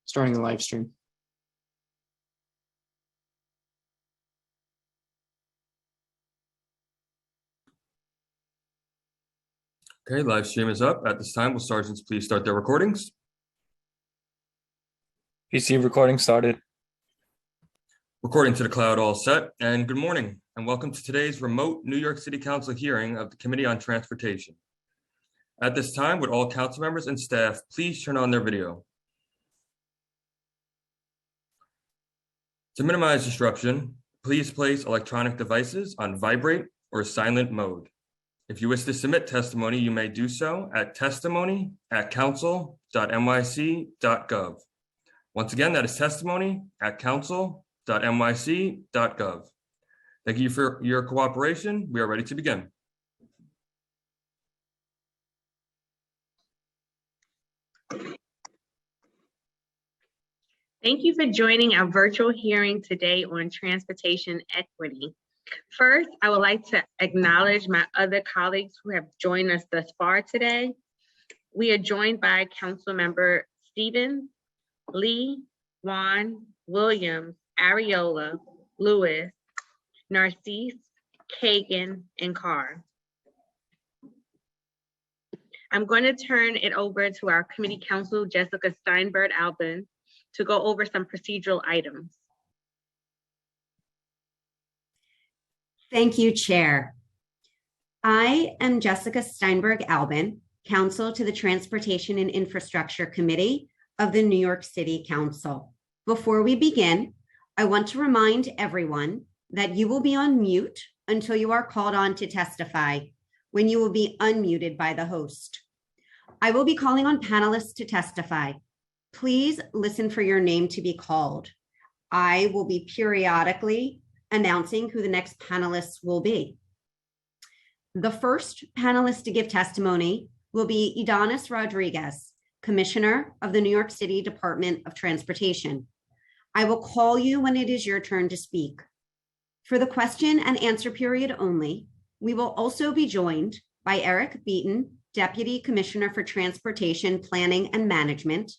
starting the live stream. Okay, live stream is up. At this time, will sergeants please start their recordings? PC recording started. Recording to the cloud all set, and good morning, and welcome to today's remote New York City Council hearing of the Committee on Transportation. At this time, would all council members and staff please turn on their video? To minimize disruption, please place electronic devices on vibrate or silent mode. If you wish to submit testimony, you may do so at testimony@council.nyc.gov. Once again, that is testimony@council.nyc.gov. Thank you for your cooperation. We are ready to begin. Thank you for joining our virtual hearing today on transportation equity. First, I would like to acknowledge my other colleagues who have joined us thus far today. We are joined by Council Member Stevens, Lee, Juan, Williams, Ariola, Lewis, Narcisse, Kagan, and Carr. I'm going to turn it over to our committee counsel, Jessica Steinberg-Albin, to go over some procedural items. Thank you, Chair. I am Jessica Steinberg-Albin, counsel to the Transportation and Infrastructure Committee of the New York City Council. Before we begin, I want to remind everyone that you will be on mute until you are called on to testify, when you will be unmuted by the host. I will be calling on panelists to testify. Please listen for your name to be called. I will be periodically announcing who the next panelists will be. The first panelist to give testimony will be Idanis Rodriguez, Commissioner of the New York City Department of Transportation. I will call you when it is your turn to speak. For the question and answer period only, we will also be joined by Eric Beaton, Deputy Commissioner for Transportation Planning and Management,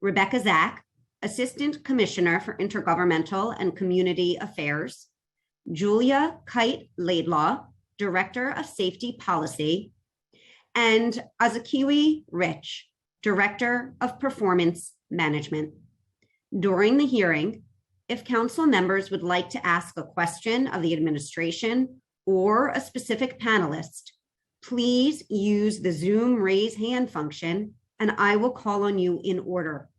Rebecca Zack, Assistant Commissioner for Intergovernmental and Community Affairs, Julia Kite-Laidlaw, Director of Safety Policy, and Azakiwi Rich, Director of Performance Management. During the hearing, if council members would like to ask a question of the administration or a specific panelist, please use the Zoom raise hand function and I will call on you in order.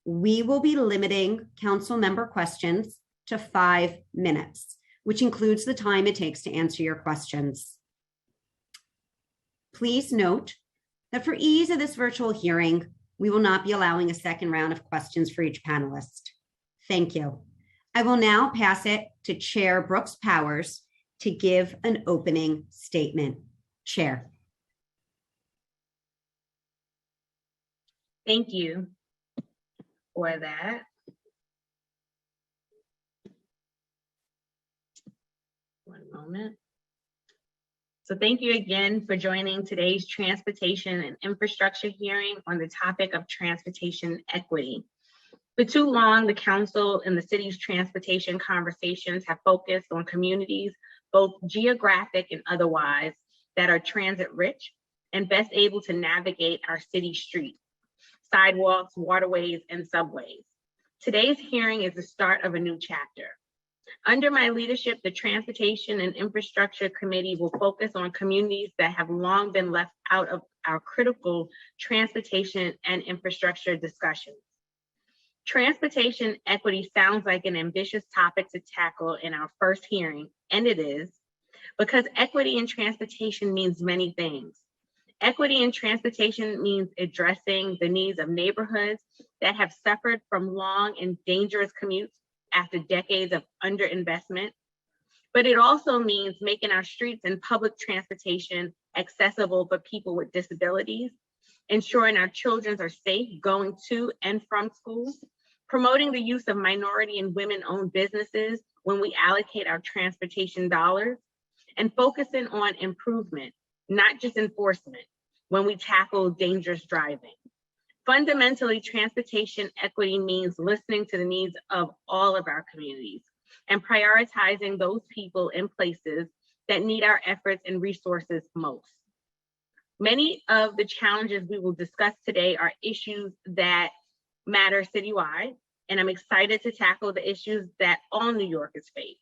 We will be limiting council member questions to 5 minutes, which includes the time it takes to answer your questions. Please note that for ease of this virtual hearing, we will not be allowing a second round of questions for each panelist. Thank you. I will now pass it to Chair Brooks Powers to give an opening statement. Chair. Thank you for that. One moment. So thank you again for joining today's transportation and infrastructure hearing on the topic of transportation equity. For too long, the council and the city's transportation conversations have focused on communities, both geographic and otherwise, that are transit rich and best able to navigate our city streets, sidewalks, waterways, and subways. Today's hearing is the start of a new chapter. Under my leadership, the Transportation and Infrastructure Committee will focus on communities that have long been left out of our critical transportation and infrastructure discussions. Transportation equity sounds like an ambitious topic to tackle in our first hearing, and it is, because equity in transportation means many things. Equity in transportation means addressing the needs of neighborhoods that have suffered from long and dangerous commutes after decades of underinvestment. But it also means making our streets and public transportation accessible for people with disabilities, ensuring our children are safe going to and from school, promoting the use of minority and women-owned businesses when we allocate our transportation dollars, and focusing on improvement, not just enforcement, when we tackle dangerous driving. Fundamentally, transportation equity means listening to the needs of all of our communities and prioritizing those people and places that need our efforts and resources most. Many of the challenges we will discuss today are issues that matter citywide, and I'm excited to tackle the issues that all New Yorkers face.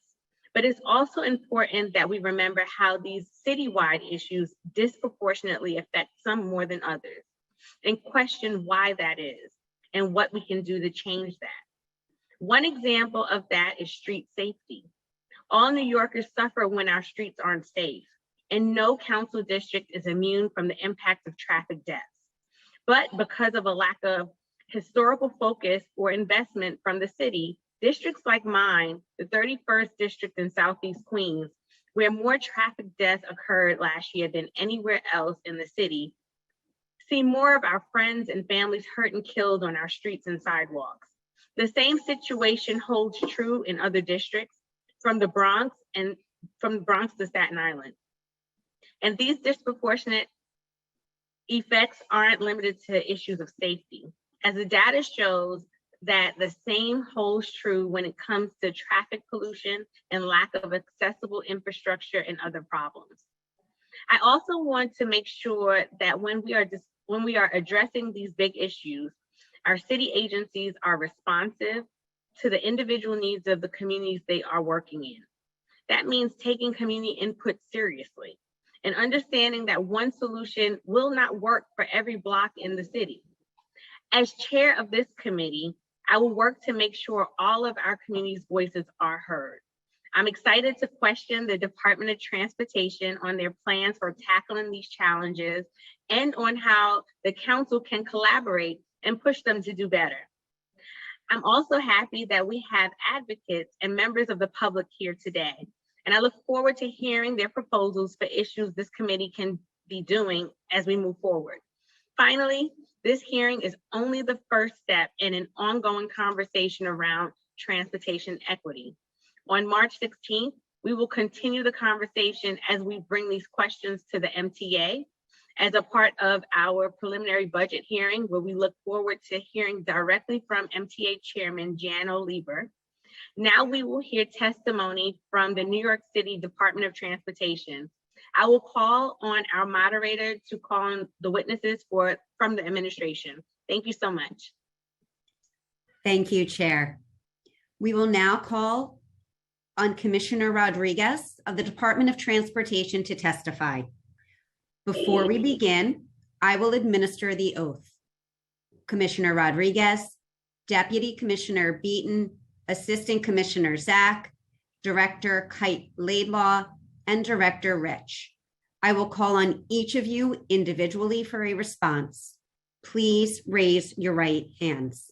But it's also important that we remember how these citywide issues disproportionately affect some more than others, and question why that is and what we can do to change that. One example of that is street safety. All New Yorkers suffer when our streets aren't safe, and no council district is immune from the impact of traffic deaths. But because of a lack of historical focus or investment from the city, districts like mine, the 31st district in Southeast Queens, where more traffic deaths occurred last year than anywhere else in the city, see more of our friends and families hurt and killed on our streets and sidewalks. The same situation holds true in other districts, from the Bronx to Staten Island. And these disproportionate effects aren't limited to issues of safety, as the data shows that the same holds true when it comes to traffic pollution and lack of accessible infrastructure and other problems. I also want to make sure that when we are addressing these big issues, our city agencies are responsive to the individual needs of the communities they are working in. That means taking community input seriously and understanding that one solution will not work for every block in the city. As chair of this committee, I will work to make sure all of our community's voices are heard. I'm excited to question the Department of Transportation on their plans for tackling these challenges and on how the council can collaborate and push them to do better. I'm also happy that we have advocates and members of the public here today, and I look forward to hearing their proposals for issues this committee can be doing as we move forward. Finally, this hearing is only the first step in an ongoing conversation around transportation equity. On March 16th, we will continue the conversation as we bring these questions to the MTA as a part of our preliminary budget hearing, where we look forward to hearing directly from MTA Chairman Jano Lieber. Now we will hear testimony from the New York City Department of Transportation. I will call on our moderator to call on the witnesses from the administration. Thank you so much. Thank you, Chair. We will now call on Commissioner Rodriguez of the Department of Transportation to testify. Before we begin, I will administer the oath. Commissioner Rodriguez, Deputy Commissioner Beaton, Assistant Commissioner Zach, Director Kite Laidlaw, and Director Rich. I will call on each of you individually for a response. Please raise your right hands.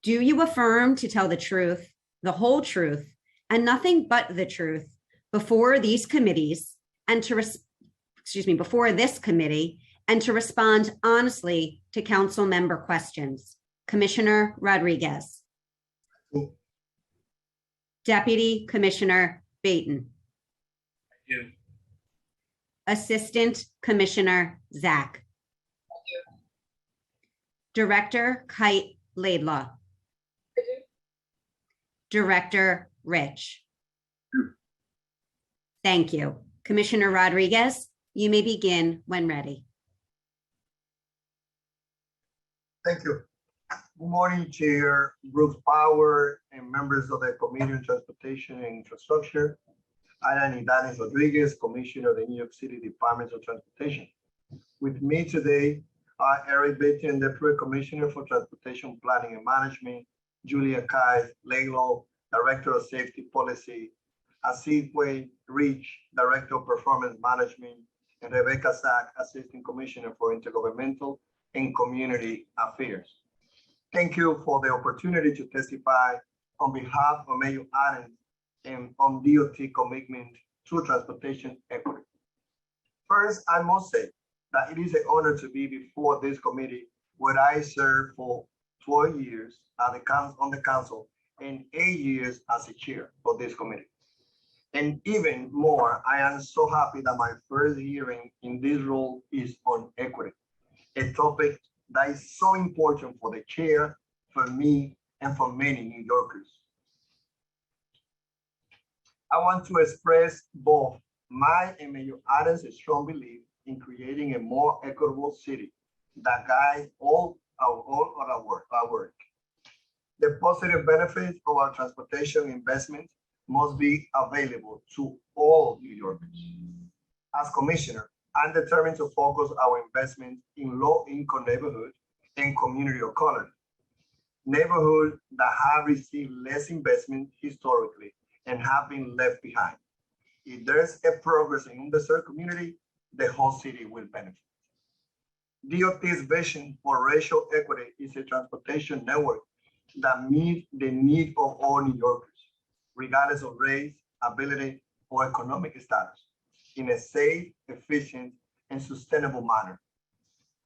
Do you affirm to tell the truth, the whole truth, and nothing but the truth before these committees and before this committee, and to respond honestly to council member questions? Commissioner Rodriguez. Deputy Commissioner Beaton. Thank you. Assistant Commissioner Zach. Thank you. Director Kite Laidlaw. Director Rich. Thank you. Commissioner Rodriguez, you may begin when ready. Thank you. Good morning, Chair Bruce Power and members of the Committee on Transportation and Infrastructure. I am Dennis Rodriguez, Commissioner of the New York City Department of Transportation. With me today are Eric Beatty, Deputy Commissioner for Transportation Planning and Management, Julia Kite Laidlaw, Director of Safety Policy, Asidwe Rich, Director of Performance Management, and Rebecca Sack, Assistant Commissioner for Intergovernmental and Community Affairs. Thank you for the opportunity to testify on behalf of Mayor Adams and on DOT commitment to transportation equity. First, I must say that it is an honor to be before this committee, where I served for 12 years on the council and 8 years as a chair of this committee. And even more, I am so happy that my first hearing in this role is on equity, a topic that is so important for the chair, for me, and for many New Yorkers. I want to express both my and Mayor Adams' strong belief in creating a more equitable city that guides all our work. The positive benefits of our transportation investments must be available to all New Yorkers. As commissioner, I'm determined to focus our investments in low-income neighborhoods and community of color, neighborhoods that have received less investment historically and have been left behind. If there's a progress in underserved community, the whole city will benefit. DOT's vision for racial equity is a transportation network that meets the need of all New Yorkers, regardless of race, ability, or economic status, in a safe, efficient, and sustainable manner.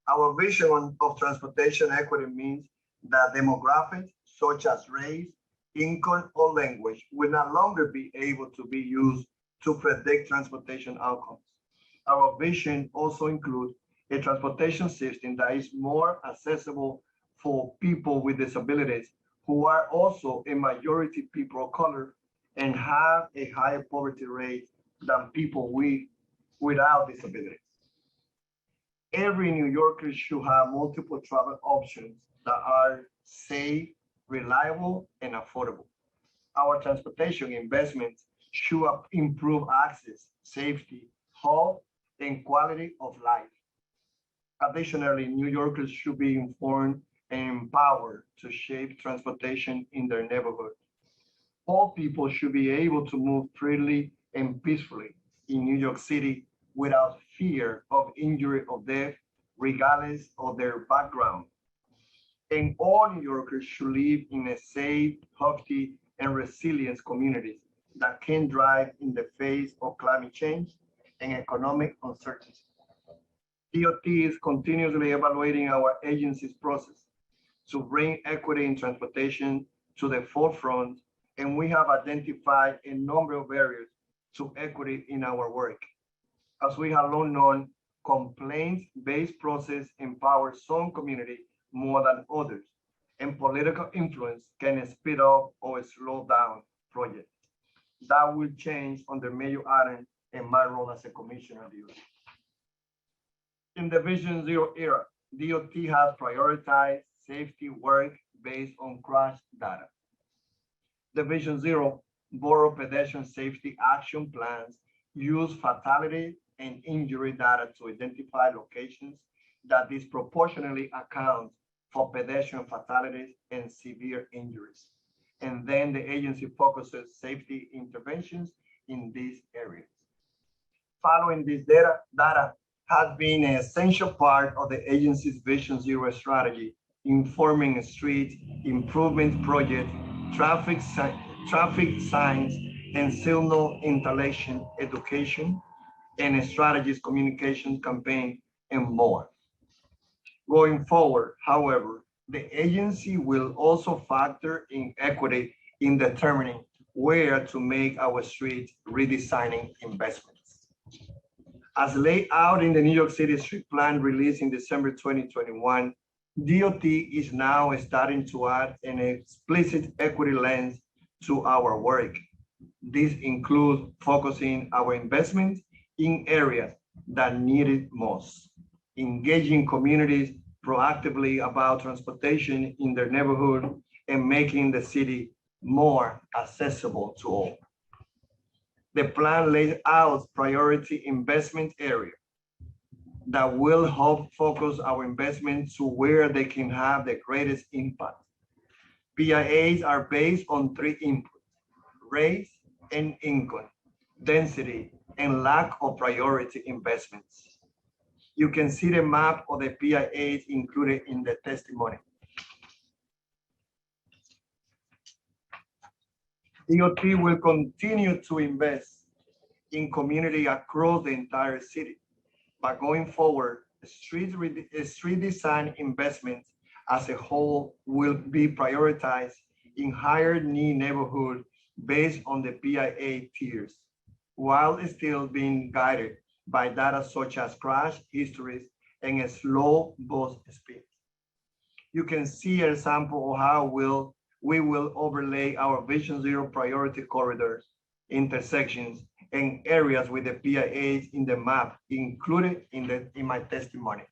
Our vision of transportation equity means that demographics such as race, income, or language will no longer be able to be used to predict transportation outcomes. Our vision also includes a transportation system that is more accessible for people with disabilities who are also a majority people of color and have a higher poverty rate than people without disabilities. Every New Yorker should have multiple travel options that are safe, reliable, and affordable. Our transportation investments should improve access, safety, health, and quality of life. Additionally, New Yorkers should be informed and empowered to shape transportation in their neighborhood. All people should be able to move freely and peacefully in New York City without fear of injury or death, regardless of their background. And all New Yorkers should live in a safe, healthy, and resilient communities that can thrive in the face of climate change and economic uncertainty. DOT is continuously evaluating our agency's process to bring equity in transportation to the forefront, and we have identified a number of areas to equity in our work. As we have long known, complaints-based process empowers some communities more than others, and political influence can speed up or slow down projects. That will change under Mayor Adams and my role as a commissioner of DOT. In the Vision Zero era, DOT has prioritized safety work based on crash data. The Vision Zero Borough Pedestrian Safety Action Plans use fatality and injury data to identify locations that disproportionately account for pedestrian fatalities and severe injuries. And then the agency focuses safety interventions in these areas. Following this data has been an essential part of the agency's Vision Zero strategy, informing street improvement project, traffic signs, and signal installation education, and strategies communication campaign, and more. Going forward, however, the agency will also factor in equity in determining where to make our street redesigning investments. As laid out in the New York City Street Plan released in December 2021, DOT is now starting to add an explicit equity lens to our work. This includes focusing our investments in areas that need it most, engaging communities proactively about transportation in their neighborhood, and making the city more accessible to all. The plan lays out priority investment areas that will help focus our investments to where they can have the greatest impact. PIAs are based on three inputs: race and income, density, and lack of priority investments. You can see the map of the PIAs included in the testimony. DOT will continue to invest in community across the entire city. But going forward, street design investments as a whole will be prioritized in higher need neighborhood based on the PIA tiers. while still being guided by data such as crash histories and a slow bus speed. You can see an example of how we will overlay our Vision Zero priority corridors, intersections, and areas with the PIAs in the map included in my testimony.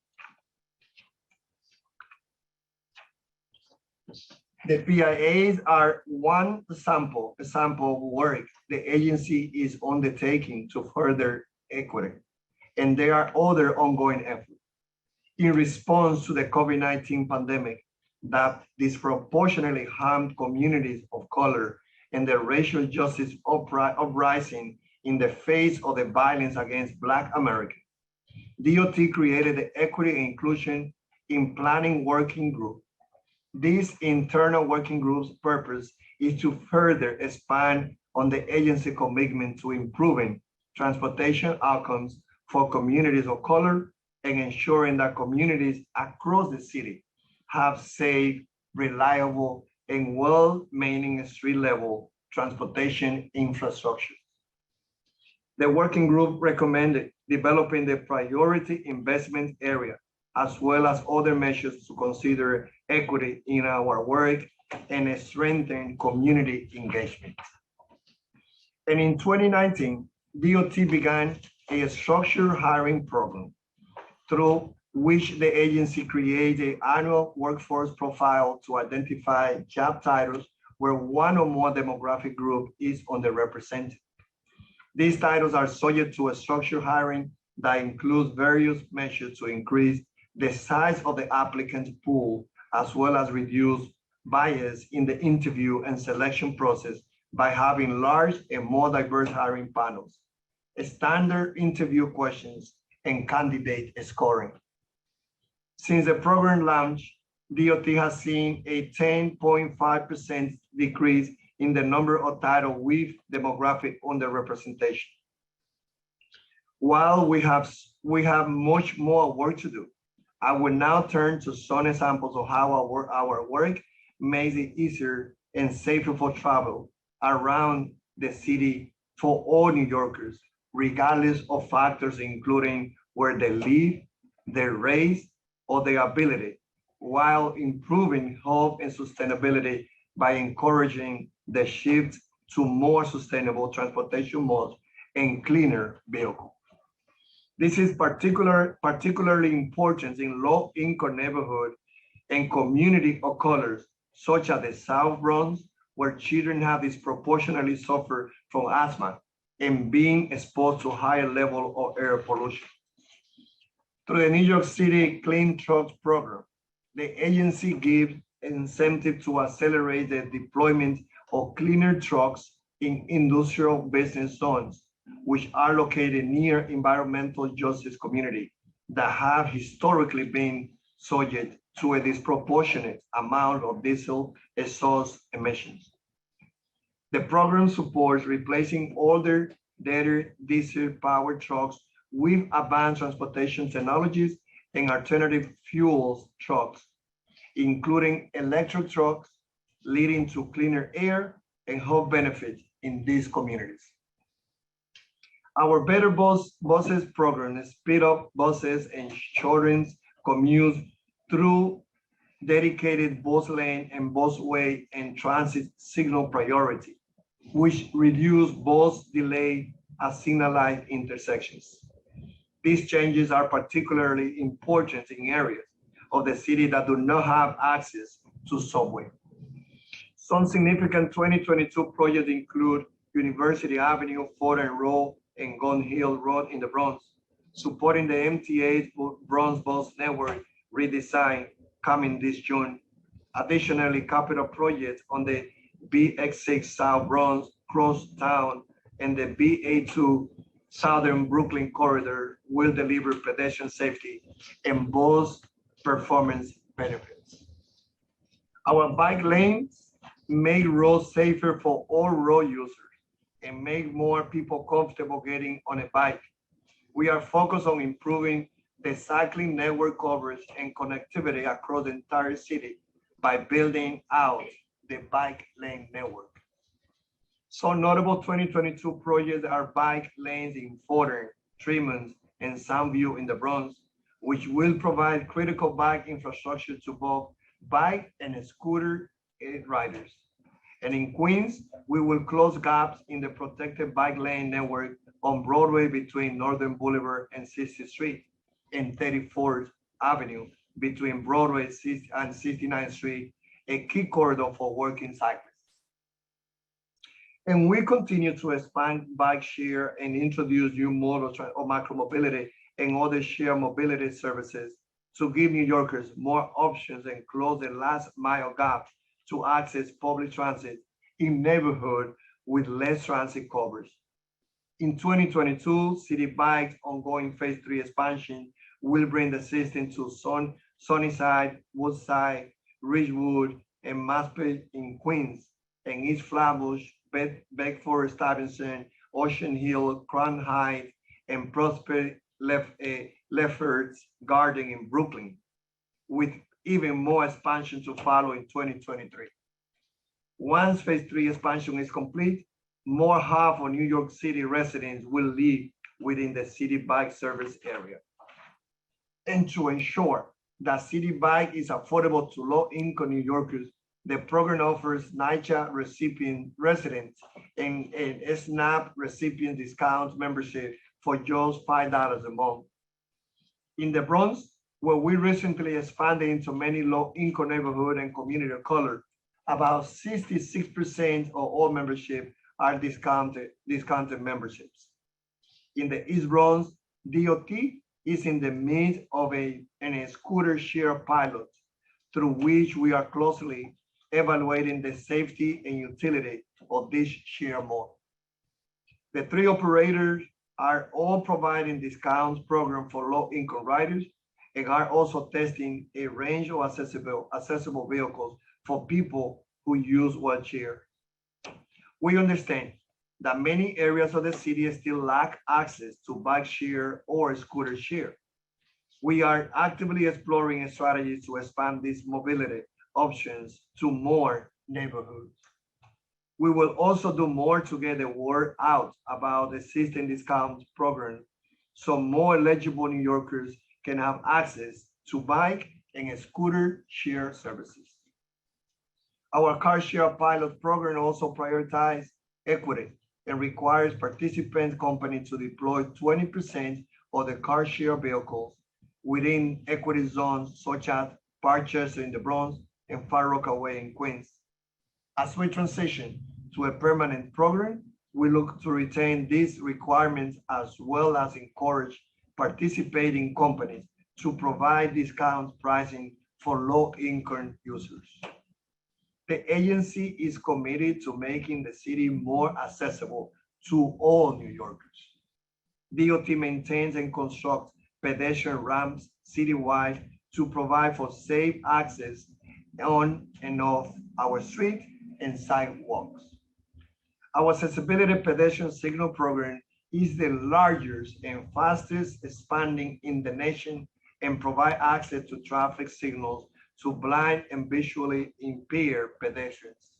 The PIAs are one example of work the agency is undertaking to further equity, and there are other ongoing efforts. In response to the COVID-19 pandemic that disproportionately harmed communities of color and the racial justice uprising in the face of the violence against Black Americans, DOT created the Equity and Inclusion in Planning Working Group. This internal working group's purpose is to further expand on the agency commitment to improving transportation outcomes for communities of color and ensuring that communities across the city have safe, reliable, and well-maintained street-level transportation infrastructure. The working group recommended developing the priority investment area, as well as other measures to consider equity in our work and strengthen community engagement. And in 2019, DOT began a structured hiring program through which the agency created an annual workforce profile to identify job titles where one or more demographic group is underrepresented. These titles are subject to a structured hiring that includes various measures to increase the size of the applicant pool, as well as reduce bias in the interview and selection process by having large and more diverse hiring panels, standard interview questions, and candidate scoring. Since the program launch, DOT has seen a 10.5% decrease in the number of titles with demographic underrepresentation. While we have much more work to do, I will now turn to some examples of how our work makes it easier and safer for travel around the city for all New Yorkers, regardless of factors including where they live, their race, or their ability, while improving health and sustainability by encouraging the shift to more sustainable transportation modes and cleaner vehicles. This is particularly important in low-income neighborhoods and community of colors, such as the South Bronx, where children have disproportionately suffered from asthma and being exposed to higher level of air pollution. Through the New York City Clean Trucks Program, the agency gives incentive to accelerate the deployment of cleaner trucks in industrial business zones, which are located near environmental justice communities that have historically been subject to a disproportionate amount of diesel exhaust emissions. The program supports replacing older, dirty diesel-powered trucks with advanced transportation technologies and alternative fuels trucks, including electric trucks, leading to cleaner air and health benefits in these communities. Our Better Buses program speed up buses and shortens commutes through dedicated bus lane and busway and transit signal priority, which reduce bus delay at signalized intersections. These changes are particularly important in areas of the city that do not have access to subway. Some significant 2022 projects include University Avenue, Fordham Road, and Gun Hill Road in the Bronx, supporting the MTA's Bronx Bus Network redesign coming this June. Additionally, capital projects on the BX6 South Bronx Crosstown and the BA2 Southern Brooklyn corridor will deliver pedestrian safety and bus performance benefits. Our bike lanes make roads safer for all road users and make more people comfortable getting on a bike. We are focused on improving the cycling network coverage and connectivity across the entire city by building out the bike lane network. Some notable 2022 projects are bike lanes in Fordham, Tremont, and Soundview in the Bronx, which will provide critical bike infrastructure to both bike and scooter riders. And in Queens, we will close gaps in the protected bike lane network on Broadway between Northern Boulevard and 60th Street, and 34th Avenue between Broadway and 69th Street, a key corridor for working cyclists. And we continue to expand bike share and introduce new models of micromobility and other shared mobility services to give New Yorkers more options and close the last mile gap to access public transit in neighborhoods with less transit coverage. In 2022, City Bike's ongoing Phase 3 expansion will bring the system to Sunnyside, Woodside, Ridgewood, and Maspeth in Queens, and East Flatbush, Bedford Stuyvesant, Ocean Hill, Crown Heights, and Prosper Lefferts Garden in Brooklyn, with even more expansion to follow in 2023. Once Phase 3 expansion is complete, more half of New York City residents will live within the City Bike service area. And to ensure that City Bike is affordable to low-income New Yorkers, the program offers NYCHA recipient residents and SNAP recipient discount membership for just $5 a month. In the Bronx, where we recently expanded into many low-income neighborhoods and community of color, about 66% of all membership are discounted memberships. In the East Bronx, DOT is in the midst of a scooter share pilot, through which we are closely evaluating the safety and utility of this share model. The three operators are all providing discounts program for low-income riders and are also testing a range of accessible vehicles for people who use wheelchair. We understand that many areas of the city still lack access to bike share or scooter share. We are actively exploring strategies to expand these mobility options to more neighborhoods. We will also do more to get the word out about the existing discount program so more eligible New Yorkers can have access to bike and scooter share services. Our car share pilot program also prioritizes equity and requires participant companies to deploy 20% of the car share vehicles within equity zones such as Parkchester in the Bronx and Far Rockaway in Queens. As we transition to a permanent program, we look to retain these requirements as well as encourage participating companies to provide discount pricing for low-income users. The agency is committed to making the city more accessible to all New Yorkers. DOT maintains and constructs pedestrian ramps citywide to provide for safe access on and off our street and sidewalks. Our accessibility pedestrian signal program is the largest and fastest expanding in the nation and provide access to traffic signals to blind and visually impaired pedestrians.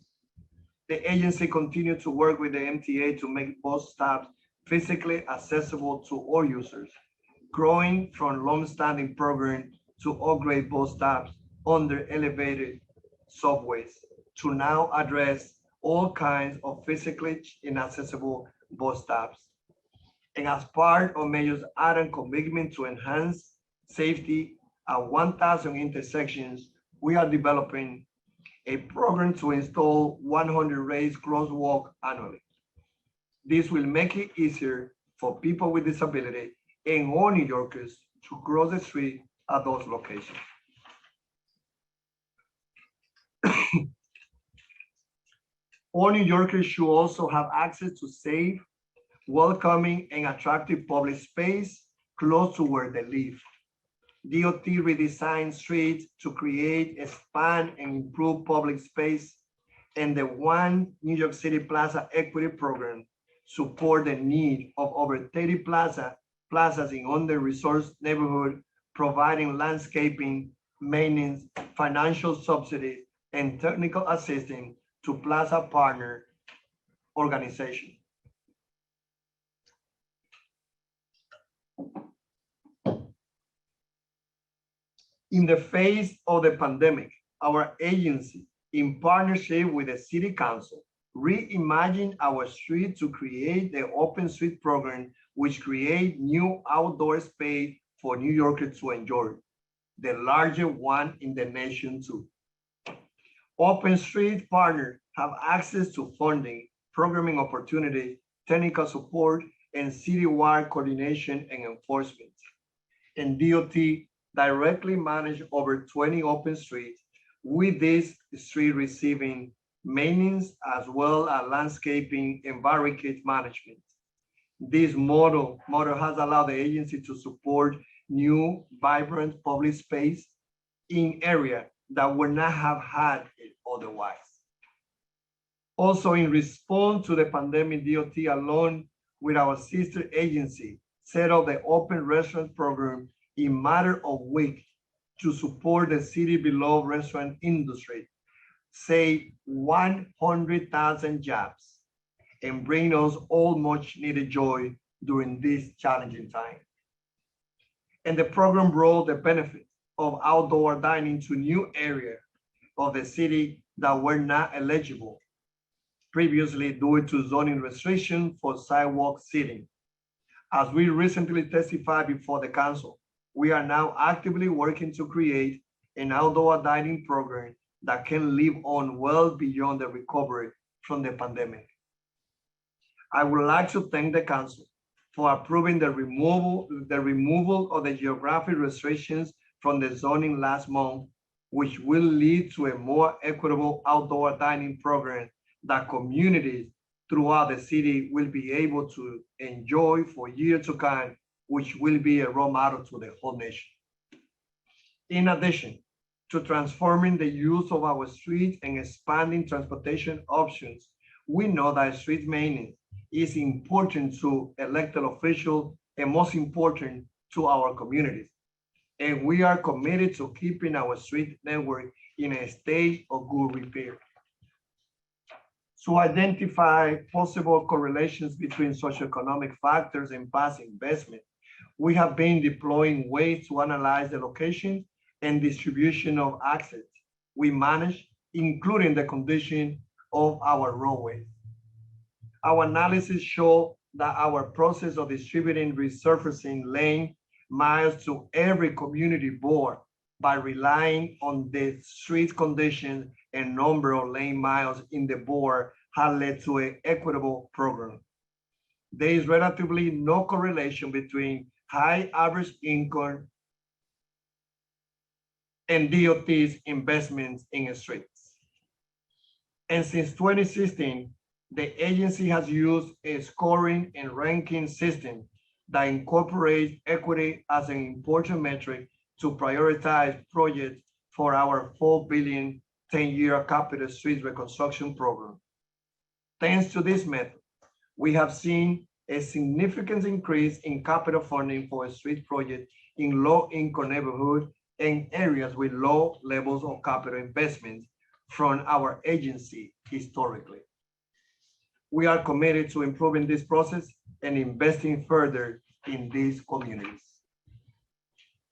The agency continues to work with the MTA to make bus stops physically accessible to all users, growing from long-standing program to upgrade bus stops under elevated subways to now address all kinds of physically inaccessible bus stops. And as part of Mayor's Adam commitment to enhance safety at 1,000 intersections, we are developing a program to install 100 raised crosswalks annually. This will make it easier for people with disability and all New Yorkers to cross the street at those locations. All New Yorkers should also have access to safe, welcoming, and attractive public space close to where they live. DOT redesigned streets to create, expand, and improve public space, and the One New York City Plaza Equity Program support the need of over 30 plazas in under-resourced neighborhoods, providing landscaping, maintenance, financial subsidies, and technical assistance to plaza partners organization. In the face of the pandemic, our agency, in partnership with the City Council, reimagined our street to create the Open Street program, which create new outdoor space for New Yorkers to enjoy, the largest one in the nation too. Open Street partners have access to funding, programming opportunities, technical support, and citywide coordination and enforcement. And DOT directly manage over 20 open streets, with this street receiving maintenance as well as landscaping and barricade management. This model has allowed the agency to support new, vibrant public space in areas that would not have had it otherwise. Also, in response to the pandemic, DOT, along with our sister agency, set up the Open Restaurant Program in matter of weeks to support the city beloved restaurant industry, save 100,000 jobs, and bring us all much needed joy during this challenging time. And the program brought the benefit of outdoor dining to new areas of the city that were not eligible previously due to zoning restrictions for sidewalk seating. As we recently testified before the council, we are now actively working to create an outdoor dining program that can live on well beyond the recovery from the pandemic. I would like to thank the council for approving the removal of the geographic restrictions from the zoning last month, which will lead to a more equitable outdoor dining program that communities throughout the city will be able to enjoy for years to come, which will be a role model to the whole nation. In addition to transforming the use of our streets and expanding transportation options, we know that street maintenance is important to elected officials and most important to our communities. And we are committed to keeping our street network in a state of good repair. To identify possible correlations between socioeconomic factors and past investment, we have been deploying ways to analyze the location and distribution of assets we manage, including the condition of our roadways. Our analysis show that our process of distributing resurfacing lane miles to every community board by relying on the street condition and number of lane miles in the board has led to an equitable program. There is relatively no correlation between high average income and DOT's investments in streets. And since 2016, the agency has used a scoring and ranking system that incorporates equity as an important metric to prioritize projects for our $4 billion 10-year capital street reconstruction program. Thanks to this method, we have seen a significant increase in capital funding for street projects in low-income neighborhoods and areas with low levels of capital investment from our agency historically. We are committed to improving this process and investing further in these communities.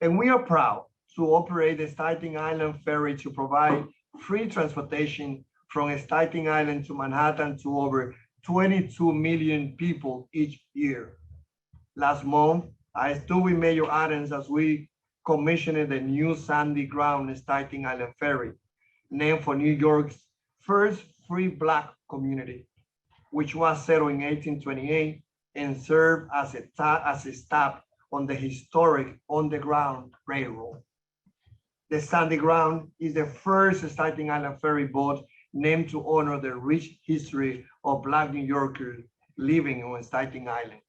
And we are proud to operate the Staten Island Ferry to provide free transportation from Staten Island to Manhattan to over 22 million people each year. Last month, I stood with Mayor Adams as we commissioned the new sandy ground Staten Island Ferry, named for New York's first free Black community, which was settled in 1828 and served as a stop on the historic Underground Railroad. The sandy ground is the first Staten Island ferry boat named to honor the rich history of Black New Yorkers living on Staten Island.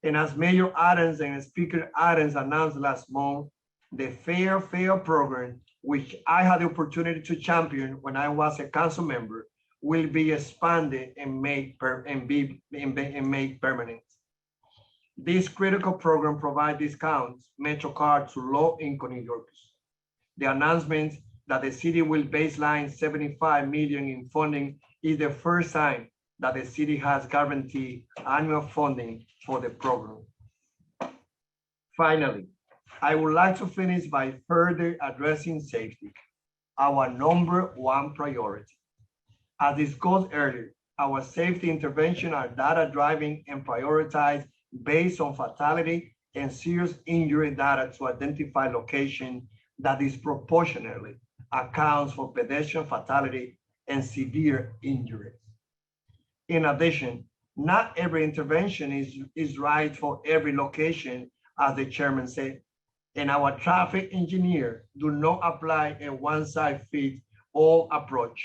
And as Mayor Adams and Speaker Adams announced last month, the Fair program, which I had the opportunity to champion when I was a council member, will be expanded and made permanent. This critical program provides discounts, MetroCard to low-income New Yorkers. The announcement that the city will baseline $75 million in funding is the first sign that the city has guaranteed annual funding for the program. Finally, I would like to finish by further addressing safety, our #1 priority. As discussed earlier, our safety intervention are data-driven and prioritized based on fatality and serious injury data to identify location that disproportionately accounts for pedestrian fatality and severe injuries. In addition, not every intervention is right for every location, as the chairman said, and our traffic engineer do not apply a one-size-fits-all approach.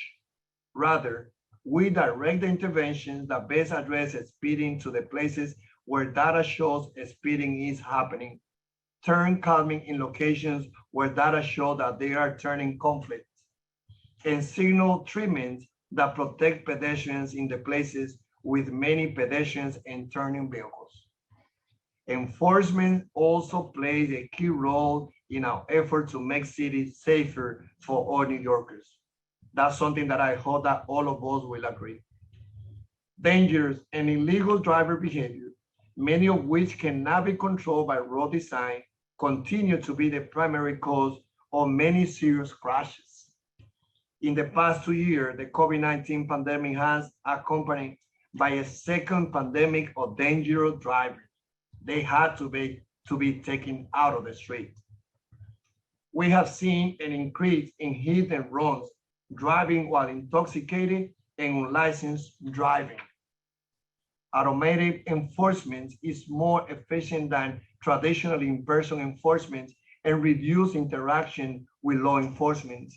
Rather, we direct the interventions that best address speeding to the places where data shows speeding is happening, turn calming in locations where data show that they are turning conflict, and signal treatments that protect pedestrians in the places with many pedestrians and turning vehicles. Enforcement also plays a key role in our effort to make cities safer for all New Yorkers. That's something that I hope that all of us will agree. Dangerous and illegal driver behavior, many of which cannot be controlled by road design, continue to be the primary cause of many serious crashes. In the past 2 years, the COVID-19 pandemic has accompanied by a second pandemic of dangerous drivers. They had to be taken out of the street. We have seen an increase in hit and runs, driving while intoxicated and unlicensed driving. Automated enforcement is more efficient than traditional in-person enforcement and reduce interaction with law enforcement.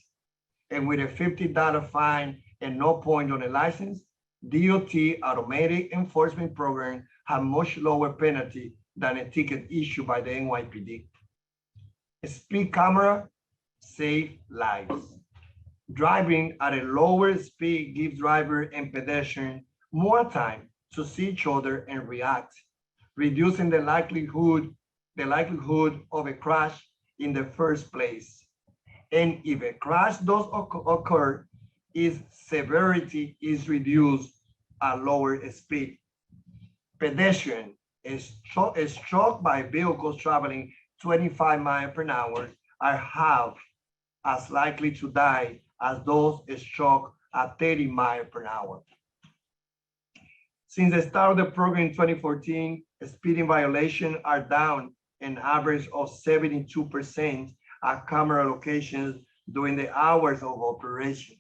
And with a $50 fine and no point on a license, DOT automated enforcement program have much lower penalty than a ticket issued by the NYPD. A speed camera save lives. Driving at a lower speed gives driver and pedestrian more time to see each other and react, reducing the likelihood of a crash in the first place. And if a crash does occur, its severity is reduced at lower speed. Pedestrian is struck by vehicles traveling 25 miles per hour are half as likely to die as those struck at 30 miles per hour. Since the start of the program in 2014, speeding violations are down an average of 72% at camera locations during the hours of operation.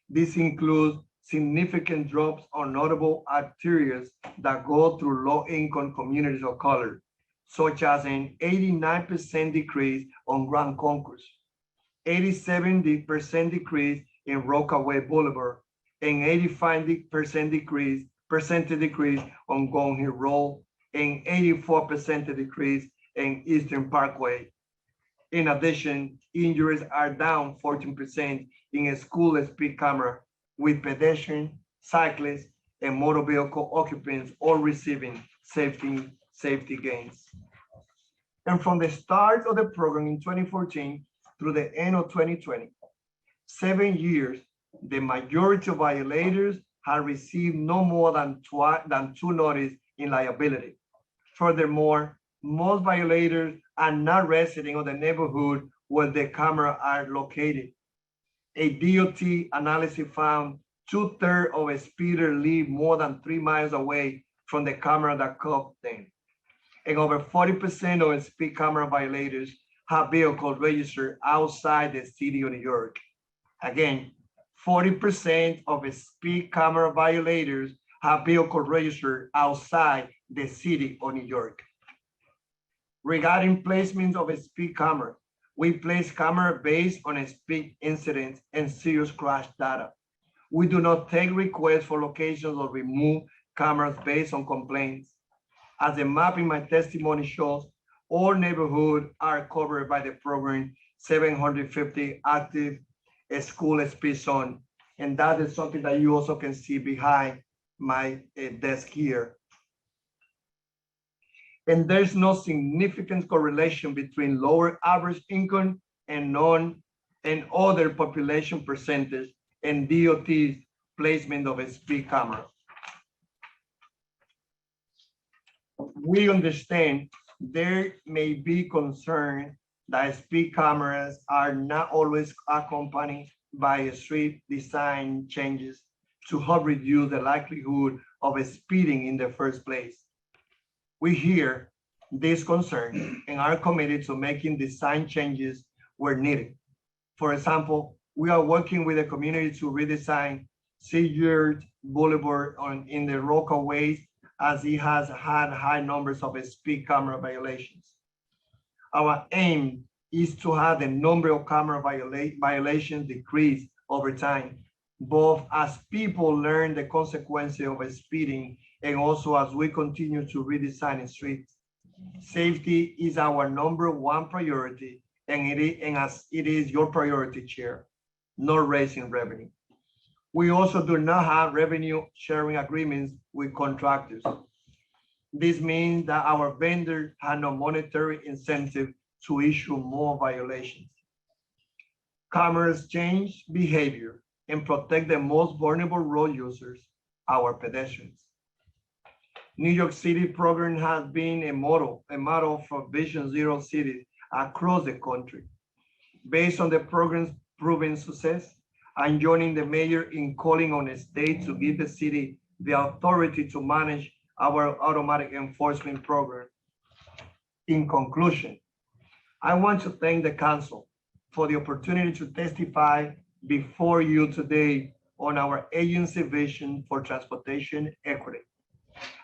This includes significant drops on notable arteries that go through low-income communities of color, such as an 89% decrease on Grand Concourse, 87% decrease in Rockaway Boulevard, and 85% decrease on Gone Hill Road, and 84% decrease in Eastern Parkway. In addition, injuries are down 14% in a school speed camera, with pedestrian, cyclists, and motor vehicle occupants all receiving safety gains. And from the start of the program in 2014 through the end of 2020, 7 years, the majority of violators have received no more than two notices in liability. Furthermore, most violators are not residents of the neighborhood where the cameras are located. A DOT analysis found 2/3 of a speeder live more than 3 miles away from the camera that caught them. And over 40% of speed camera violators have vehicles registered outside the city of New York. Again, 40% of speed camera violators have vehicles registered outside the city of New York. Regarding placement of a speed camera, we place camera based on a speed incidents and serious crash data. We do not take requests for locations or remove cameras based on complaints. As the map in my testimony shows, all neighborhoods are covered by the program 750 active school speed zone. And that is something that you also can see behind my desk here. And there's no significant correlation between lower average income and other population percentage and DOT's placement of a speed camera. we understand there may be concern that speed cameras are not always accompanied by street design changes to help reduce the likelihood of speeding in the first place. We hear this concern and are committed to making design changes where needed. For example, we are working with the community to redesign Seagirt Boulevard in the local ways as it has had high numbers of speed camera violations. Our aim is to have the number of camera violations decrease over time, both as people learn the consequences of speeding and also as we continue to redesign streets. Safety is our #1 priority, and as it is your priority, Chair, not raising revenue. We also do not have revenue sharing agreements with contractors. This means that our vendors have no monetary incentive to issue more violations. Cameras change behavior and protect the most vulnerable road users, our pedestrians. New York City program has been a model for Vision Zero cities across the country. Based on the program's proven success, I'm joining the mayor in calling on the state to give the city the authority to manage our automatic enforcement program. In conclusion, I want to thank the council for the opportunity to testify before you today on our agency vision for transportation equity,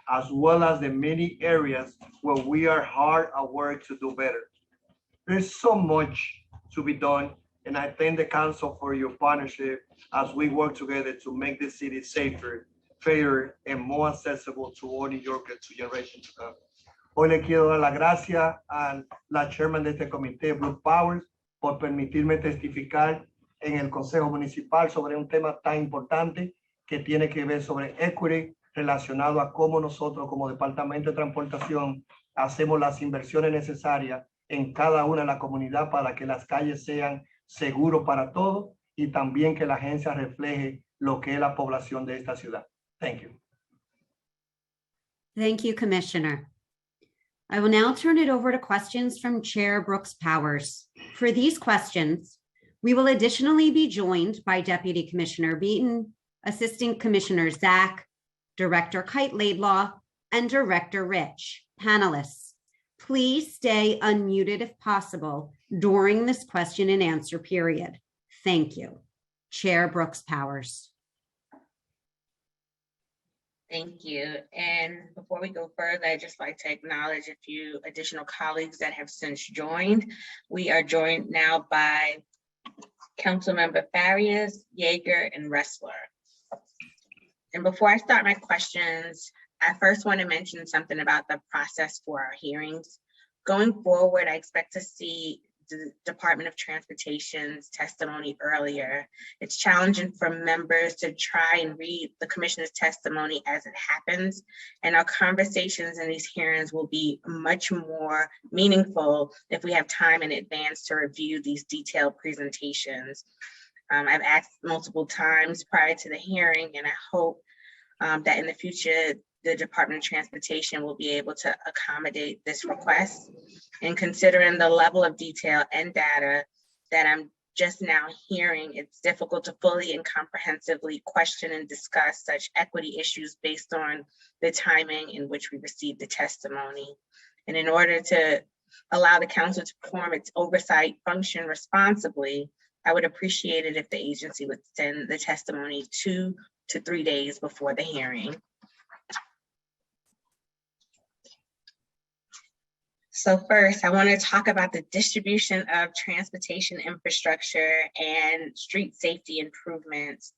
as well as the many areas where we are hard at work to do better. There's so much to be done, and I thank the council for your partnership as we work together to make the city safer, fairer, and more accessible to all New Yorkers to generations to come. Hoy le quiero dar las gracias a la chairman de este comité, Bruce Powers, por permitirme testificar en el Consejo Municipal sobre un tema tan importante que tiene que ver sobre equity relacionado a cómo nosotros como Departamento de Transportación hacemos las inversiones necesarias en cada una de las comunidades para que las calles sean seguras para todos y también que la agencia refleje lo que es la población de esta ciudad. Thank you. Thank you, Commissioner. I will now turn it over to questions from Chair Brooks Powers. For these questions, we will additionally be joined by Deputy Commissioner Beaton, Assistant Commissioner Zach, Director Kite Laidlaw, and Director Rich. Panelists, please stay unmuted if possible during this question and answer period. Thank you. Chair Brooks Powers. Thank you. And before we go further, I'd just like to acknowledge a few additional colleagues that have since joined. We are joined now by Councilmember Farias, Yeager, and Ressler. And before I start my questions, I first want to mention something about the process for our hearings. Going forward, I expect to see the Department of Transportation's testimony earlier. It's challenging for members to try and read the commissioner's testimony as it happens, and our conversations in these hearings will be much more meaningful if we have time in advance to review these detailed presentations. I've asked multiple times prior to the hearing, and I hope that in the future, the Department of Transportation will be able to accommodate this request. And considering the level of detail and data that I'm just now hearing, it's difficult to fully and comprehensively question and discuss such equity issues based on the timing in which we received the testimony. And in order to allow the council to perform its oversight function responsibly, I would appreciate it if the agency would send the testimony 2 to 3 days before the hearing. So first, I want to talk about the distribution of transportation infrastructure and street safety improvements.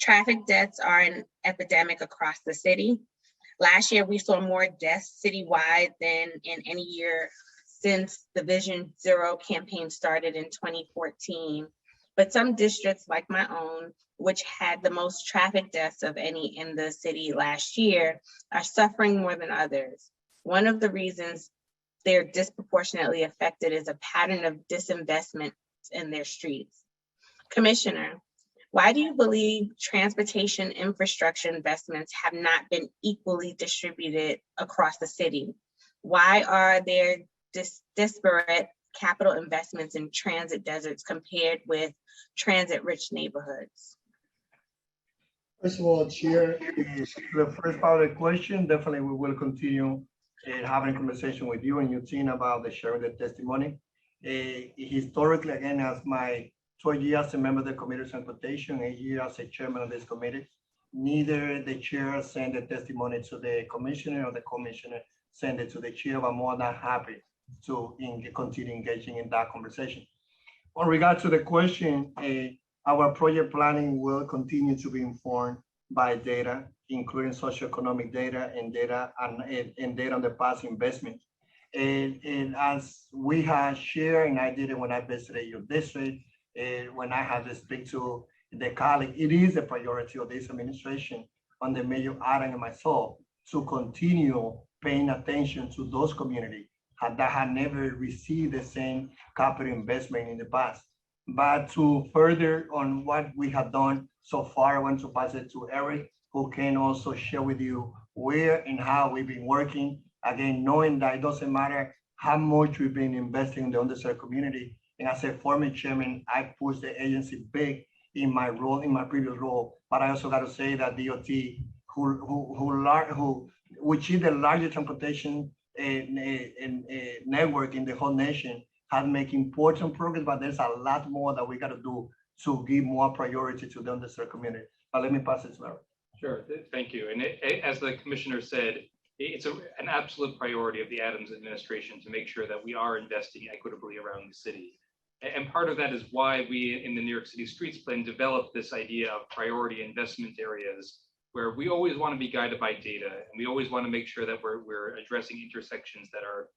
Traffic deaths are an epidemic across the city. Last year, we saw more deaths citywide than in any year since the Vision Zero campaign started in 2014. But some districts like my own, which had the most traffic deaths of any in the city last year, are suffering more than others. One of the reasons they're disproportionately affected is a pattern of disinvestment in their streets. Commissioner, Why do you believe transportation infrastructure investments have not been equally distributed across the city? Why are there disparate capital investments in transit deserts compared with transit-rich neighborhoods? First of all, Chair, the first part of the question, definitely we will continue having a conversation with you and your team about the sharing the testimony. Historically, again, as my 12 years as a member of the Committee on Transportation, 8 years as a chairman of this committee, neither the chair sent the testimony to the commissioner or the commissioner sent it to the chair, but more than happy to continue engaging in that conversation. On regard to the question, our project planning will continue to be informed by data, including socioeconomic data and data on the past investment. And as we have shared, and I did it when I visited your district, when I had to speak to the colleague, it is a priority of this administration on the Mayor Adam and myself to continue paying attention to those communities that have never received the same capital investment in the past. But to further on what we have done so far, I want to pass it to Eric, who can also share with you where and how we've been working. Again, knowing that it doesn't matter how much we've been investing in the underserved community. And as a former chairman, I pushed the agency big in my role, in my previous role. But I also got to say that DOT, which is the largest transportation network in the whole nation, have made important progress, but there's a lot more that we got to do to give more priority to the underserved community. But let me pass it to Eric. Sure, thank you. And as the commissioner said, it's an absolute priority of the Adams administration to make sure that we are investing equitably around the city. And part of that is why we in the New York City Streets Plan developed this idea of priority investment areas, where we always want to be guided by data, and we always want to make sure that we're addressing intersections that are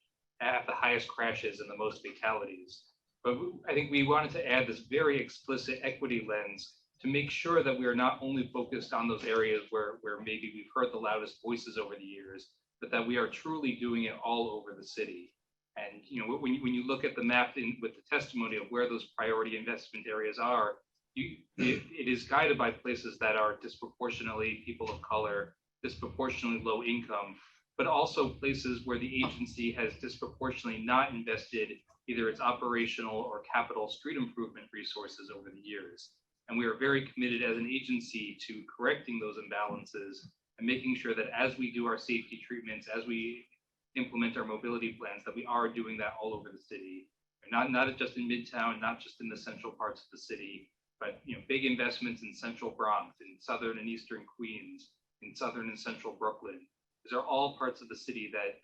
at the highest crashes and the most fatalities. But I think we wanted to add this very explicit equity lens to make sure that we are not only focused on those areas where maybe we've heard the loudest voices over the years, but that we are truly doing it all over the city. And when you look at the map with the testimony of where those priority investment areas are, it is guided by places that are disproportionately people of color, disproportionately low income, but also places where the agency has disproportionately not invested either its operational or capital street improvement resources over the years. And we are very committed as an agency to correcting those imbalances and making sure that as we do our safety treatments, as we implement our mobility plans, that we are doing that all over the city. And not just in Midtown, not just in the central parts of the city, but big investments in Central Bronx, in Southern and Eastern Queens, in Southern and Central Brooklyn. These are all parts of the city that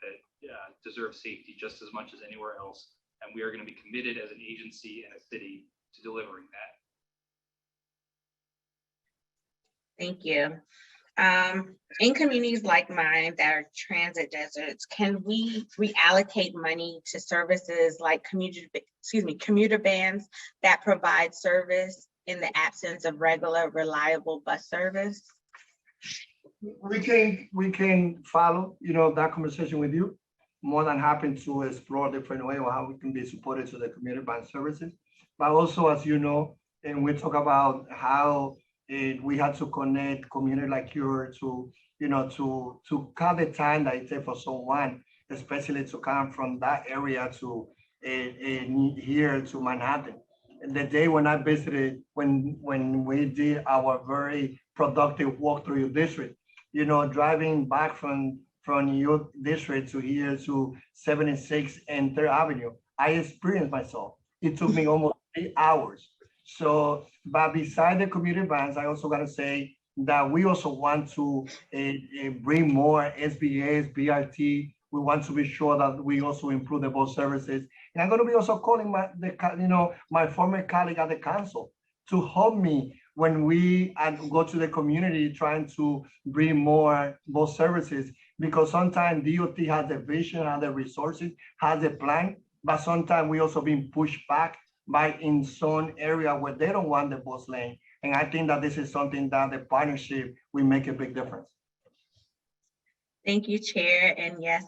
deserve safety just as much as anywhere else. And we are going to be committed as an agency and a city to delivering that. Thank you. In communities like mine that are transit deserts, can we reallocate money to services like commuter bands that provide service in the absence of regular, reliable bus service? We can follow, that conversation with you. More than happy to explore different ways of how we can be supported to the commuter band services. But also, as you know, and we talk about how we had to connect community like yours to cut the time that it takes for someone, especially to come from that area to here to Manhattan. And the day when I visited, when we did our very productive walk through your district, driving back from your district to here to 76 and 3rd Avenue, I experienced myself. It took me almost 8 hours. So, but beside the commuter bands, I also got to say that we also want to bring more SBAs, BRT. We want to be sure that we also improve the bus services. And I'm going to be also calling my former colleague at the council to help me when we go to the community trying to bring more bus services, because sometimes DOT has the vision, has the resources, has a plan, but sometimes we also being pushed back by in some area where they don't want the bus lane. And I think that this is something that the partnership will make a big difference. Thank you, Chair. And yes,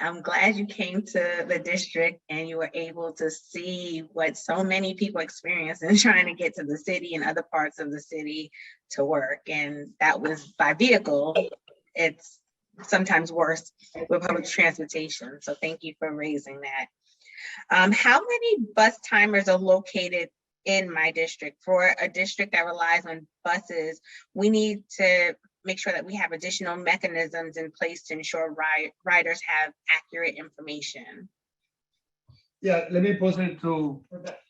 I'm glad you came to the district and you were able to see what so many people experience in trying to get to the city and other parts of the city to work. And that was by vehicle. It's sometimes worse with public transportation. So thank you for raising that. How many bus timers are located in my district? For a district that relies on buses, we need to make sure that we have additional mechanisms in place to ensure riders have accurate information. Yeah, let me pose it to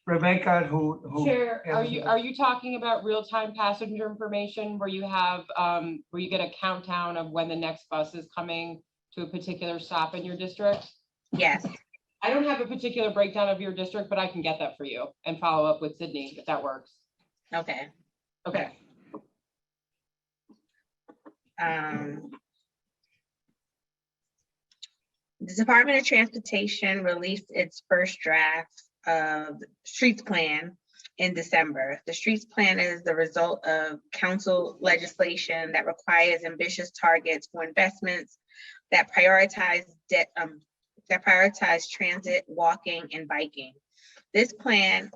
Rebecca, who. Chair, are you talking about real-time passenger information where you have, where you get a countdown of when the next bus is coming to a particular stop in your district? Yes. I don't have a particular breakdown of your district, but I can get that for you and follow up with Sydney if that works. Okay. Okay. The Department of Transportation released its first draft of streets plan in December. The streets plan is the result of council legislation that requires ambitious targets for investments that prioritize transit, walking, and biking. This plan,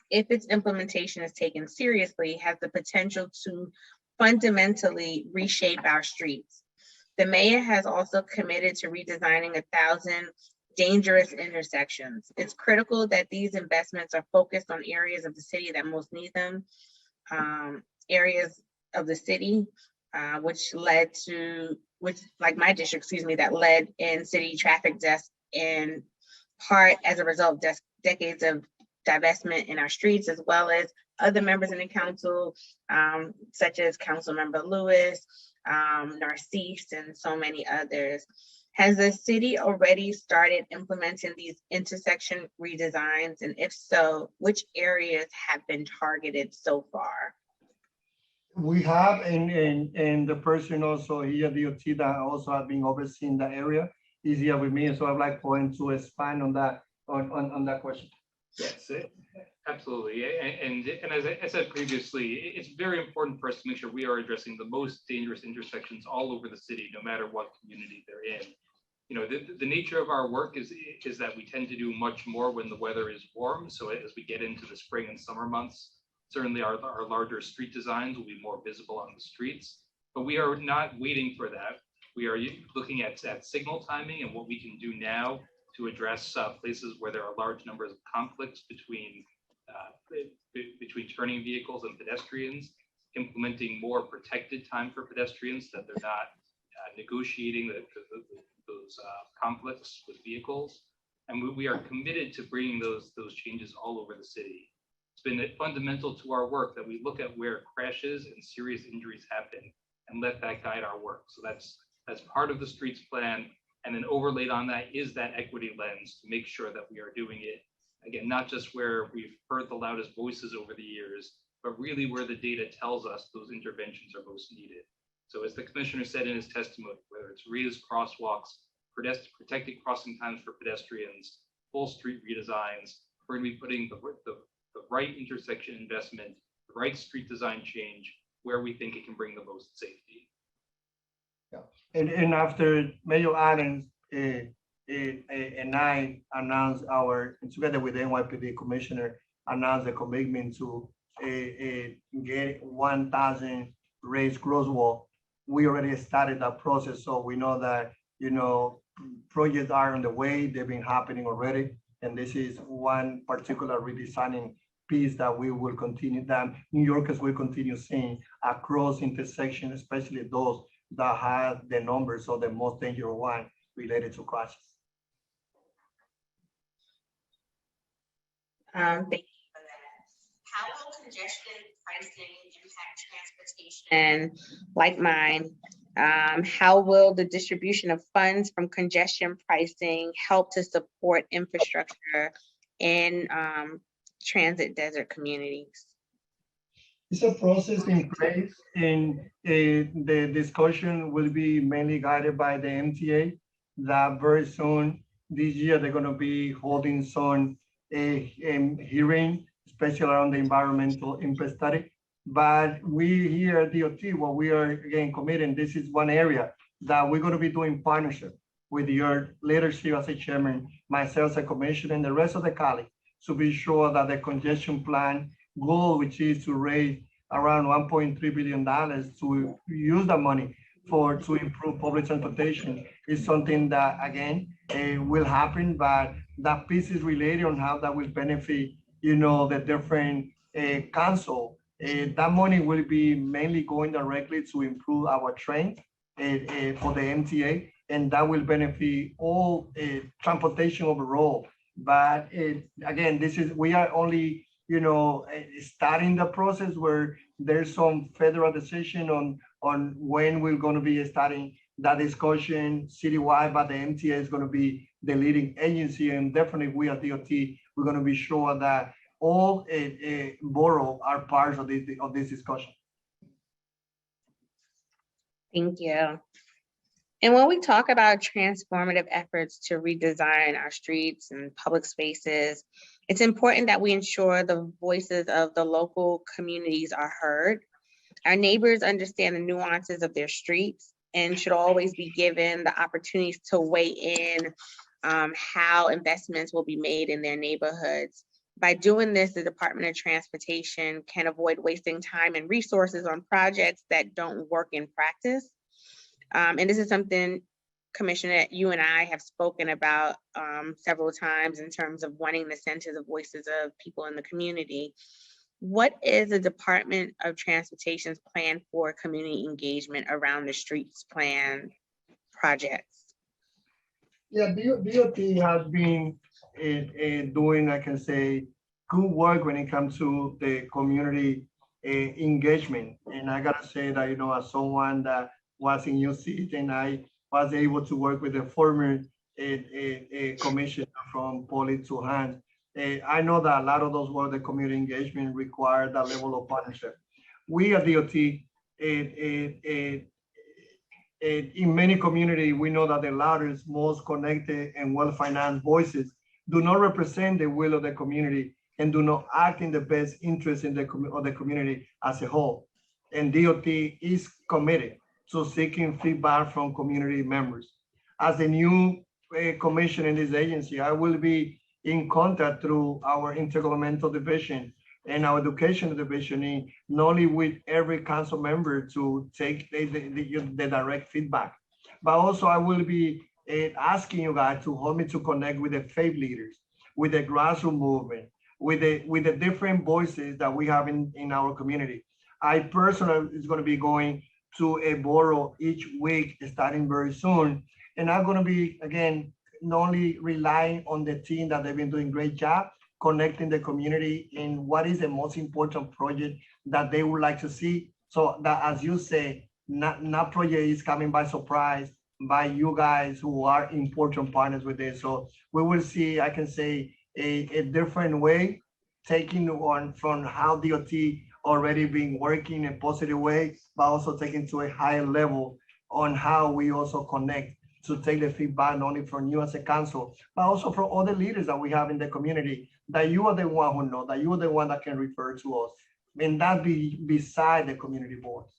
if its implementation is taken seriously, has the potential to fundamentally reshape our streets. The mayor has also committed to redesigning 1,000 dangerous intersections. It's critical that these investments are focused on areas of the city that most need them, areas of the city, which like my district, that led in city traffic deaths in part as a result of decades of divestment in our streets, as well as other members in the council, such as Councilmember Lewis, Narcisse, and so many others. Has the city already started implementing these intersection redesigns? And if so, which areas have been targeted so far? We have, and the person also here, DOT, that also have been overseeing the area is here with me. So I'd like for him to expand on that, on that question. Yes, absolutely. And as I said previously, it's very important for us to make sure we are addressing the most dangerous intersections all over the city, no matter what community they're in. You know, the nature of our work is that we tend to do much more when the weather is warm. So as we get into the spring and summer months, certainly our larger street designs will be more visible on the streets. But we are not waiting for that. We are looking at signal timing and what we can do now to address places where there are large numbers of conflicts between turning vehicles and pedestrians, implementing more protected time for pedestrians, that they're not negotiating those conflicts with vehicles. And we are committed to bringing those changes all over the city. It's been fundamental to our work that we look at where crashes and serious injuries happen and let that guide our work. So that's part of the streets plan. And then overlaid on that is that equity lens to make sure that we are doing it, again, not just where we've heard the loudest voices over the years, but really where the data tells us those interventions are most needed. So as the commissioner said in his testimony, whether it's raised crosswalks, protected crossing times for pedestrians, full street redesigns, we're going to be putting the right intersection investment, the right street design change where we think it can bring the most safety. Yeah. And after Mayor Adams and I announced together with the NYPD commissioner, announced a commitment to get 1,000 raised crosswalk. We already started that process, so we know that, you know, projects are on the way. They've been happening already, and this is one particular redesigning piece that we will continue, that New Yorkers will continue seeing across intersections, especially those that have the numbers of the most dangerous one related to crashes. Thank you for that. How will congestion pricing impact transportation like mine? How will the distribution of funds from congestion pricing help to support infrastructure in transit desert communities? It's a process in place, and the discussion will be mainly guided by the MTA. That very soon this year they're going to be holding some hearing, especially around the environmental impact study. But we here at DOT, what we are again committing, this is one area that we're going to be doing partnership with your leadership as a chairman, myself as a commissioner, and the rest of the colleagues to be sure that the congestion plan goal, which is to raise around $1.3 billion to use the money to improve public transportation, is something that, again, will happen, but that piece is related on how that will benefit, the different council. That money will be mainly going directly to improve our trains for the MTA, and that will benefit all transportation overall. But again, we are only, starting the process where there's some federal decision on when we're going to be starting that discussion citywide, but the MTA is going to be the leading agency, and definitely we at DOT, we're going to be sure that all borough are parts of this discussion. Thank you. And when we talk about transformative efforts to redesign our streets and public spaces, it's important that we ensure the voices of the local communities are heard. Our neighbors understand the nuances of their streets and should always be given the opportunities to weigh in how investments will be made in their neighborhoods. By doing this, the Department of Transportation can avoid wasting time and resources on projects that don't work in practice. And this is something, Commissioner, you and I have spoken about several times in terms of wanting to center the voices of people in the community. What is the Department of Transportation's plan for community engagement around the streets plan projects? Yeah, DOT has been doing, I can say, good work when it comes to the community engagement. And I gotta say that, as someone that was in your seat, and I was able to work with the former commissioner from Poli to Hans, I know that a lot of those work, the community engagement, require that level of partnership. We at DOT, in many communities, we know that the loudest, most connected, and well-financed voices do not represent the will of the community and do not act in the best interest of the community as a whole. And DOT is committed to seeking feedback from community members. As a new commissioner in this agency, I will be in contact through our intergovernmental division and our education division, not only with every council member to take the direct feedback, but also I will be asking you guys to help me to connect with the faith leaders, with the grassroots movement, with the different voices that we have in our community. I personally is going to be going to a borough each week starting very soon. And I'm going to be, again, not only relying on the team that they've been doing a great job, connecting the community in what is the most important project that they would like to see. So that, as you say, not project is coming by surprise by you guys who are important partners with this. So we will see, I can say, a different way, taking on from how DOT already been working in a positive way, but also taking to a higher level on how we also connect to take the feedback not only from you as a council, but also from other leaders that we have in the community, that you are the one who know, that you are the one that can refer to us, and that be beside the community boards.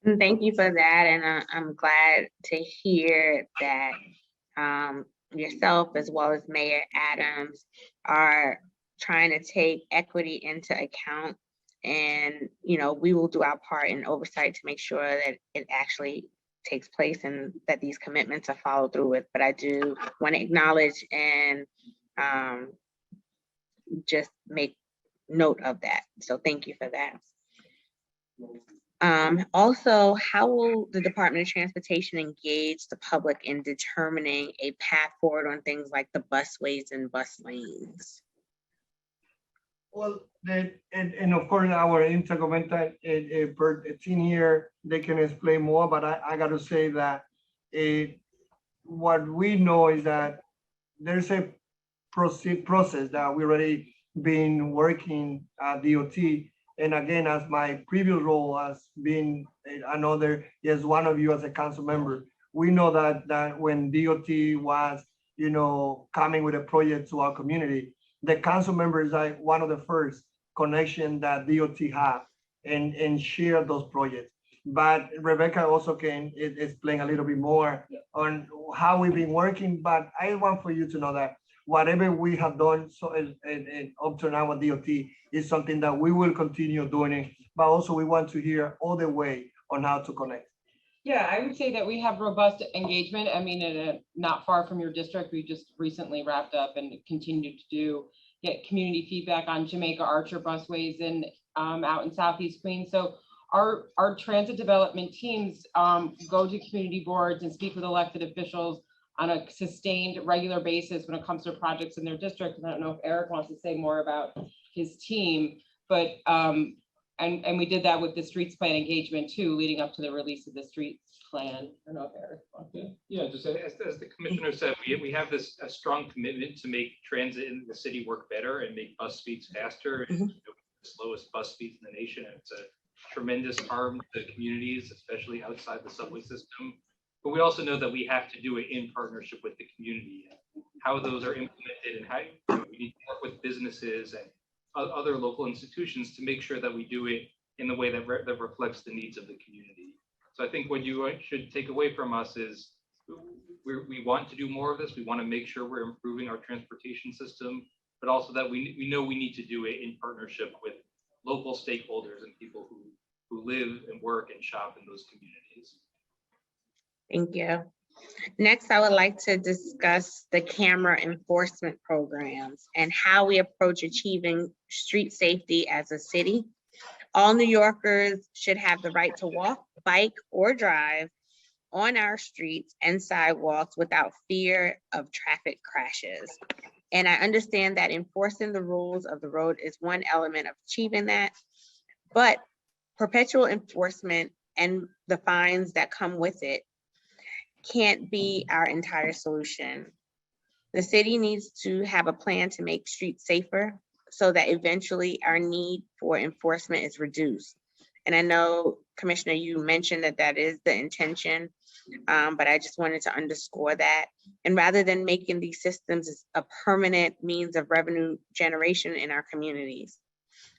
And thank you for that. And I'm glad to hear that yourself as well as Mayor Adams are trying to take equity into account. And, we will do our part in oversight to make sure that it actually takes place and that these commitments are followed through with. But I do want to acknowledge and just make note of that. So thank you for that. Also, how will the Department of Transportation engage the public in determining a path forward on things like the busways and bus lanes? Well, and of course, our intergovernmental team here, they can explain more, but I got to say that what we know is that there's a process that we already been working at DOT. And again, as my previous role has been another, yes, one of you as a council member, we know that when DOT was, coming with a project to our community, the council members are one of the first connection that DOT have and share those projects. but Rebecca also can explain a little bit more on how we've been working. But I want for you to know that whatever we have done and up to now at DOT is something that we will continue doing it, but also we want to hear all the way on how to connect. Yeah, I would say that we have robust engagement. I mean, not far from your district, we just recently wrapped up and continue to get community feedback on Jamaica Archer busways and out in Southeast Queens. So our transit development teams go to community boards and speak with elected officials on a sustained regular basis when it comes to projects in their district. And I don't know if Eric wants to say more about his team, but and we did that with the streets plan engagement too, leading up to the release of the streets plan. I don't know if Eric wants to. Yeah, just as the commissioner said, we have a strong commitment to make transit in the city work better and make bus speeds faster. And, the slowest bus speeds in the nation. And it's a tremendous harm to communities, especially outside the subway system. But we also know that we have to do it in partnership with the community. How those are implemented and how we need to work with businesses and other local institutions to make sure that we do it in the way that reflects the needs of the community. So I think what you should take away from us is we want to do more of this. We want to make sure we're improving our transportation system, but also that we know we need to do it in partnership with local stakeholders and people who live and work and shop in those communities. Thank you. Next, I would like to discuss the camera enforcement programs and how we approach achieving street safety as a city. All New Yorkers should have the right to walk, bike, or drive on our streets and sidewalks without fear of traffic crashes. And I understand that enforcing the rules of the road is one element of achieving that, but perpetual enforcement and the fines that come with it can't be our entire solution. The city needs to have a plan to make streets safer so that eventually our need for enforcement is reduced. And I know, Commissioner, you mentioned that that is the intention, but I just wanted to underscore that. And rather than making these systems a permanent means of revenue generation in our communities.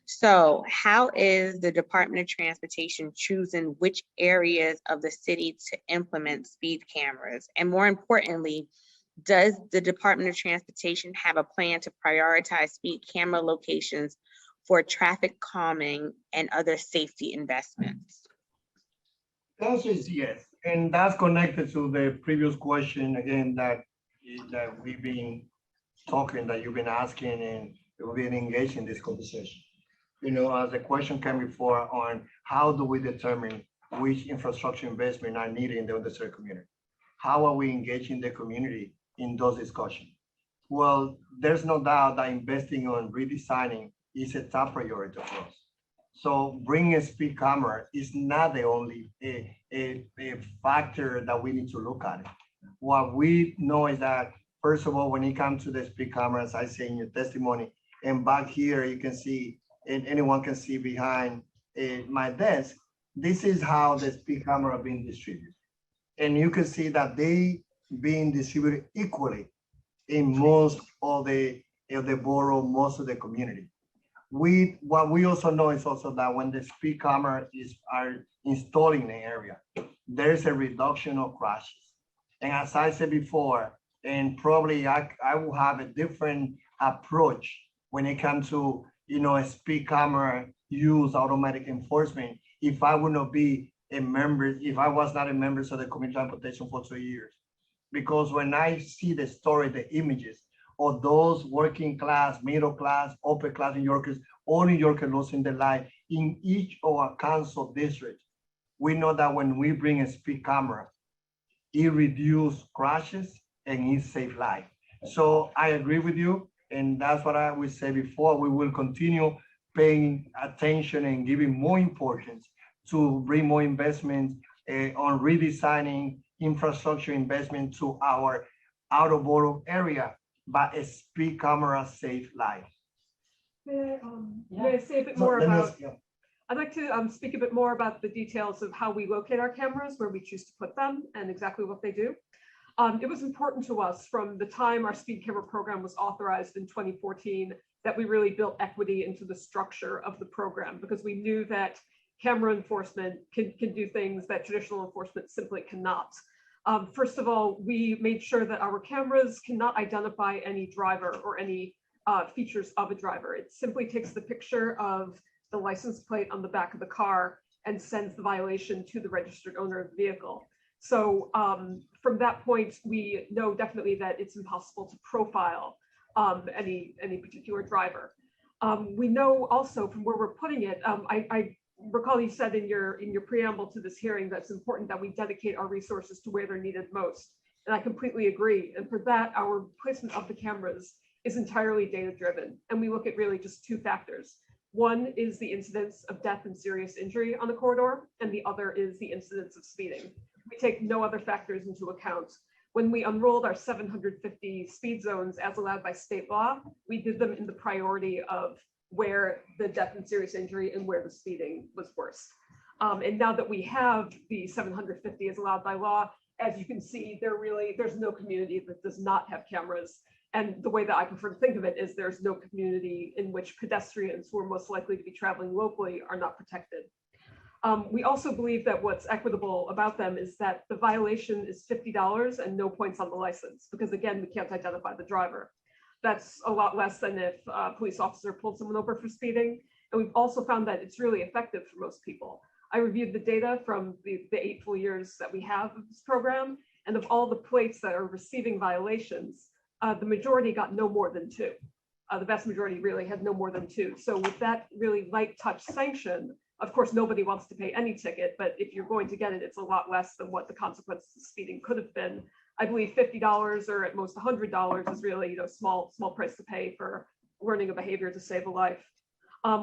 So how is the Department of Transportation choosing which areas of the city to implement speed cameras? And more importantly, does the Department of Transportation have a plan to prioritize speed camera locations for traffic calming and other safety investments? The answer is yes, and that's connected to the previous question again that we've been talking, that you've been asking, and we've been engaged in this conversation. You know, as the question came before on how do we determine which infrastructure investment are needed in the underserved community? How are we engaging the community in those discussions? Well, there's no doubt that investing on redesigning is a top priority for us. So bringing a speed camera is not the only a factor that we need to look at. What we know is that, first of all, when it comes to the speed cameras, I say in your testimony, and back here you can see, and anyone can see behind my desk, this is how the speed camera are being distributed. And you can see that they being distributed equally in most of the borough, most of the community. What we also know is also that when the speed camera are installed in the area, there's a reduction of crashes. And as I said before, and probably I will have a different approach when it comes to, you know, a speed camera use automatic enforcement if I would not be a member, if I was not a member of the Community Transportation for 2 years. Because when I see the story, the images of those working class, middle class, upper class New Yorkers, all New Yorkers losing their life in each of our council districts, we know that when we bring a speed camera, it reduces crashes and it saves life. So I agree with you. And that's what I would say before. We will continue paying attention and giving more importance to bring more investments on redesigning infrastructure investment to our out-of-borough area, but a speed camera save lives. May I say a bit more about, I'd like to speak a bit more about the details of how we locate our cameras, where we choose to put them, and exactly what they do. It was important to us from the time our speed camera program was authorized in 2014 that we really built equity into the structure of the program, because we knew that camera enforcement can do things that traditional enforcement simply cannot. First of all, we made sure that our cameras cannot identify any driver or any features of a driver. It simply takes the picture of the license plate on the back of the car and sends the violation to the registered owner of the vehicle. So from that point, we know definitely that it's impossible to profile any particular driver. We know also from where we're putting it, I recall you said in your preamble to this hearing that it's important that we dedicate our resources to where they're needed most. And I completely agree. And for that, our placement of the cameras is entirely data driven. And we look at really just two factors. One is the incidence of death and serious injury on the corridor, and the other is the incidence of speeding. We take no other factors into account. When we unrolled our 750 speed zones as allowed by state law, we did them in the priority of where the death and serious injury and where the speeding was worse. And now that we have the 750 as allowed by law, as you can see, there's no community that does not have cameras. And the way that I prefer to think of it is there's no community in which pedestrians who are most likely to be traveling locally are not protected. We also believe that what's equitable about them is that the violation is $50 and no points on the license, because again, we can't identify the driver. That's a lot less than if a police officer pulled someone over for speeding. And we've also found that it's really effective for most people. I reviewed the data from the 8 full years that we have of this program, and of all the plates that are receiving violations, the majority got no more than 2. The vast majority really had no more than 2. So with that really light touch sanction, of course, nobody wants to pay any ticket, but if you're going to get it, it's a lot less than what the consequences of speeding could have been. I believe $50 or at most $100 is really small price to pay for learning a behavior to save a life.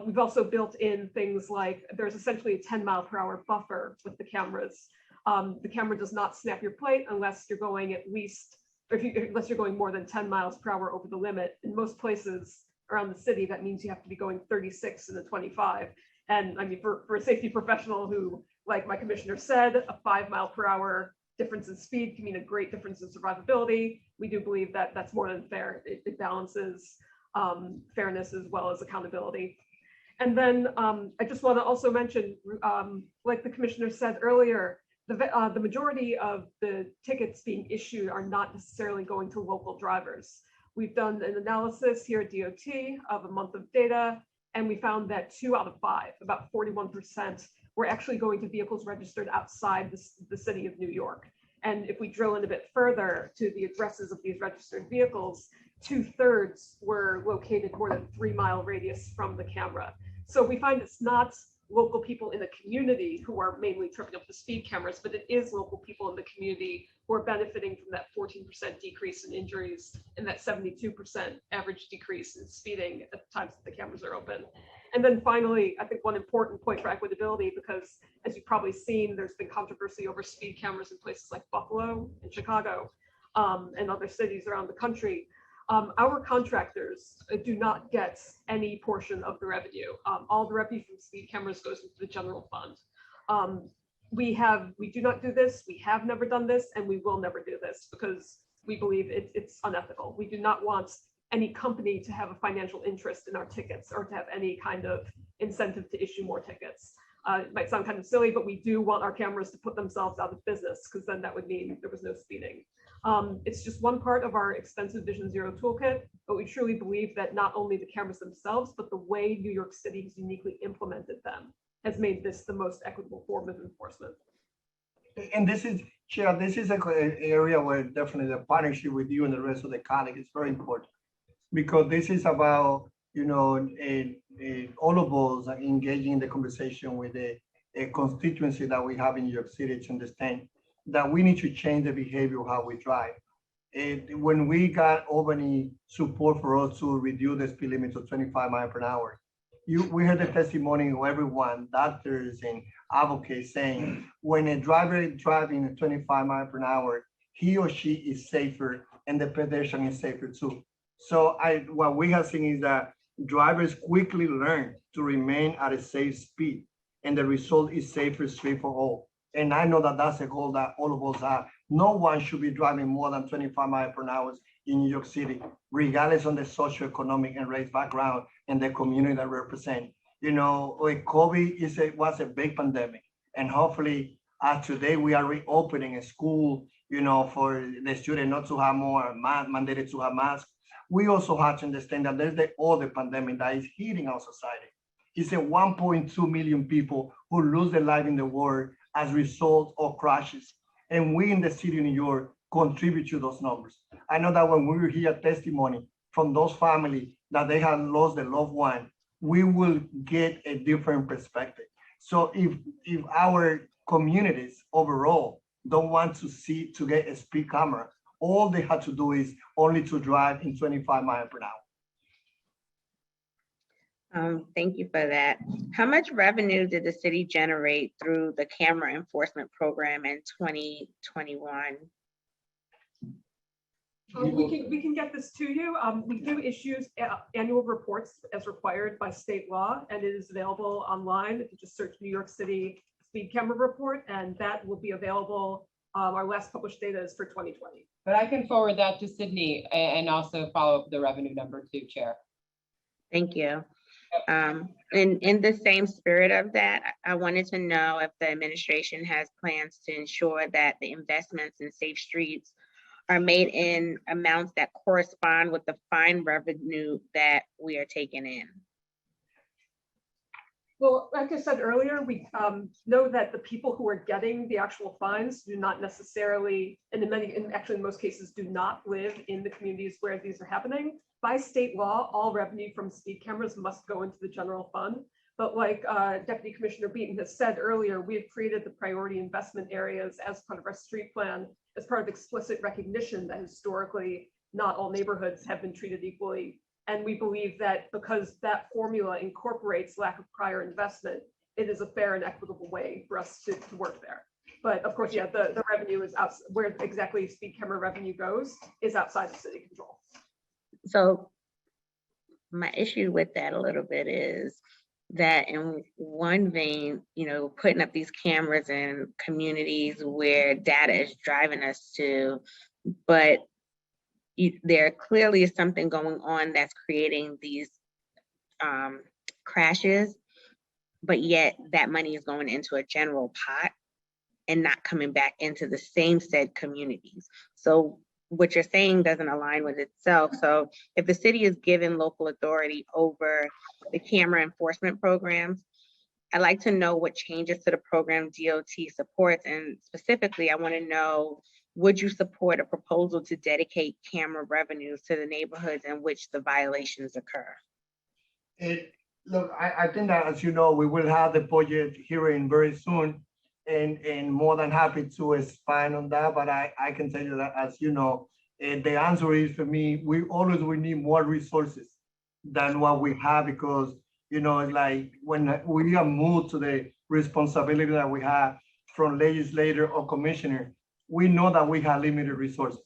We've also built in things like there's essentially a 10-mile-per-hour buffer with the cameras. The camera does not snap your plate unless you're going at least, unless you're going more than 10 miles per hour over the limit. In most places around the city, that means you have to be going 36 in a 25. And I mean, for a safety professional who, like my commissioner said, a 5-mile-per-hour difference in speed can mean a great difference in survivability. We do believe that that's more than fair. It balances fairness as well as accountability. And then I just want to also mention, like the commissioner said earlier, the majority of the tickets being issued are not necessarily going to local drivers. We've done an analysis here at DOT of a month of data, and we found that 2 out of 5, about 41%, were actually going to vehicles registered outside the city of New York. And if we drill in a bit further to the addresses of these registered vehicles, 2/3 were located more than 3-mile radius from the camera. So we find it's not local people in the community who are mainly tripping up the speed cameras, but it is local people in the community who are benefiting from that 14% decrease in injuries and that 72% average decrease in speeding at the times that the cameras are open. And then finally, I think one important point for equitability, because as you've probably seen, there's been controversy over speed cameras in places like Buffalo and Chicago and other cities around the country. Our contractors do not get any portion of the revenue. All the revenue from speed cameras goes into the general fund. We do not do this. We have never done this, and we will never do this because we believe it's unethical. We do not want any company to have a financial interest in our tickets or to have any kind of incentive to issue more tickets. It might sound kind of silly, but we do want our cameras to put themselves out of business, because then that would mean there was no speeding. It's just one part of our extensive Vision Zero toolkit, but we truly believe that not only the cameras themselves, but the way New York City has uniquely implemented them has made this the most equitable form of enforcement. And this is, Chair, this is an area where definitely the partnership with you and the rest of the colleagues is very important, because this is about, all of us engaging in the conversation with the constituency that we have in New York City to understand that we need to change the behavior of how we drive. When we got Albany support for us to reduce the speed limit to 25 miles per hour, we heard the testimony of everyone, doctors and advocates, saying when a driver is driving at 25 miles per hour, he or she is safer and the pedestrian is safer too. So what we have seen is that drivers quickly learn to remain at a safe speed, and the result is safer street for all. And I know that that's a goal that all of us have. No one should be driving more than 25 miles per hour in New York City, regardless of the socioeconomic and race background and the community that represent. With COVID was a big pandemic, and hopefully today we are reopening a school, for the student not to have more mandated to have masks. We also have to understand that there's the other pandemic that is hitting our society. It's a 1.2 million people who lose their life in the world as a result of crashes. And we in the city of New York contribute to those numbers. I know that when we hear testimony from those families that they have lost their loved one, we will get a different perspective. So if our communities overall don't want to get a speed camera, all they have to do is only to drive in 25 miles per hour. Thank you for that. How much revenue did the city generate through the camera enforcement program in 2021? We can get this to you. We do issue annual reports as required by state law, and it is available online. If you just search New York City speed camera report, and that will be available. Our last published data is for 2020. But I can forward that to Sydney and also follow up the revenue number too, Chair. Thank you. In the same spirit of that, I wanted to know if the administration has plans to ensure that the investments in safe streets are made in amounts that correspond with the fine revenue that we are taking in. Well, like I said earlier, we know that the people who are getting the actual fines do not necessarily, and in most cases, do not live in the communities where these are happening. By state law, all revenue from speed cameras must go into the general fund. But like Deputy Commissioner Beaton has said earlier, we have created the priority investment areas as part of our street plan, as part of explicit recognition that historically not all neighborhoods have been treated equally. And we believe that because that formula incorporates lack of prior investment, it is a fair and equitable way for us to work there. But of course, yeah, the revenue is out, where exactly speed camera revenue goes is outside of city control. So my issue with that a little bit is that in one vein, putting up these cameras in communities where data is driving us to, but there clearly is something going on that's creating these crashes, but yet that money is going into a general pot and not coming back into the same said communities. So what you're saying doesn't align with itself. So if the city is given local authority over the camera enforcement programs, I'd like to know what changes to the program DOT supports. And specifically, I want to know, would you support a proposal to dedicate camera revenues to the neighborhoods in which the violations occur? Look, I think that, as you know, we will have the budget hearing very soon, and more than happy to expand on that. But I can tell you that, as you know, the answer is, for me, we need more resources than what we have, because it's like when we are moved to the responsibility that we have from legislator or commissioner, we know that we have limited resources.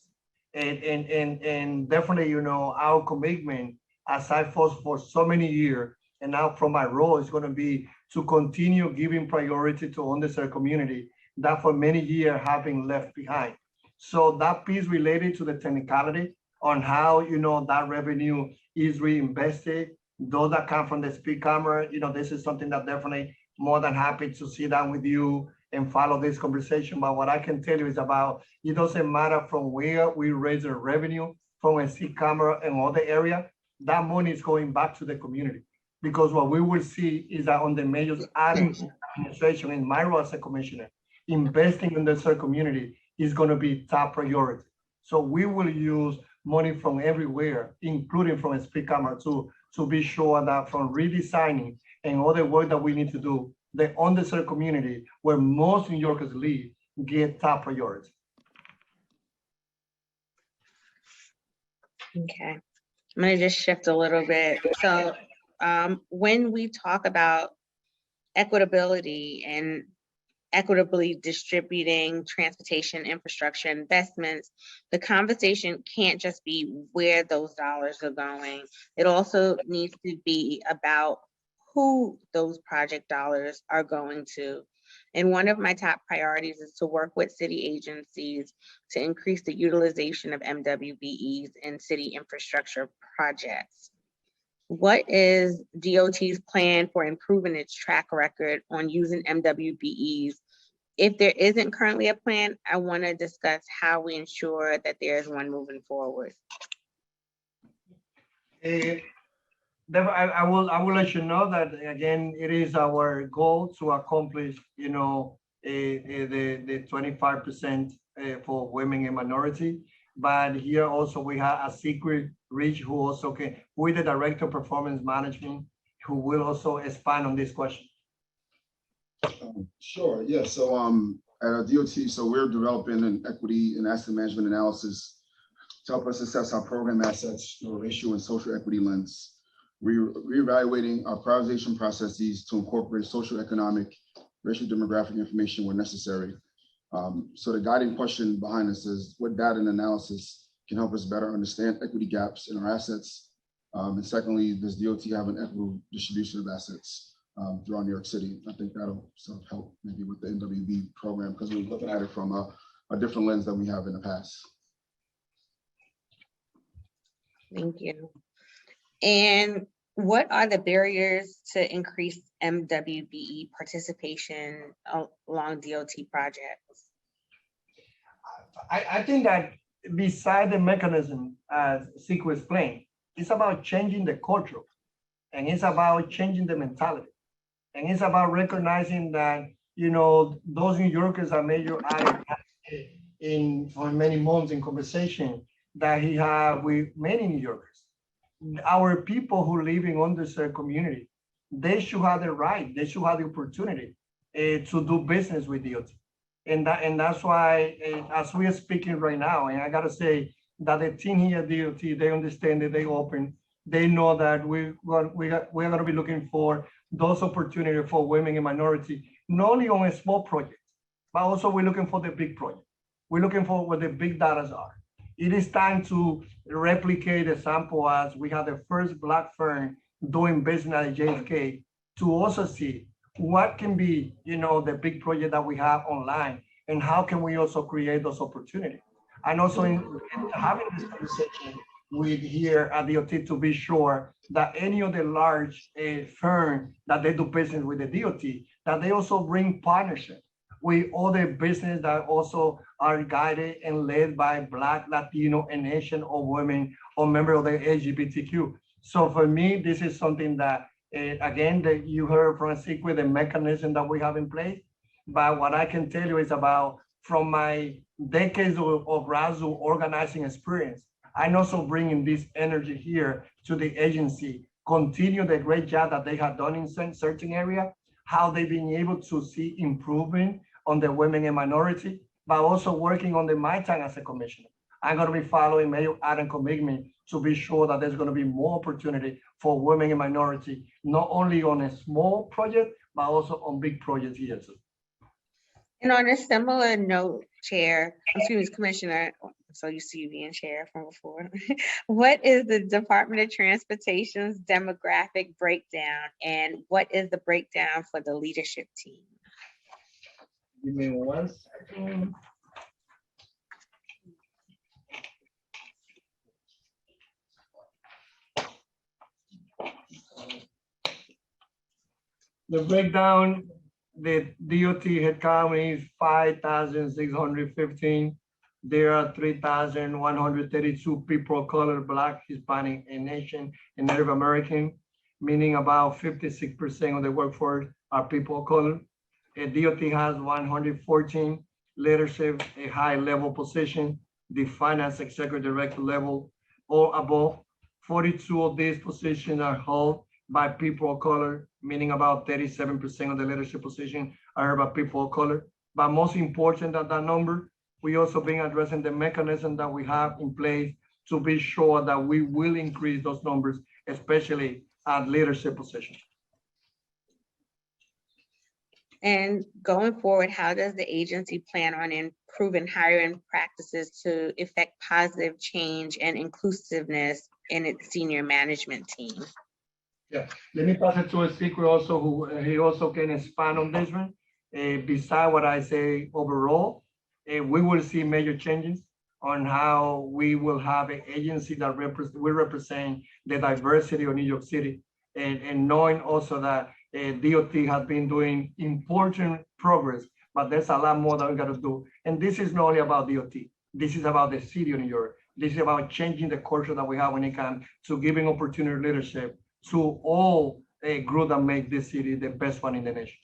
And definitely, our commitment, as I fought for so many years, and now from my role, is going to be to continue giving priority to underserved community that for many years have been left behind. So that piece related to the technicality on how, that revenue is reinvested, those that come from the speed camera, this is something that definitely more than happy to sit down with you and follow this conversation. But what I can tell you is about, it doesn't matter from where we raise the revenue from a speed camera and other area, that money is going back to the community. Because what we will see is that on the major administration, in my role as a commissioner, investing in the third community is going to be top priority. So we will use money from everywhere, including from a speed camera, to be sure that from redesigning and all the work that we need to do, the underserved community where most New Yorkers live get top priority. Okay, I'm going to just shift a little bit. So when we talk about equitability and equitably distributing transportation infrastructure investments, the conversation can't just be where those dollars are going. It also needs to be about who those project dollars are going to. And one of my top priorities is to work with city agencies to increase the utilization of MWBEs in city infrastructure projects. What is DOT's plan for improving its track record on using MWBEs? If there isn't currently a plan, I want to discuss how we ensure that there is one moving forward. I will let you know that again, it is our goal to accomplish, the 25% for women and minority. But here also we have a secret reach who also who is the Director of Performance Management, who will also expand on this question. Sure, yeah, so at our DOT, so we're developing an equity and asset management analysis to help us assess our program assets through a racial and social equity lens. We're reevaluating our prioritization processes to incorporate socioeconomic, racial demographic information where necessary. So the guiding question behind this is what data and analysis can help us better understand equity gaps in our assets? And secondly, does DOT have an equitable distribution of assets throughout New York City? I think that'll sort of help maybe with the NWB program because we're looking at it from a different lens than we have in the past. Thank you. And what are the barriers to increase MWBE participation along DOT projects? I think that beside the mechanism, as Siku explained, it's about changing the culture, and it's about changing the mentality, and it's about recognizing that those New Yorkers that Mayor added on many months in conversation that he had with many New Yorkers. Our people who live in underserved community, they should have the right, they should have the opportunity to do business with DOT. And that's why, as we are speaking right now, and I gotta say that the team here at DOT, they understand that they open, they know that we're gonna be looking for those opportunities for women and minority, not only on a small project, but also we're looking for the big project. We're looking for where the big data are. It is time to replicate the sample as we have the first Black firm doing business at JFK to also see what can be, the big project that we have online and how can we also create those opportunities. And also in having this conversation with here at DOT to be sure that any of the large firms that they do business with the DOT, that they also bring partnership with other business that also are guided and led by Black, Latino, and Asian or women or members of the LGBTQ. So for me, this is something that, again, that you heard from Siku, the mechanism that we have in place. But what I can tell you is about from my decades of RASU organizing experience, I'm also bringing this energy here to the agency, continue the great job that they have done in certain area, how they've been able to see improvement on the women and minority, but also working on my time as a commissioner. I'm going to be following Mayor Adam's commitment to be sure that there's going to be more opportunity for women and minority, not only on a small project, but also on big projects here too. And on a similar note, Commissioner, so you see you being chair from before. What is the Department of Transportation's demographic breakdown, and what is the breakdown for the leadership team? Give me 1 second. The breakdown, the DOT headcount is 5,615. There are 3,132 people of color, Black, Hispanic, and Asian, and Native American, meaning about 56% of the workforce are people of color. DOT has 114 leadership, a high-level position, defined as executive director level or above. 42 of these positions are held by people of color, meaning about 37% of the leadership position are held by people of color. But most important than that number, we also been addressing the mechanism that we have in place to be sure that we will increase those numbers, especially at leadership positions. And going forward, how does the agency plan on improving hiring practices to effect positive change and inclusiveness in its senior management team? Yeah, let me pass it to a speaker also who he also can expand on this one. Beside what I say overall, we will see major changes. on how we will have an agency that will represent the diversity of New York City, and knowing also that DOT has been doing important progress, but there's a lot more that we got to do. And this is not only about DOT. This is about the city of New York. This is about changing the culture that we have when it comes to giving opportunity leadership to all a group that make this city the best one in the nation.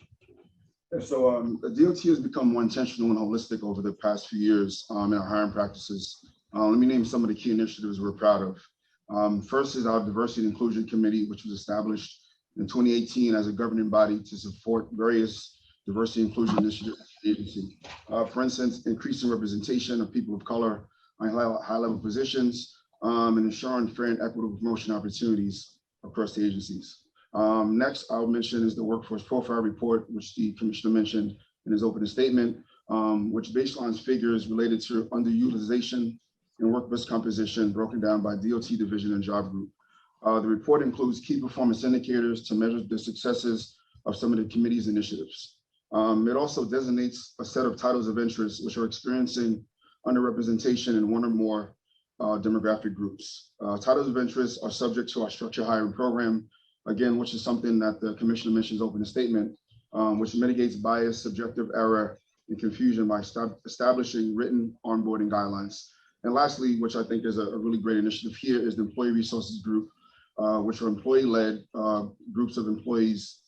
So the DOT has become more intentional and holistic over the past few years in our hiring practices. Let me name some of the key initiatives we're proud of. First is our Diversity and Inclusion Committee, which was established in 2018 as a governing body to support various diversity and inclusion initiatives at the agency. For instance, increasing representation of people of color on high-level positions and ensuring fair and equitable promotion opportunities across the agencies. Next, I'll mention is the Workforce Profile Report, which the Commissioner mentioned in his opening statement, which baselines figures related to underutilization and workforce composition broken down by DOT division and job group. The report includes key performance indicators to measure the successes of some of the committee's initiatives. It also designates a set of titles of interest which are experiencing underrepresentation in one or more demographic groups. Titles of interest are subject to our structured hiring program, again, which is something that the Commissioner mentions open a statement, which mitigates bias, subjective error, and confusion by establishing written onboarding guidelines. And lastly, which I think is a really great initiative here, is the Employee Resources Group, which are employee-led groups of employees,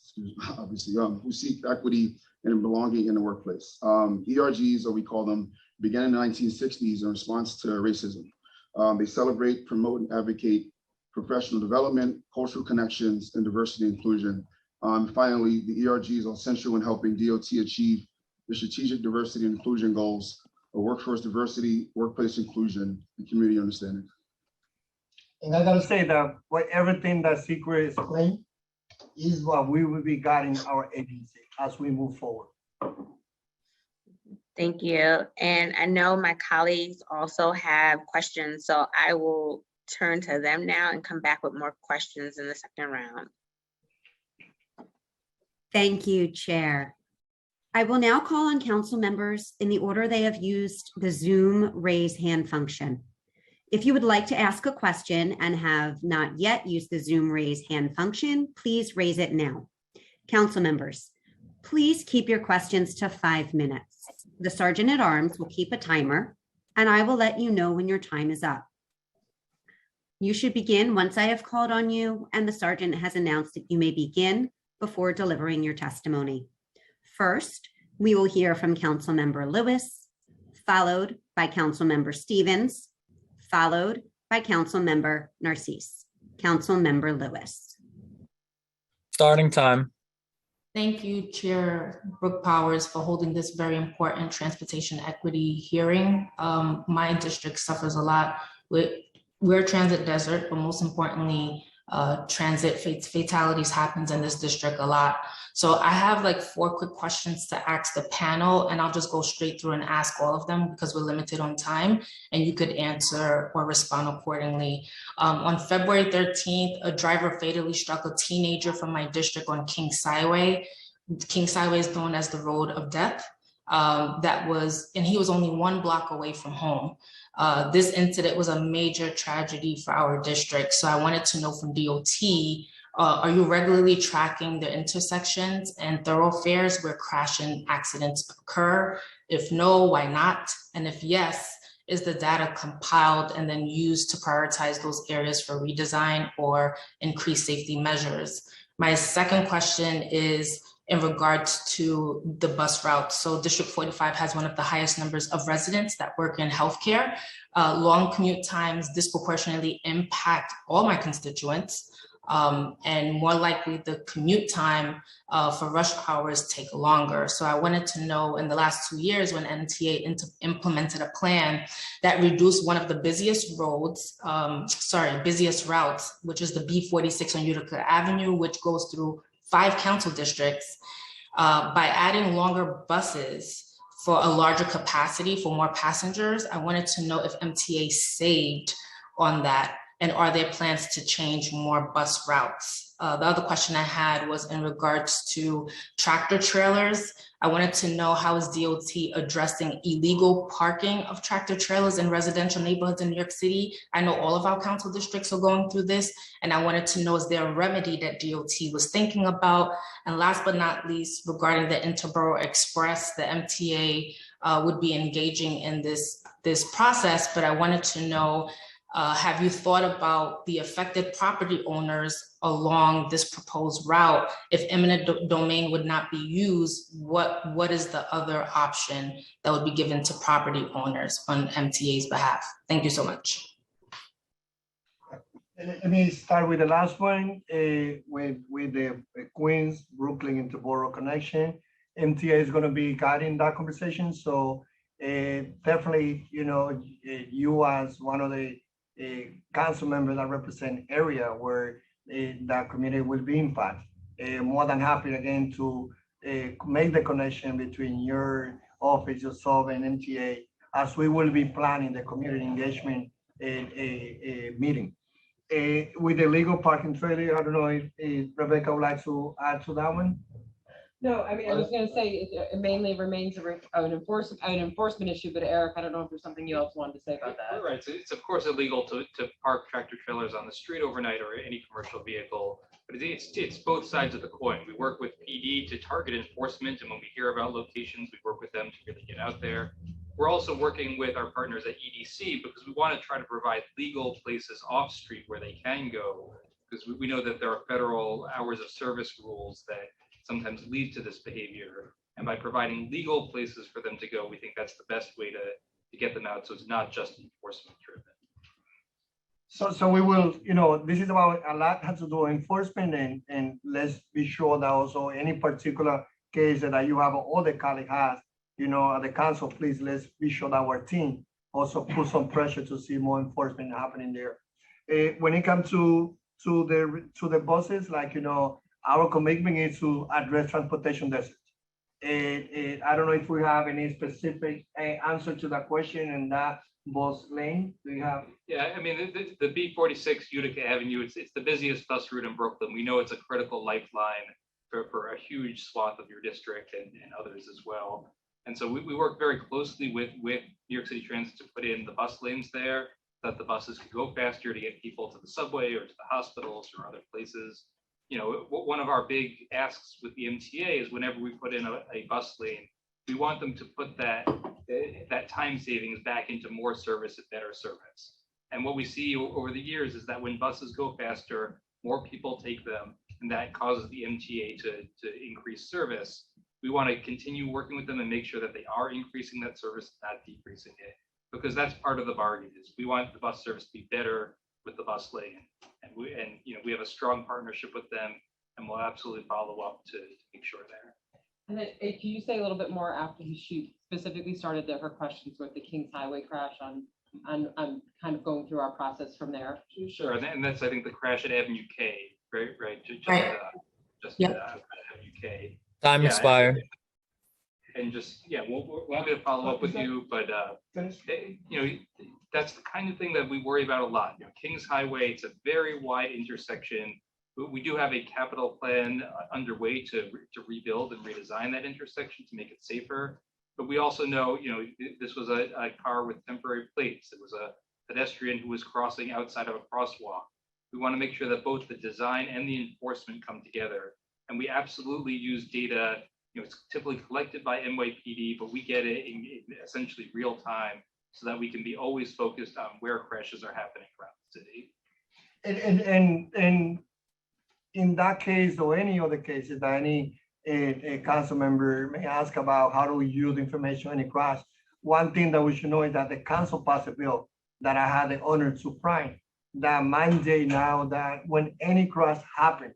obviously, who seek equity and belonging in the workplace. ERGs, or we call them, began in the 1960s in response to racism. They celebrate, promote, and advocate professional development, cultural connections, and diversity and inclusion. Finally, the ERGs are essential in helping DOT achieve the strategic diversity and inclusion goals of workforce diversity, workplace inclusion, and community understanding. And I gotta say that everything that Secret explained is what we will be guiding our agency as we move forward. Thank you. And I know my colleagues also have questions, so I will turn to them now and come back with more questions in the second round. Thank you, Chair. I will now call on council members in the order they have used the Zoom raise hand function. If you would like to ask a question and have not yet used the Zoom raise hand function, please raise it now. Council members, please keep your questions to 5 minutes. The Sergeant at Arms will keep a timer, and I will let you know when your time is up. You should begin once I have called on you and the Sergeant has announced that you may begin before delivering your testimony. First, we will hear from Councilmember Lewis, followed by Councilmember Stevens, followed by Councilmember Narcisse. Councilmember Lewis. Starting time. Thank you, Chair Brooke Powers, for holding this very important transportation equity hearing. My district suffers a lot with we're a transit desert, but most importantly, transit fatalities happens in this district a lot. So I have like 4 quick questions to ask the panel, and I'll just go straight through and ask all of them because we're limited on time, and you could answer or respond accordingly. On February 13th, a driver fatally struck a teenager from my district on Kings Highway. Kings Highway is known as the road of death. And he was only 1 block away from home. This incident was a major tragedy for our district. So I wanted to know from DOT, are you regularly tracking the intersections and thoroughfares where crash and accidents occur? If no, why not? And if yes, is the data compiled and then used to prioritize those areas for redesign or increased safety measures? My second question is in regards to the bus route. So District 45 has one of the highest numbers of residents that work in healthcare. Long commute times disproportionately impact all my constituents. And more likely the commute time for rush hours take longer. So I wanted to know in the last 2 years when MTA implemented a plan that reduced one of the busiest routes, which is the B46 on Utica Avenue, which goes through 5 council districts, by adding longer buses for a larger capacity for more passengers. I wanted to know if MTA saved on that And are there plans to change more bus routes? The other question I had was in regards to tractor trailers. I wanted to know how is DOT addressing illegal parking of tractor trailers in residential neighborhoods in New York City? I know all of our council districts are going through this, and I wanted to know, is there a remedy that DOT was thinking about? And last but not least, regarding the Interborough Express, the MTA would be engaging in this process, but I wanted to know, have you thought about the affected property owners along this proposed route? If eminent domain would not be used, what is the other option that would be given to property owners on MTA's behalf? Thank you so much. Let me start with the last one, with the Queens, Brooklyn, Interborough connection. MTA is going to be guiding that conversation. So definitely, you as one of the council members that represent area where that community will be impacted. More than happy again to make the connection between your office, yourself, and MTA, as we will be planning the community engagement meeting. With the legal parking trailer, I don't know if Rebecca would like to add to that one. No, I mean, I was gonna say it mainly remains an enforcement issue, but Eric, I don't know if there's something you else wanted to say about that. Right, so it's of course illegal to park tractor trailers on the street overnight or any commercial vehicle, but it's both sides of the coin. We work with PD to target enforcement, and when we hear about locations, we work with them to really get out there. We're also working with our partners at EDC because we want to try to provide legal places off street where they can go, because we know that there are federal hours of service rules that sometimes lead to this behavior. And by providing legal places for them to go, we think that's the best way to get them out. So it's not just enforcement driven. So we will, this is about a lot has to do with enforcement, and let's be sure that also any particular case that you have or the colleague has, at the council, please, let's be sure that our team also put some pressure to see more enforcement happening there. When it comes to the buses, our commitment is to address transportation deserts. I don't know if we have any specific answer to that question in that bus lane. Do you have? Yeah, I mean, the B46 Utica Avenue, it's the busiest bus route in Brooklyn. We know it's a critical lifeline for a huge swath of your district and others as well. And so we work very closely with New York City Transit to put in the bus lanes there, so that the buses can go faster to get people to the subway or to the hospitals or other places. One of our big asks with the MTA is whenever we put in a bus lane, we want them to put that time savings back into more service and better service. And what we see over the years is that when buses go faster, more people take them, and that causes the MTA to increase service. We want to continue working with them and make sure that they are increasing that service, not decreasing it, because that's part of the bargain. Is we want the bus service to be better with the bus lane, and we have a strong partnership with them, and we'll absolutely follow up to make sure there. And then can you say a little bit more after she specifically started her questions with the Kings Highway crash on kind of going through our process from there? Sure, and that's I think the crash at Avenue K, right? Just Yep. Avenue K. Time expired. And we'll have to follow up with you, but that's the kind of thing that we worry about a lot. Kings Highway, it's a very wide intersection. We do have a capital plan underway to rebuild and redesign that intersection to make it safer. But we also know, this was a car with temporary plates. It was a pedestrian who was crossing outside of a crosswalk. We want to make sure that both the design and the enforcement come together. And we absolutely use data. It's typically collected by NYPD, but we get it in essentially real time so that we can be always focused on where crashes are happening around the city. And in that case, or any other cases that any council member may ask about how do we use information in a crash, one thing that we should know is that the council passed a bill that I had the honor to prime that mandate now that when any crash happens,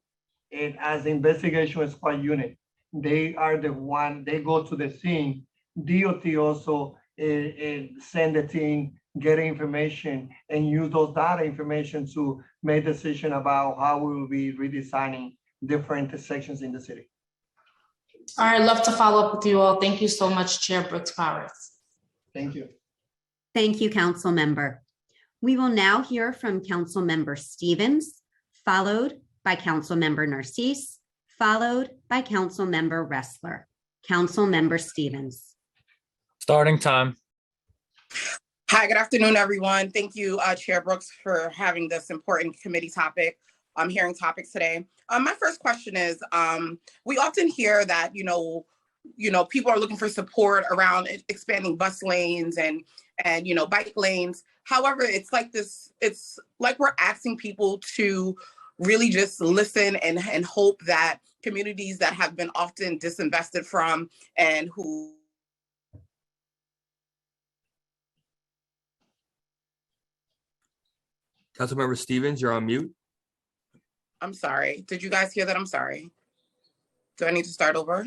and as the investigation squad unit, they are the one, they go to the scene. DOT also send the team, get information, and use those data information to make decision about how we will be redesigning different sections in the city. All right, love to follow up with you all. Thank you so much, Chair Brooks Powers. Thank you. Thank you, council member. We will now hear from Councilmember Stevens, followed by Councilmember Narcisse, followed by Councilmember Ressler. Councilmember Stevens. Starting time. Hi, good afternoon, everyone. Thank you, Chair Brooks, for having this important committee topic, hearing topics today. My first question is, we often hear that, people are looking for support around expanding bus lanes and bike lanes. However, it's like we're asking people to really just listen and hope that communities that have been often disinvested from and who Councilmember Stevens, you're on mute. I'm sorry. Did you guys hear that? I'm sorry. Do I need to start over?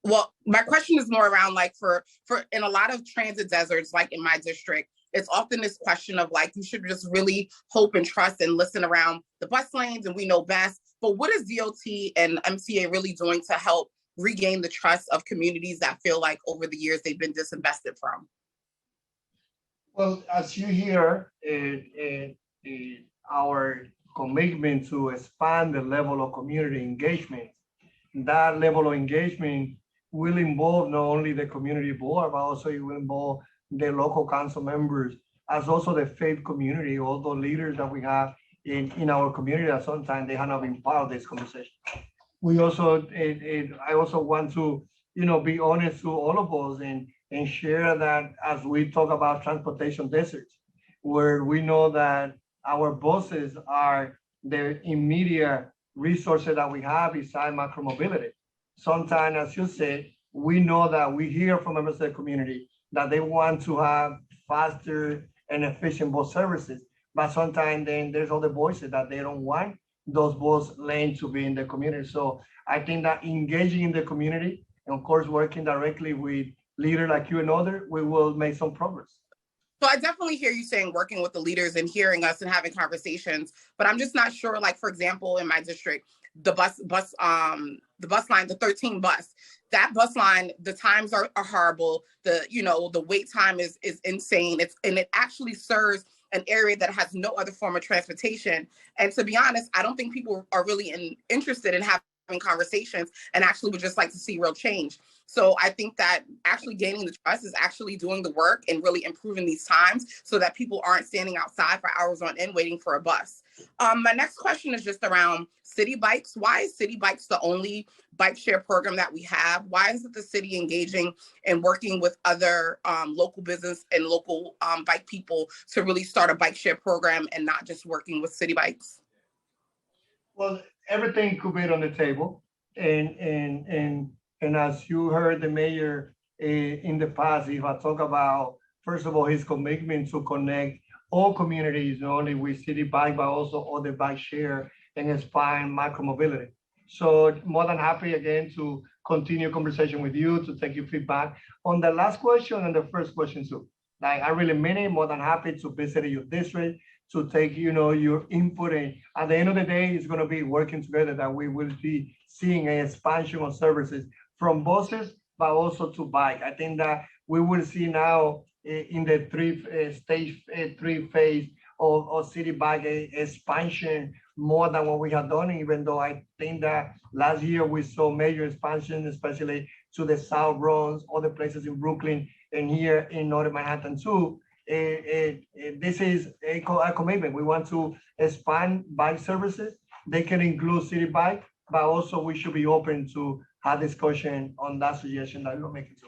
Well, my question is more around like for in a lot of transit deserts, like in my district, it's often this question of like, you should just really hope and trust and listen around the bus lanes and we know best. But what is DOT and MTA really doing to help regain the trust of communities that feel like over the years they've been disinvested from? Well, as you hear, our commitment to expand the level of community engagement, that level of engagement will involve not only the community board, but also it will involve the local council members, as also the faith community, all the leaders that we have in our community that sometimes they have not been part of this conversation. We also, I also want to, be honest to all of us and share that as we talk about transportation deserts, where we know that our buses are the immediate resources that we have beside micromobility. Sometimes, as you said, we know that we hear from members of the community that they want to have faster and efficient bus services, but sometimes then there's other voices that they don't want those bus lanes to be in the community. So I think that engaging in the community, and of course, working directly with leaders like you and others, we will make some progress. So I definitely hear you saying working with the leaders and hearing us and having conversations, but I'm just not sure, like, for example, in my district, the bus line, the 13 bus, that bus line, the times are horrible. The wait time is insane. And it actually serves an area that has no other form of transportation. And to be honest, I don't think people are really interested in having conversations and actually would just like to see real change. So I think that actually gaining the trust is actually doing the work and really improving these times so that people aren't standing outside for hours on end waiting for a bus. My next question is just around city bikes. Why is city bikes the only bike share program that we have? Why isn't the city engaging and working with other local business and local bike people to really start a bike share program and not just working with city bikes? Well, everything could be on the table. And as you heard the mayor in the past, if I talk about, first of all, his commitment to connect all communities, not only with city bike, but also other bike share and expand micromobility. So more than happy again to continue conversation with you, to take your feedback. On the last question and the first question too, like I really mean it, more than happy to visit your district, to take, your input. And at the end of the day, it's going to be working together that we will be seeing an expansion of services from buses, but also to bike. I think that we will see now in the three phase of city bike expansion more than what we have done, even though I think that last year we saw major expansion, especially to the South Bronx, other places in Brooklyn, and here in Northern Manhattan too. This is a commitment. We want to expand bike services. They can include city bike, but also we should be open to have discussion on that suggestion that you're making too.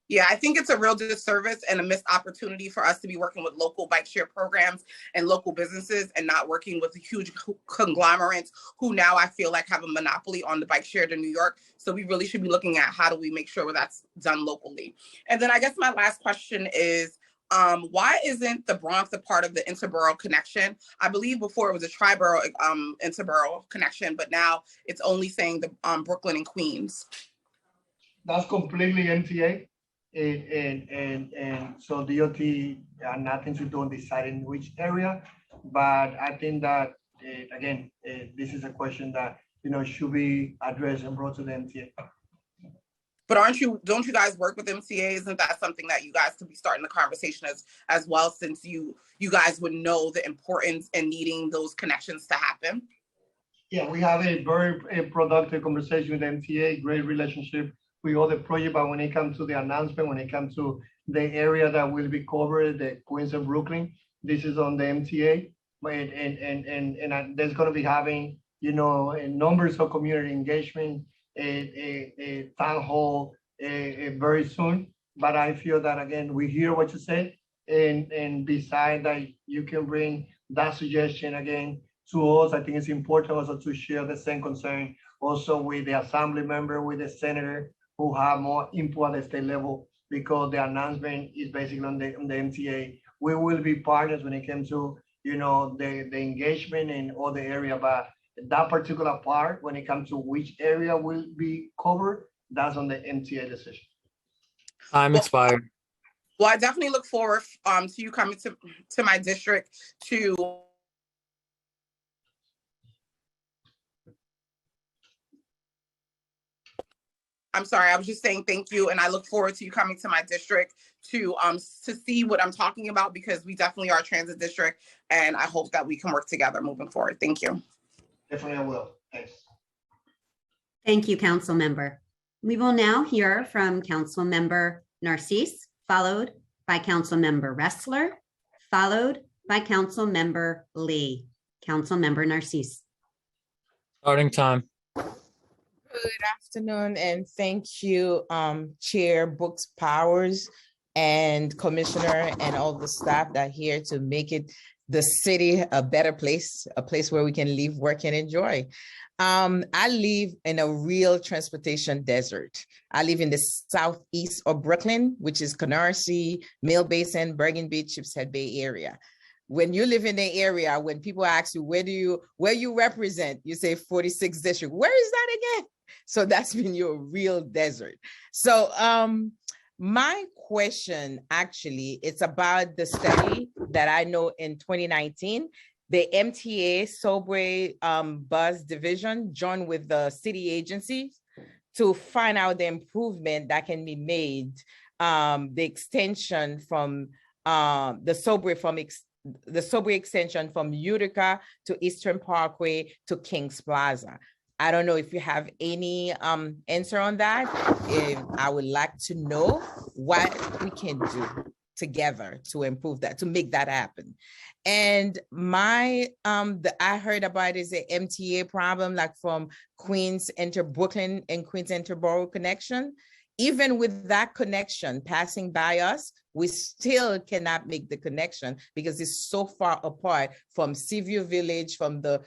Yeah, I think it's a real disservice and a missed opportunity for us to be working with local bike share programs and local businesses and not working with huge conglomerates who now I feel like have a monopoly on the bike share to New York. So we really should be looking at how do we make sure that's done locally. And then I guess my last question is, why isn't the Bronx a part of the interborough connection? I believe before it was a tri-borough interborough connection, but now it's only saying the Brooklyn and Queens. That's completely MTA. And so DOT had nothing to do in deciding which area, but I think that again, this is a question that should be addressed and brought to the MTA. But don't you guys work with MTA? Isn't that something that you guys could be starting the conversation as well, since you guys would know the importance in needing those connections to happen? Yeah, we have a very productive conversation with MTA, great relationship with all the project, but when it comes to the announcement, when it comes to the area that will be covered, the Queens and Brooklyn, this is on the MTA. And there's gonna be having, numbers of community engagement, a town hall very soon. But I feel that, again, we hear what you say, and beside that, you can bring that suggestion again to us. I think it's important also to share the same concern also with the assembly member, with the senator, who have more input at the state level, because the announcement is basically on the MTA. We will be partners when it comes to, the engagement in all the area, but that particular part, when it comes to which area will be covered, that's on the MTA decision. Time expired. Well, I definitely look forward to you coming to my district to I'm sorry, I was just saying thank you, and I look forward to you coming to my district to see what I'm talking about, because we definitely are a transit district, and I hope that we can work together moving forward. Thank you. Definitely I will. Thanks. Thank you, Council Member. We will now hear from Council Member Narcisse, followed by Council Member Ressler, followed by Council Member Lee. Council Member Narcisse. Starting time. Good afternoon, and thank you, Chair Brooks Powers and Commissioner and all the staff that are here to make the city a better place, a place where we can live, work, and enjoy. I live in a real transportation desert. I live in the southeast of Brooklyn, which is Canarsie, Mill Basin, Bergen Beach, Chipshead Bay area. When you live in the area, when people ask you, where you represent, you say 46th district. Where is that again? So that's been your real desert. So my question, actually, it's about the study that I know in 2019, the MTA Subway Bus Division joined with the city agencies to find out the improvement that can be made, the extension from the subway extension from Utica to Eastern Parkway to Kings Plaza. I don't know if you have any answer on that. I would like to know what we can do together to improve that, to make that happen. And I heard about is the MTA problem, like from Queens enter Brooklyn and Queens enter Borough connection. Even with that connection passing by us, we still cannot make the connection because it's so far apart from Seaview Village, from the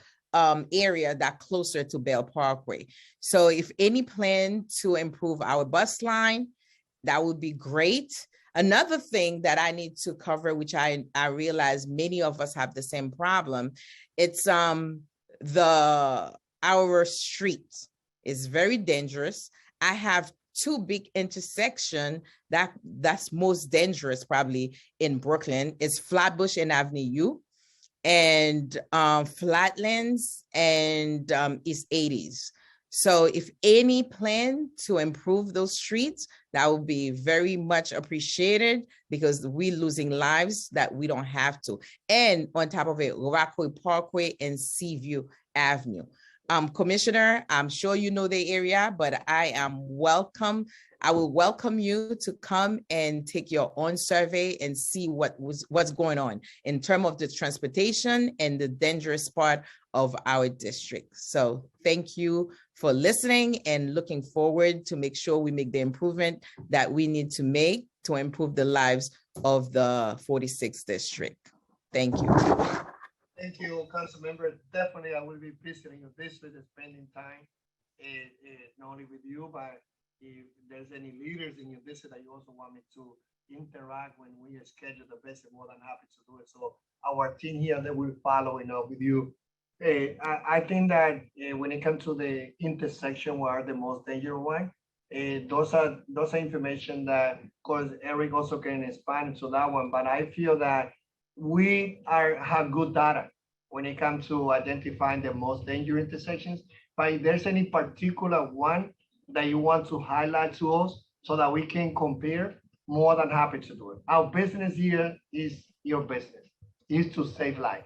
area that closer to Bell Parkway. So if any plan to improve our bus line, that would be great. Another thing that I need to cover, which I realize many of us have the same problem, it's our street is very dangerous. I have two big intersections that's most dangerous probably in Brooklyn. It's Flatbush and Avenue U, and Flatlands and East 80s. So if any plan to improve those streets, that would be very much appreciated, because we're losing lives that we don't have to. And on top of it, Rockaway Parkway and Seaview Avenue. Commissioner, I'm sure you know the area, but I will welcome you to come and take your own survey and see what's going on in terms of the transportation and the dangerous part of our district. So thank you for listening, and looking forward to make sure we make the improvement that we need to make to improve the lives of the 46th district. Thank you. Thank you, Council Member. Definitely, I will be visiting your district and spending time not only with you, but if there's any leaders in your district that you also want me to interact when we schedule the visit, more than happy to do it. So our team here, that will follow up with you. I think that when it comes to the intersection, where the most dangerous one, those are information that, of course, Eric also can expand to that one. But I feel that we have good data when it comes to identifying the most dangerous intersections. But if there's any particular one that you want to highlight to us so that we can compare, more than happy to do it. Our business here is your business, is to save life.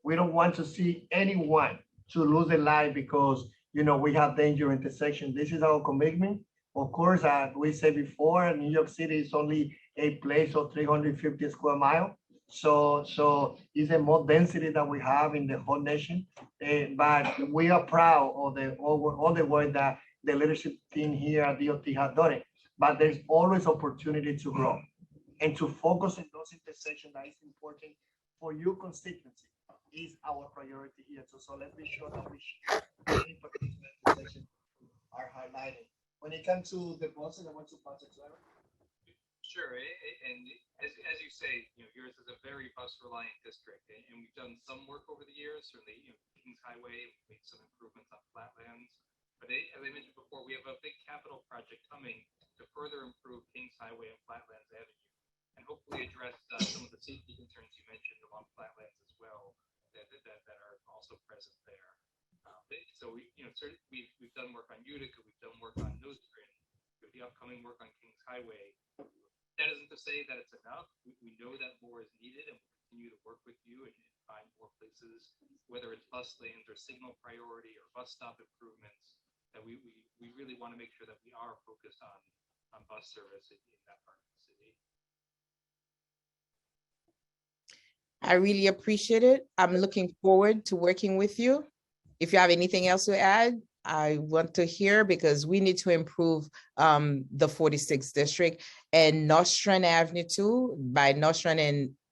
We don't want to see anyone to lose a life because, we have danger intersection. This is our commitment. Of course, as we said before, New York City is only a place of 350 square miles. So it's a more density that we have in the whole nation. But we are proud of all the work that the leadership team here at DOT has done it. But there's always opportunity to grow and to focus on those intersections that is important for your constituency is our priority here. So let's be sure that we any particular intersection are highlighted. When it comes to the buses, I want to pass it to Aaron. Sure, and as you say, yours is a very bus-reliant district, and we've done some work over the years. Certainly, Kings Highway, we made some improvements on flatlands. But as I mentioned before, we have a big capital project coming to further improve Kings Highway and Flatlands Avenue, and hopefully address some of the safety concerns you mentioned along Flatlands as well that are also present there. So certainly we've done work on Utica, we've done work on Nostrand, with the upcoming work on Kings Highway. That isn't to say that it's enough. We know that more is needed, and we'll continue to work with you and find more places, whether it's bus lanes or signal priority or bus stop improvements, that we really want to make sure that we are focused on bus service in that part of the city. I really appreciate it. I'm looking forward to working with you. If you have anything else to add, I want to hear, because we need to improve the 46th district, and Nostrand Avenue too, by Nostrand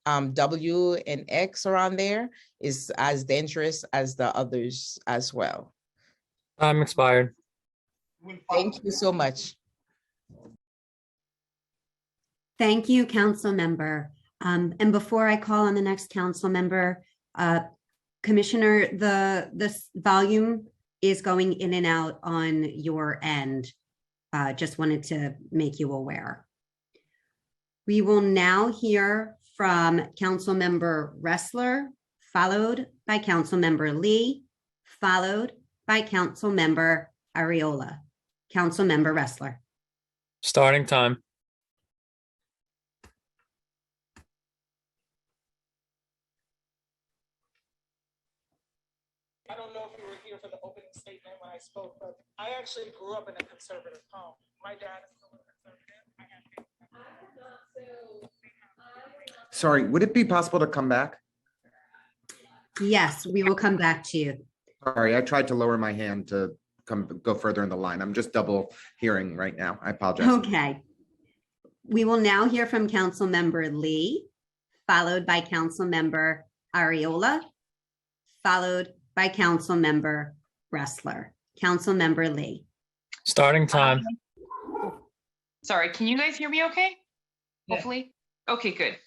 and W and X around there is as dangerous as the others as well. Time expired. Thank you so much. Thank you, council member. And before I call on the next council member, Commissioner, this volume is going in and out on your end. Just wanted to make you aware. We will now hear from Councilmember Ressler, followed by Councilmember Lee, followed by Councilmember Ariola. Councilmember Ressler. Starting time. I don't know if you were here for the opening statement when I spoke, but I actually grew up in a conservative home. My dad is still a conservative. Sorry, would it be possible to come back? Yes, we will come back to you. Sorry, I tried to lower my hand to go further in the line. I'm just double hearing right now. I apologize. Okay. We will now hear from Councilmember Lee, followed by Councilmember Ariola, followed by Councilmember Ressler. Councilmember Lee. Starting time. Sorry, can you guys hear me okay? Yeah. Hopefully. Okay, good.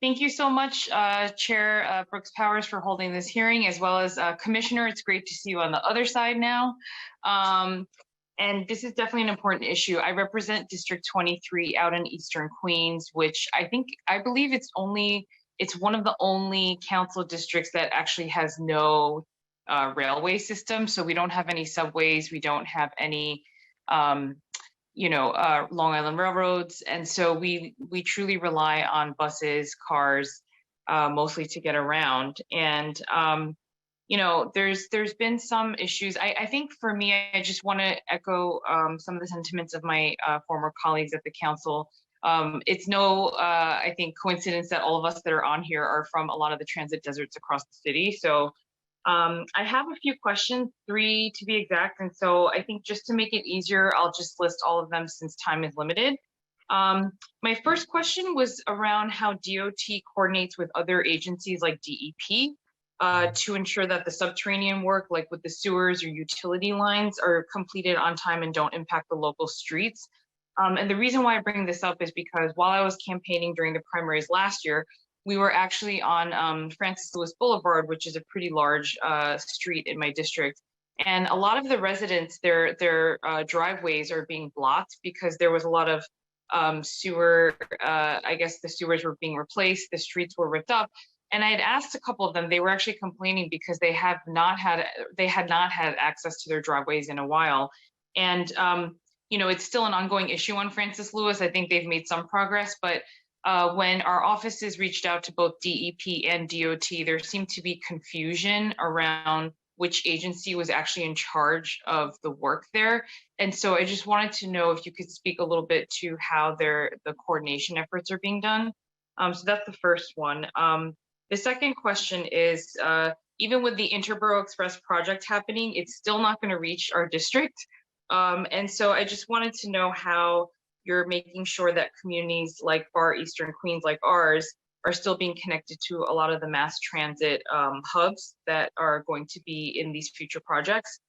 Thank you so much, Chair Brooks Powers, for holding this hearing, as well as Commissioner. It's great to see you on the other side now. And this is definitely an important issue. I represent District 23 out in Eastern Queens, which I believe it's one of the only council districts that actually has no railway system. So we don't have any subways, we don't have any Long Island railroads. And so we truly rely on buses, cars, mostly to get around. And, there's been some issues. I think for me, I just want to echo some of the sentiments of my former colleagues at the council. It's no, I think, coincidence that all of us that are on here are from a lot of the transit deserts across the city. So I have a few questions, 3 to be exact. And so I think just to make it easier, I'll just list all of them since time is limited. My first question was around how DOT coordinates with other agencies like DEP to ensure that the subterranean work, like with the sewers or utility lines, are completed on time and don't impact the local streets. And the reason why I bring this up is because while I was campaigning during the primaries last year, we were actually on Francis Lewis Boulevard, which is a pretty large street in my district. And a lot of the residents, their driveways are being blocked because there was a lot of sewer, I guess the sewers were being replaced, the streets were ripped up. And I had asked a couple of them, they were actually complaining because they had not had access to their driveways in a while. And, it's still an ongoing issue on Francis Lewis. I think they've made some progress, but when our offices reached out to both DEP and DOT, there seemed to be confusion around which agency was actually in charge of the work there. And so I just wanted to know if you could speak a little bit to how the coordination efforts are being done. So that's the first one. The second question is, even with the Interborough Express project happening, it's still not going to reach our district. And so I just wanted to know how you're making sure that communities like Far Eastern Queens, like ours, are still being connected to a lot of the mass transit hubs that are going to be in these future projects.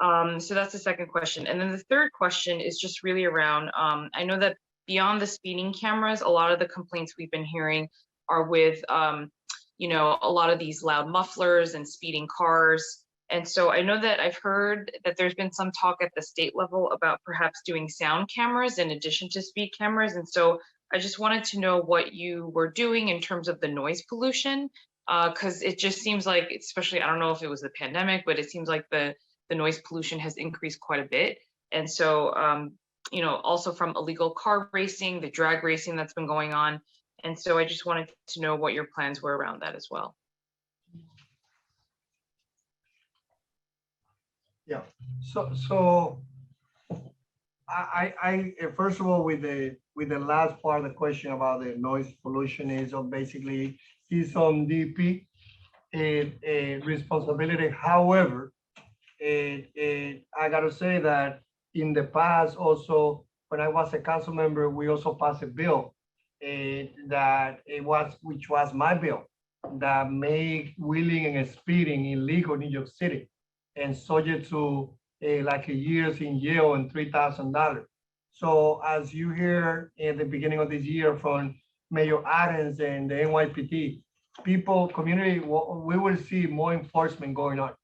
So that's the second question. And then the third question is just really around, I know that beyond the speeding cameras, a lot of the complaints we've been hearing are with, a lot of these loud mufflers and speeding cars. And so I know that I've heard that there's been some talk at the state level about perhaps doing sound cameras in addition to speed cameras. And so I just wanted to know what you were doing in terms of the noise pollution, because it just seems like, especially, I don't know if it was the pandemic, but it seems like the noise pollution has increased quite a bit. And so, also from illegal car racing, the drag racing that's been going on. And so I just wanted to know what your plans were around that as well. Yeah, so I first of all, with the last part of the question about the noise pollution is basically is on DP responsibility. However, I gotta say that in the past also, when I was a council member, we also passed a bill which was my bill, that made wheeling and speeding illegal in New York City and subject to like a year's in jail and $3,000. So as you hear at the beginning of this year from Mayor Adams and the NYPD, community, we will see more enforcement going on.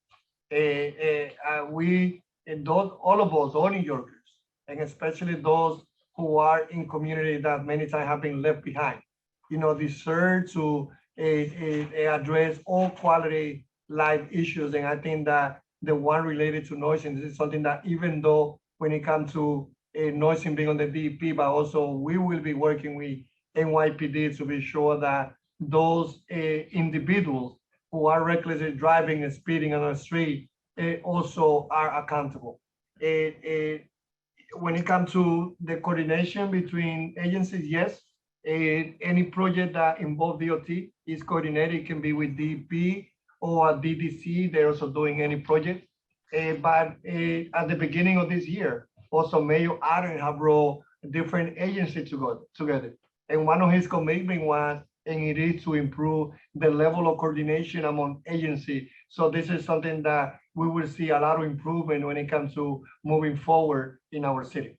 All of us, all New Yorkers, and especially those who are in community that many times have been left behind, deserve to address all quality life issues. And I think that the one related to noise, and this is something that even though when it comes to noise being on the DEP, but also we will be working with NYPD to be sure that those individuals who are recklessly driving and speeding on the street also are accountable. When it comes to the coordination between agencies, yes, any project that involves DOT is coordinated. It can be with DEP or DDC. They're also doing any project. But at the beginning of this year, also Mayor Adams have brought different agencies together. And one of his commitments was, and it is to improve the level of coordination among agencies. So this is something that we will see a lot of improvement when it comes to moving forward in our city.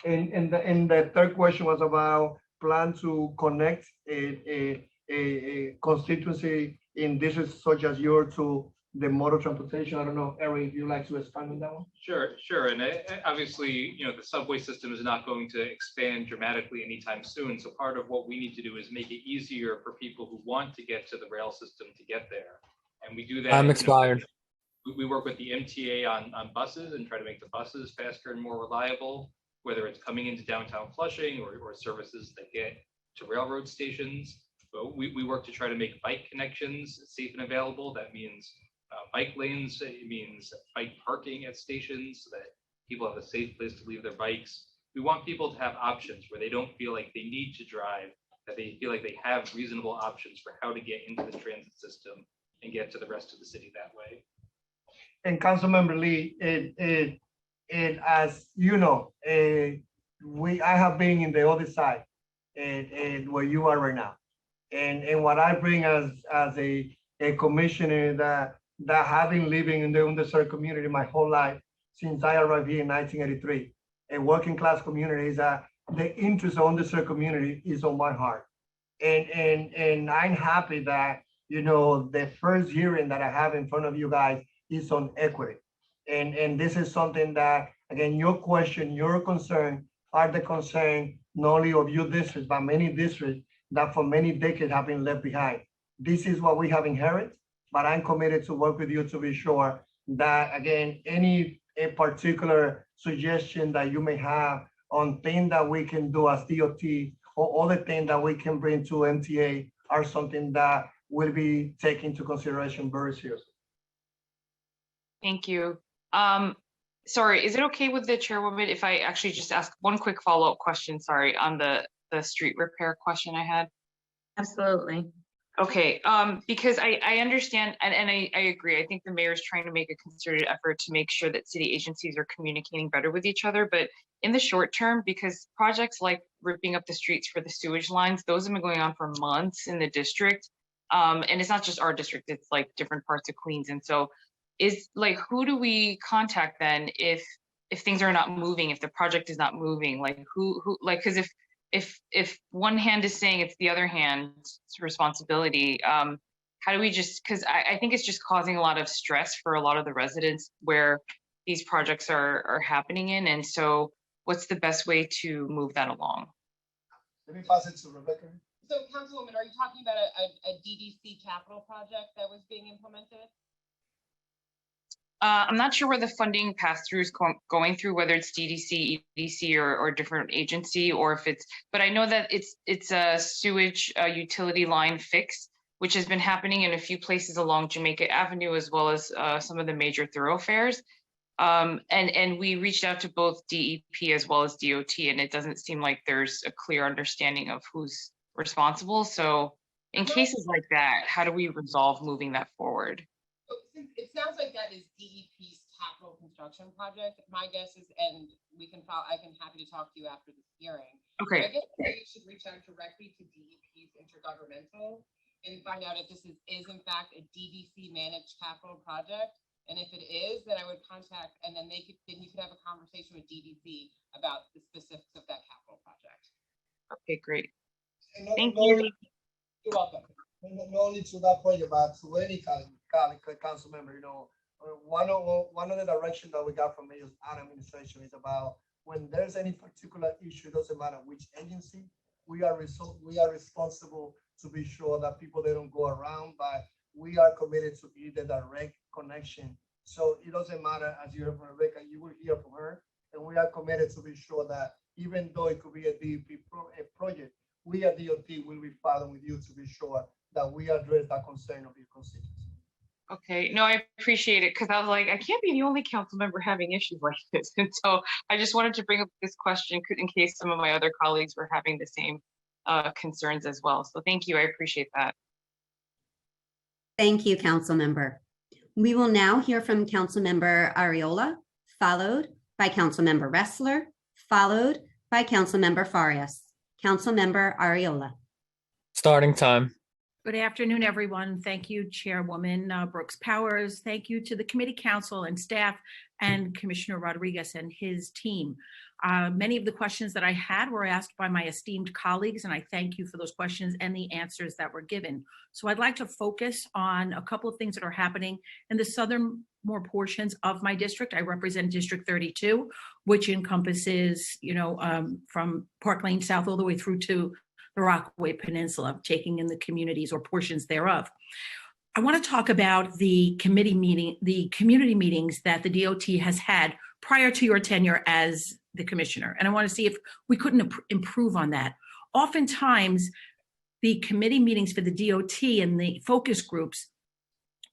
And the third question was about plan to connect a constituency in districts such as yours to the mode of transportation. I don't know, Eric, if you'd like to expand on that one? Sure. And obviously, the subway system is not going to expand dramatically anytime soon. So part of what we need to do is make it easier for people who want to get to the rail system to get there. And we do that. Time expired. We work with the MTA on buses and try to make the buses faster and more reliable, whether it's coming into downtown Flushing or services that get to railroad stations. But we work to try to make bike connections safe and available. That means bike lanes. It means bike parking at stations so that people have a safe place to leave their bikes. We want people to have options where they don't feel like they need to drive, that they feel like they have reasonable options for how to get into the transit system and get to the rest of the city that way. And Councilmember Lee, as you know, I have been in the other side where you are right now. And what I bring as a commissioner that having living in the underserved community my whole life since I arrived here in 1983, a working class community, is that the interest of underserved community is on my heart. And I'm happy that, the first hearing that I have in front of you guys is on equity. And this is something that, again, your question, your concern are the concern not only of your district, but many districts that for many decades have been left behind. This is what we have inherited, but I'm committed to work with you to be sure that, again, any a particular suggestion that you may have on things that we can do as DOT or other things that we can bring to MTA are something that will be taken into consideration very seriously. Thank you. Sorry, is it okay with the chairwoman if I actually just ask one quick follow-up question, sorry, on the street repair question I had? Absolutely. Okay, because I understand and I agree. I think the mayor is trying to make a concerted effort to make sure that city agencies are communicating better with each other. But in the short term, because projects like ripping up the streets for the sewage lines, those have been going on for months in the district. And it's not just our district, it's like different parts of Queens. And so is like, who do we contact then if things are not moving, if the project is not moving? Like who like, because if one hand is saying it's the other hand's responsibility, how do we just, because I think it's just causing a lot of stress for a lot of the residents where these projects are happening in. And so what's the best way to move that along? Let me pass it to Rebecca. So Councilwoman, are you talking about a DDC capital project that was being implemented? I'm not sure where the funding pass-through is going through, whether it's DDC, EDC, or different agency, or if it's, but I know that it's a sewage utility line fix, which has been happening in a few places along Jamaica Avenue, as well as some of the major thoroughfares. And we reached out to both DEP as well as DOT, and it doesn't seem like there's a clear understanding of who's responsible. So in cases like that, how do we resolve moving that forward? It sounds like that is DEP's capital construction project. My guess is, and we can follow, I can happy to talk to you after this hearing. Okay. I guess you should reach out directly to DEP's intergovernmental and find out if this is in fact a DDC managed capital project. And if it is, then I would contact, and then you could have a conversation with DDC about the specifics of that capital project. Okay, great. Thank you. You're welcome. Not only to that project, but to any council member, one of the directions that we got from Mayor's administration is about when there's any particular issue, it doesn't matter which agency, we are responsible to be sure that people, they don't go around, but we are committed to be the direct connection. So it doesn't matter, as you heard from Rebecca, you will hear from her, and we are committed to be sure that even though it could be a DEP project, we at DOT will be following with you to be sure that we address that concern of your constituents. Okay, no, I appreciate it, because I was like, I can't be the only council member having issues like this. And so I just wanted to bring up this question in case some of my other colleagues were having the same concerns as well. So thank you, I appreciate that. Thank you, council member. We will now hear from council member Ariola, followed by council member Ressler, followed by council member Farias. Council member Ariola. Starting time. Good afternoon, everyone. Thank you, Chairwoman Brooks Powers. Thank you to the committee council and staff and Commissioner Rodriguez and his team. Many of the questions that I had were asked by my esteemed colleagues, and I thank you for those questions and the answers that were given. So I'd like to focus on a couple of things that are happening in the southernmost portions of my district. I represent District 32, which encompasses, from Park Lane South all the way through to the Rockaway Peninsula, taking in the communities or portions thereof. I want to talk about the community meetings that the DOT has had prior to your tenure as the commissioner. And I want to see if we couldn't improve on that. Oftentimes, the committee meetings for the DOT and the focus groups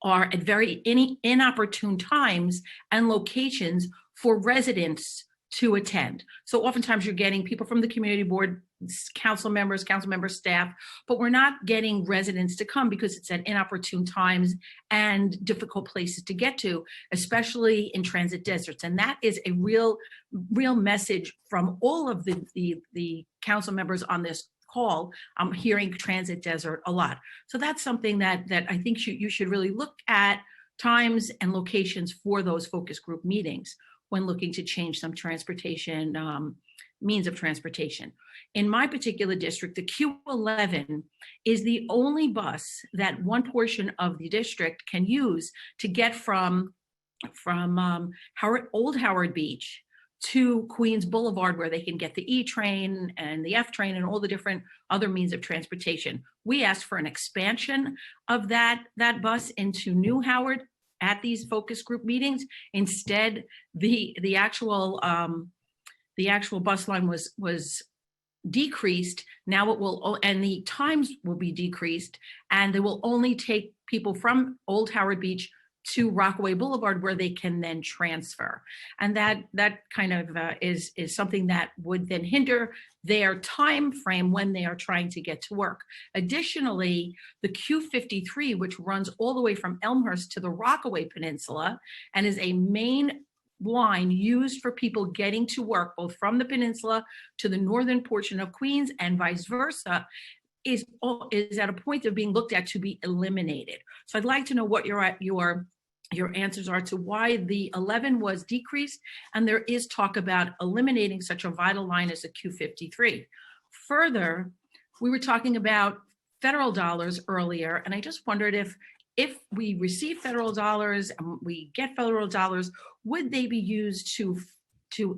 are at very inopportune times and locations for residents to attend. So oftentimes you're getting people from the community board, council members, staff, but we're not getting residents to come because it's at inopportune times and difficult places to get to, especially in transit deserts. And that is a real message from all of the council members on this call. I'm hearing transit desert a lot. So that's something that I think you should really look at times and locations for those focus group meetings when looking to change some transportation, means of transportation. In my particular district, the Q11 is the only bus that one portion of the district can use to get from Old Howard Beach to Queens Boulevard, where they can get the E train and the F train and all the different other means of transportation. We asked for an expansion of that bus into New Howard at these focus group meetings. Instead, the actual bus line was decreased. Now it will, and the times will be decreased, and they will only take people from Old Howard Beach to Rockaway Boulevard, where they can then transfer. And that kind of is something that would then hinder their time frame when they are trying to get to work. Additionally, the Q53, which runs all the way from Elmhurst to the Rockaway Peninsula and is a main line used for people getting to work, both from the peninsula to the northern portion of Queens and vice versa, is at a point of being looked at to be eliminated. So I'd like to know what your answers are to why the 11 was decreased, and there is talk about eliminating such a vital line as the Q53. Further, we were talking about federal dollars earlier, and I just wondered if we receive federal dollars and we get federal dollars, would they be used to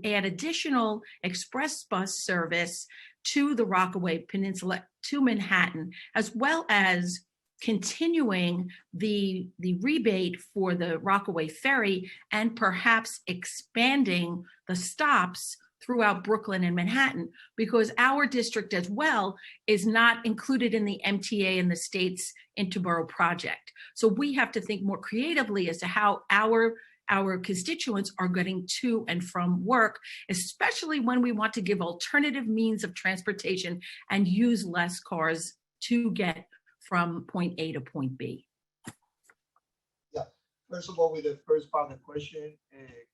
add additional express bus service to the Rockaway Peninsula to Manhattan, as well as continuing the rebate for the Rockaway Ferry and perhaps expanding the stops throughout Brooklyn and Manhattan, because our district as well is not included in the MTA and the state's interborough project. So we have to think more creatively as to how our constituents are getting to and from work, especially when we want to give alternative means of transportation and use less cars to get from point A to point B. Yeah, first of all, with the first part of the question,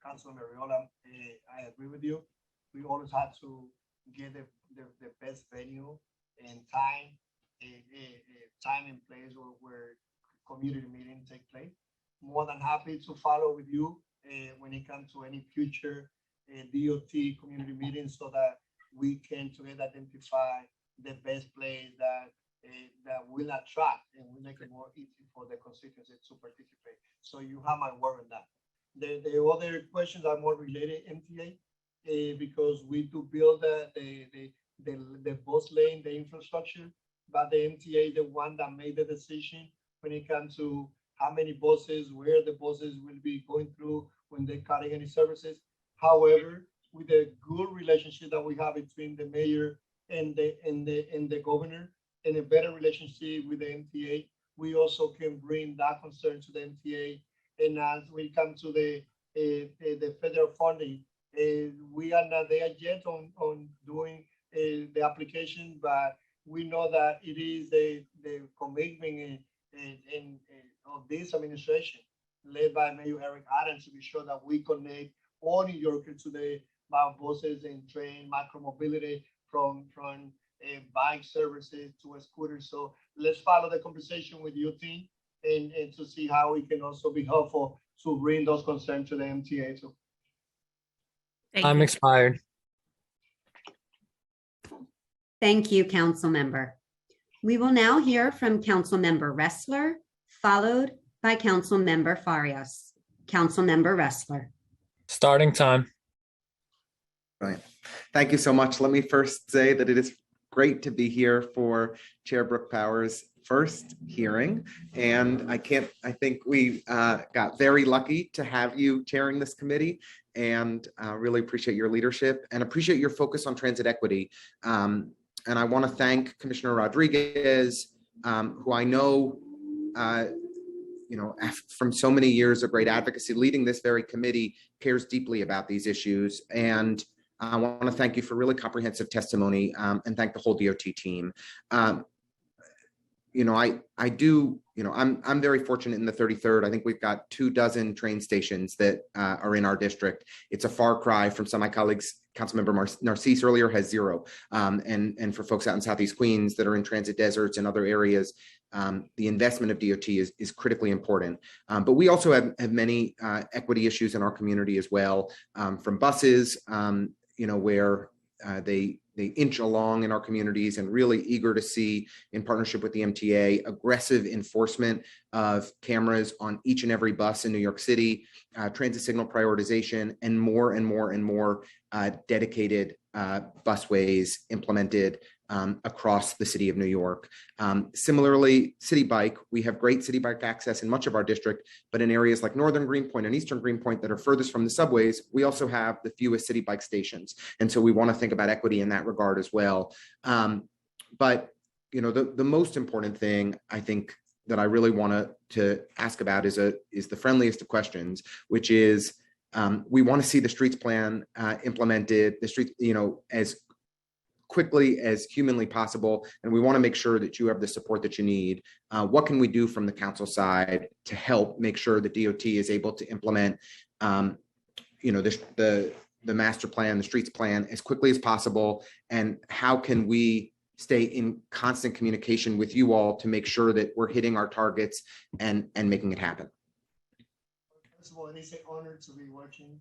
Councilor Mariola, I agree with you. We always have to get the best venue and time and place where community meetings take place. More than happy to follow with you when it comes to any future DOT community meetings, so that we can together identify the best place that will attract and will make it more easy for the constituencies to participate. So you have my word on that. The other questions are more related MTA, because we do build the bus lane, the infrastructure, but the MTA, the one that made the decision when it comes to how many buses, where the buses will be going through when they're cutting any services. However, with the good relationship that we have between the mayor and the governor, and a better relationship with the MTA, we also can bring that concern to the MTA. And as we come to the federal funding, we are not there yet on doing the application, but we know that it is the commitment of this administration, led by Mayor Eric Adams, to be sure that we connect all New Yorkers today by buses and train, micromobility from bike services to a scooter. So let's follow the conversation with your team and to see how we can also be helpful to bring those concerns to the MTA too. I'm expired. Thank you, Council Member. We will now hear from Council Member Ressler, followed by Council Member Farias. Council Member Ressler. Starting time. Right. Thank you so much. Let me first say that it is great to be here for Chair Brooke Powers' first hearing. And I think we got very lucky to have you chairing this committee, and really appreciate your leadership and appreciate your focus on transit equity. And I want to thank Commissioner Rodriguez, who I know, from so many years of great advocacy leading this very committee, cares deeply about these issues. And I want to thank you for really comprehensive testimony, and thank the whole DOT team. I'm very fortunate in the 33rd. I think we've got 24 train stations that are in our district. It's a far cry from some of my colleagues. Councilmember Narcisse earlier has 0. And for folks out in Southeast Queens that are in transit deserts and other areas, the investment of DOT is critically important. But we also have many equity issues in our community as well, from buses, where they inch along in our communities, and really eager to see, in partnership with the MTA, aggressive enforcement of cameras on each and every bus in New York City, transit signal prioritization, and more dedicated busways implemented across the city of New York. Similarly, City Bike, we have great City Bike access in much of our district, but in areas like Northern Greenpoint and Eastern Greenpoint that are furthest from the subways, we also have the fewest City Bike stations. And so we want to think about equity in that regard as well. But the most important thing I think that I really want to ask about is the friendliest of questions, which is we want to see the streets plan implemented, the streets, as quickly as humanly possible, and we want to make sure that you have the support that you need. What can we do from the council side to help make sure the DOT is able to implement, the master plan, the streets plan as quickly as possible, and how can we stay in constant communication with you all to make sure that we're hitting our targets and making it happen? First of all, it is an honor to be working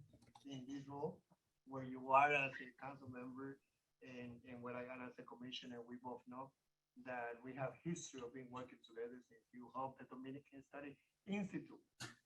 in this role where you are as a council member and what I am as a commissioner. We both know that we have history of being working together since you helped the Dominican Study Institute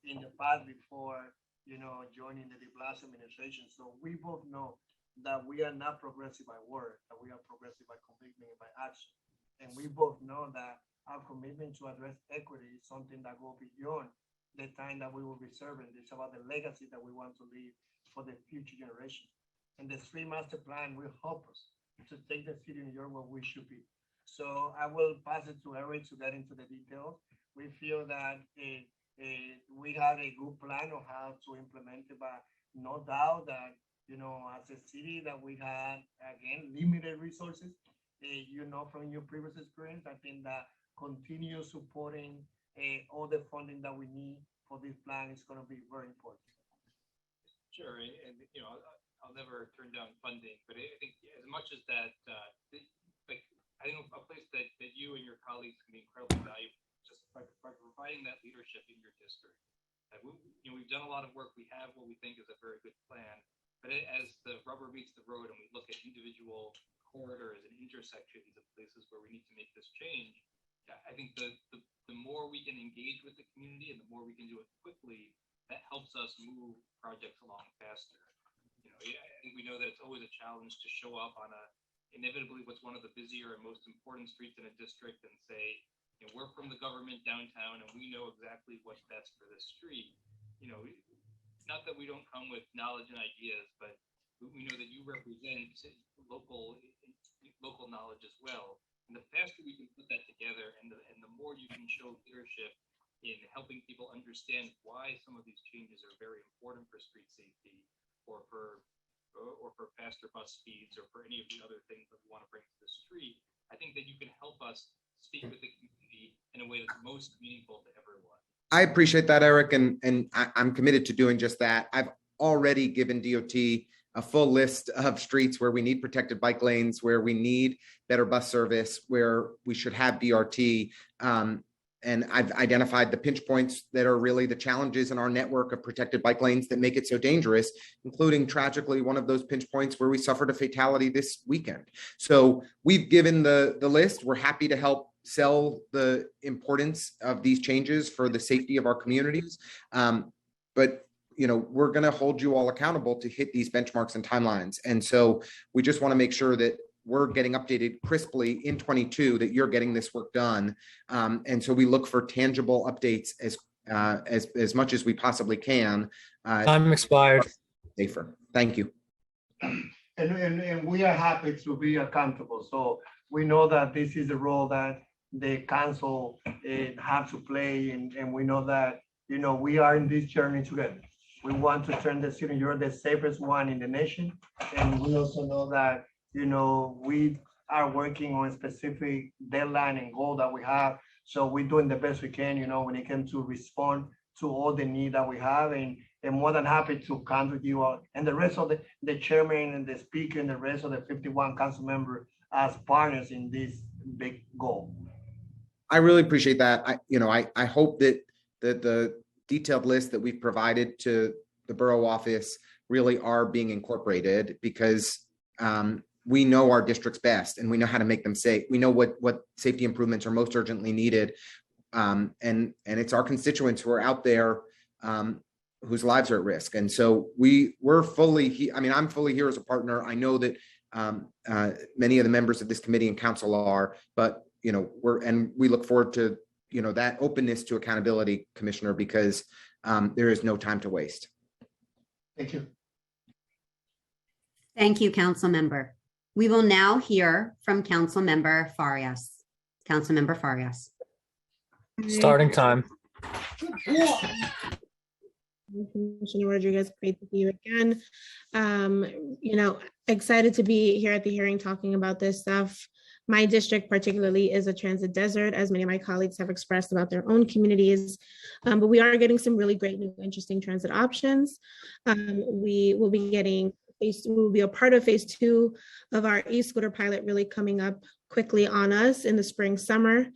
in the past before, joining the de Blasio administration. So we both know that we are not progressive by word, that we are progressive by commitment and by action. And we both know that our commitment to address equity is something that goes beyond the time that we will be serving. It's about the legacy that we want to leave for the future generation. And the street master plan will help us to take the city of New York where we should be. So I will pass it to Eric to get into the details. We feel that we have a good plan on how to implement it, but no doubt that, as a city that we have, again, limited resources, from your previous experience, I think that continue supporting all the funding that we need for this plan is going to be very important. Sure, and I'll never turn down funding, but I think as much as that, I think a place that you and your colleagues can be incredibly valuable just by providing that leadership in your district. We've done a lot of work. We have what we think is a very good plan, but as the rubber meets the road and we look at individual corridors and intersections of places where we need to make this change, I think the more we can engage with the community and the more we can do it quickly, that helps us move projects along faster. I think we know that it's always a challenge to show up on inevitably what's one of the busier and most important streets in a district and say, we're from the government downtown and we know exactly what's best for this street. Not that we don't come with knowledge and ideas, but we know that you represent local knowledge as well. And the faster we can put that together and the more you can show leadership in helping people understand why some of these changes are very important for street safety or for faster bus speeds or for any of the other things that we want to bring to the street, I think that you can help us speak with the community in a way that's most meaningful to everyone. I appreciate that, Eric, and I'm committed to doing just that. I've already given DOT a full list of streets where we need protected bike lanes, where we need better bus service, where we should have BRT. And I've identified the pinch points that are really the challenges in our network of protected bike lanes that make it so dangerous, including tragically one of those pinch points where we suffered a fatality this weekend. So we've given the list. We're happy to help sell the importance of these changes for the safety of our communities. But we're going to hold you all accountable to hit these benchmarks and timelines. And so we just want to make sure that we're getting updated crisply in 22, that you're getting this work done. And so we look for tangible updates as much as we possibly can. Time expired. Safer. Thank you. And we are happy to be accountable. So we know that this is a role that the council have to play. And we know that, we are in this journey together. We want to turn the city, you're the safest one in the nation. And we also know that, we are working on a specific deadline and goal that we have. So we're doing the best we can, when it comes to respond to all the need that we have. And more than happy to come with you all and the rest of the chairman and the speaker and the rest of the 51 council members as partners in this big goal. I really appreciate that. I hope that the detailed list that we've provided to the borough office really are being incorporated, because we know our districts best and we know how to make them safe. We know what safety improvements are most urgently needed. And it's our constituents who are out there whose lives are at risk. And so we're fully, I'm fully here as a partner. I know that Many of the members of this committee and council are, but we look forward to that openness to accountability, Commissioner, because there is no time to waste. Thank you. Thank you, Council Member. We will now hear from Council Member Farias. Councilmember Farias. Starting time. Commissioner Rodriguez, great to see you again. Excited to be here at the hearing talking about this stuff. My district particularly is a transit desert, as many of my colleagues have expressed about their own communities, but we are getting some really great new interesting transit options. We will be a part of phase 2 of our e-scooter pilot really coming up quickly on us in the spring, summer.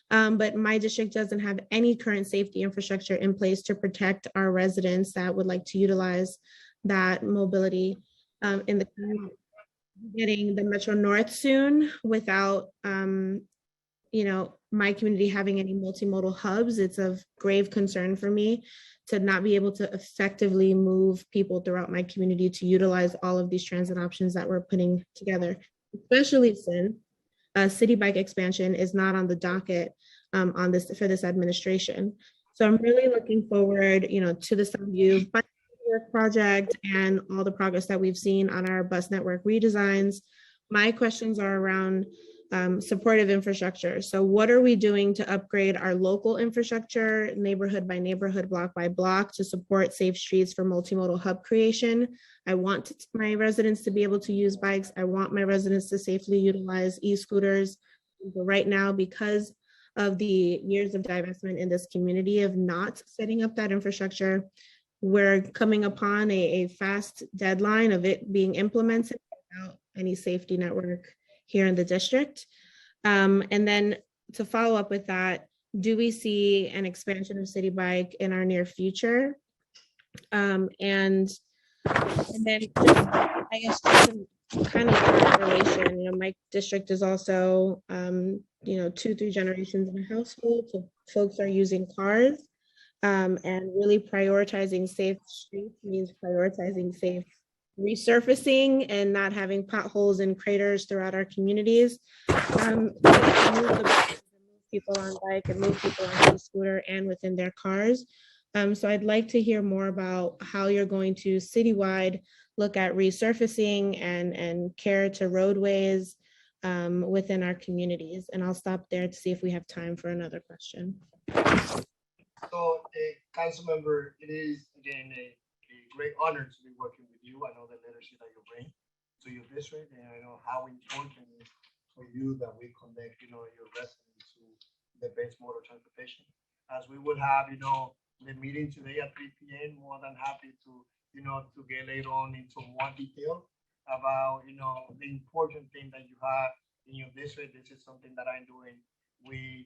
But my district doesn't have any current safety infrastructure in place to protect our residents that would like to utilize that mobility in the community. Getting the Metro North soon without, my community having any multimodal hubs. It's of grave concern for me to not be able to effectively move people throughout my community to utilize all of these transit options that we're putting together, especially since city bike expansion is not on the docket for this administration. So I'm really looking forward, to the Sunview bike network project and all the progress that we've seen on our bus network redesigns. My questions are around supportive infrastructure. So what are we doing to upgrade our local infrastructure, neighborhood by neighborhood, block by block, to support safe streets for multimodal hub creation? I want my residents to be able to use bikes. I want my residents to safely utilize e-scooters. But right now, because of the years of divestment in this community of not setting up that infrastructure, we're coming upon a fast deadline of it being implemented without any safety network here in the district. And then to follow up with that, do we see an expansion of City Bike in our near future? And then just, I guess, just some kind of relation, my district is also, 2-3 generations in a household, so folks are using cars, and really prioritizing safe streets means prioritizing safe resurfacing and not having potholes and craters throughout our communities. Move people on bike and move people on e-scooter and within their cars. So I'd like to hear more about how you're going to citywide look at resurfacing and care to roadways within our communities. And I'll stop there to see if we have time for another question. So, Council Member, it is again a great honor to be working with you. I know the leadership that you bring to your district, and I know how important it is for you that we connect, your residents to the best mode of transportation. As we will have, the meeting today at 3 p.m., more than happy to, to get later on into more detail about, the important thing that you have in your district. This is something that I'm doing with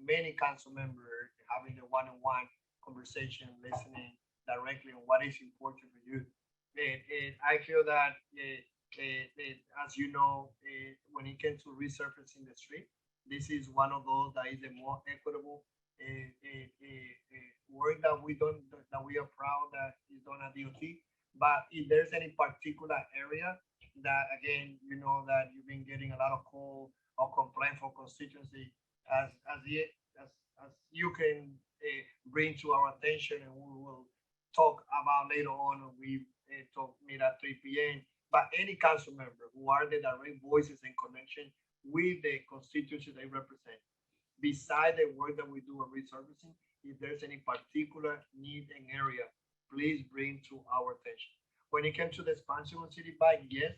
many council members, having the one-on-one conversation, listening directly on what is important for you. And I feel that, as you know, when it comes to resurfacing the street, this is one of those that is the more equitable work that we are proud that is done at DOT. But if there's any particular area that, again, that you've been getting a lot of call or complaint for constituency, as you can bring to our attention, and we will talk about later on when we meet at 3 p.m. But any council member who are the direct voices in connection with the constituency they represent, beside the work that we do on resurfacing, if there's any particular need and area, please bring to our attention. When it comes to the expansion of City Bike, yes,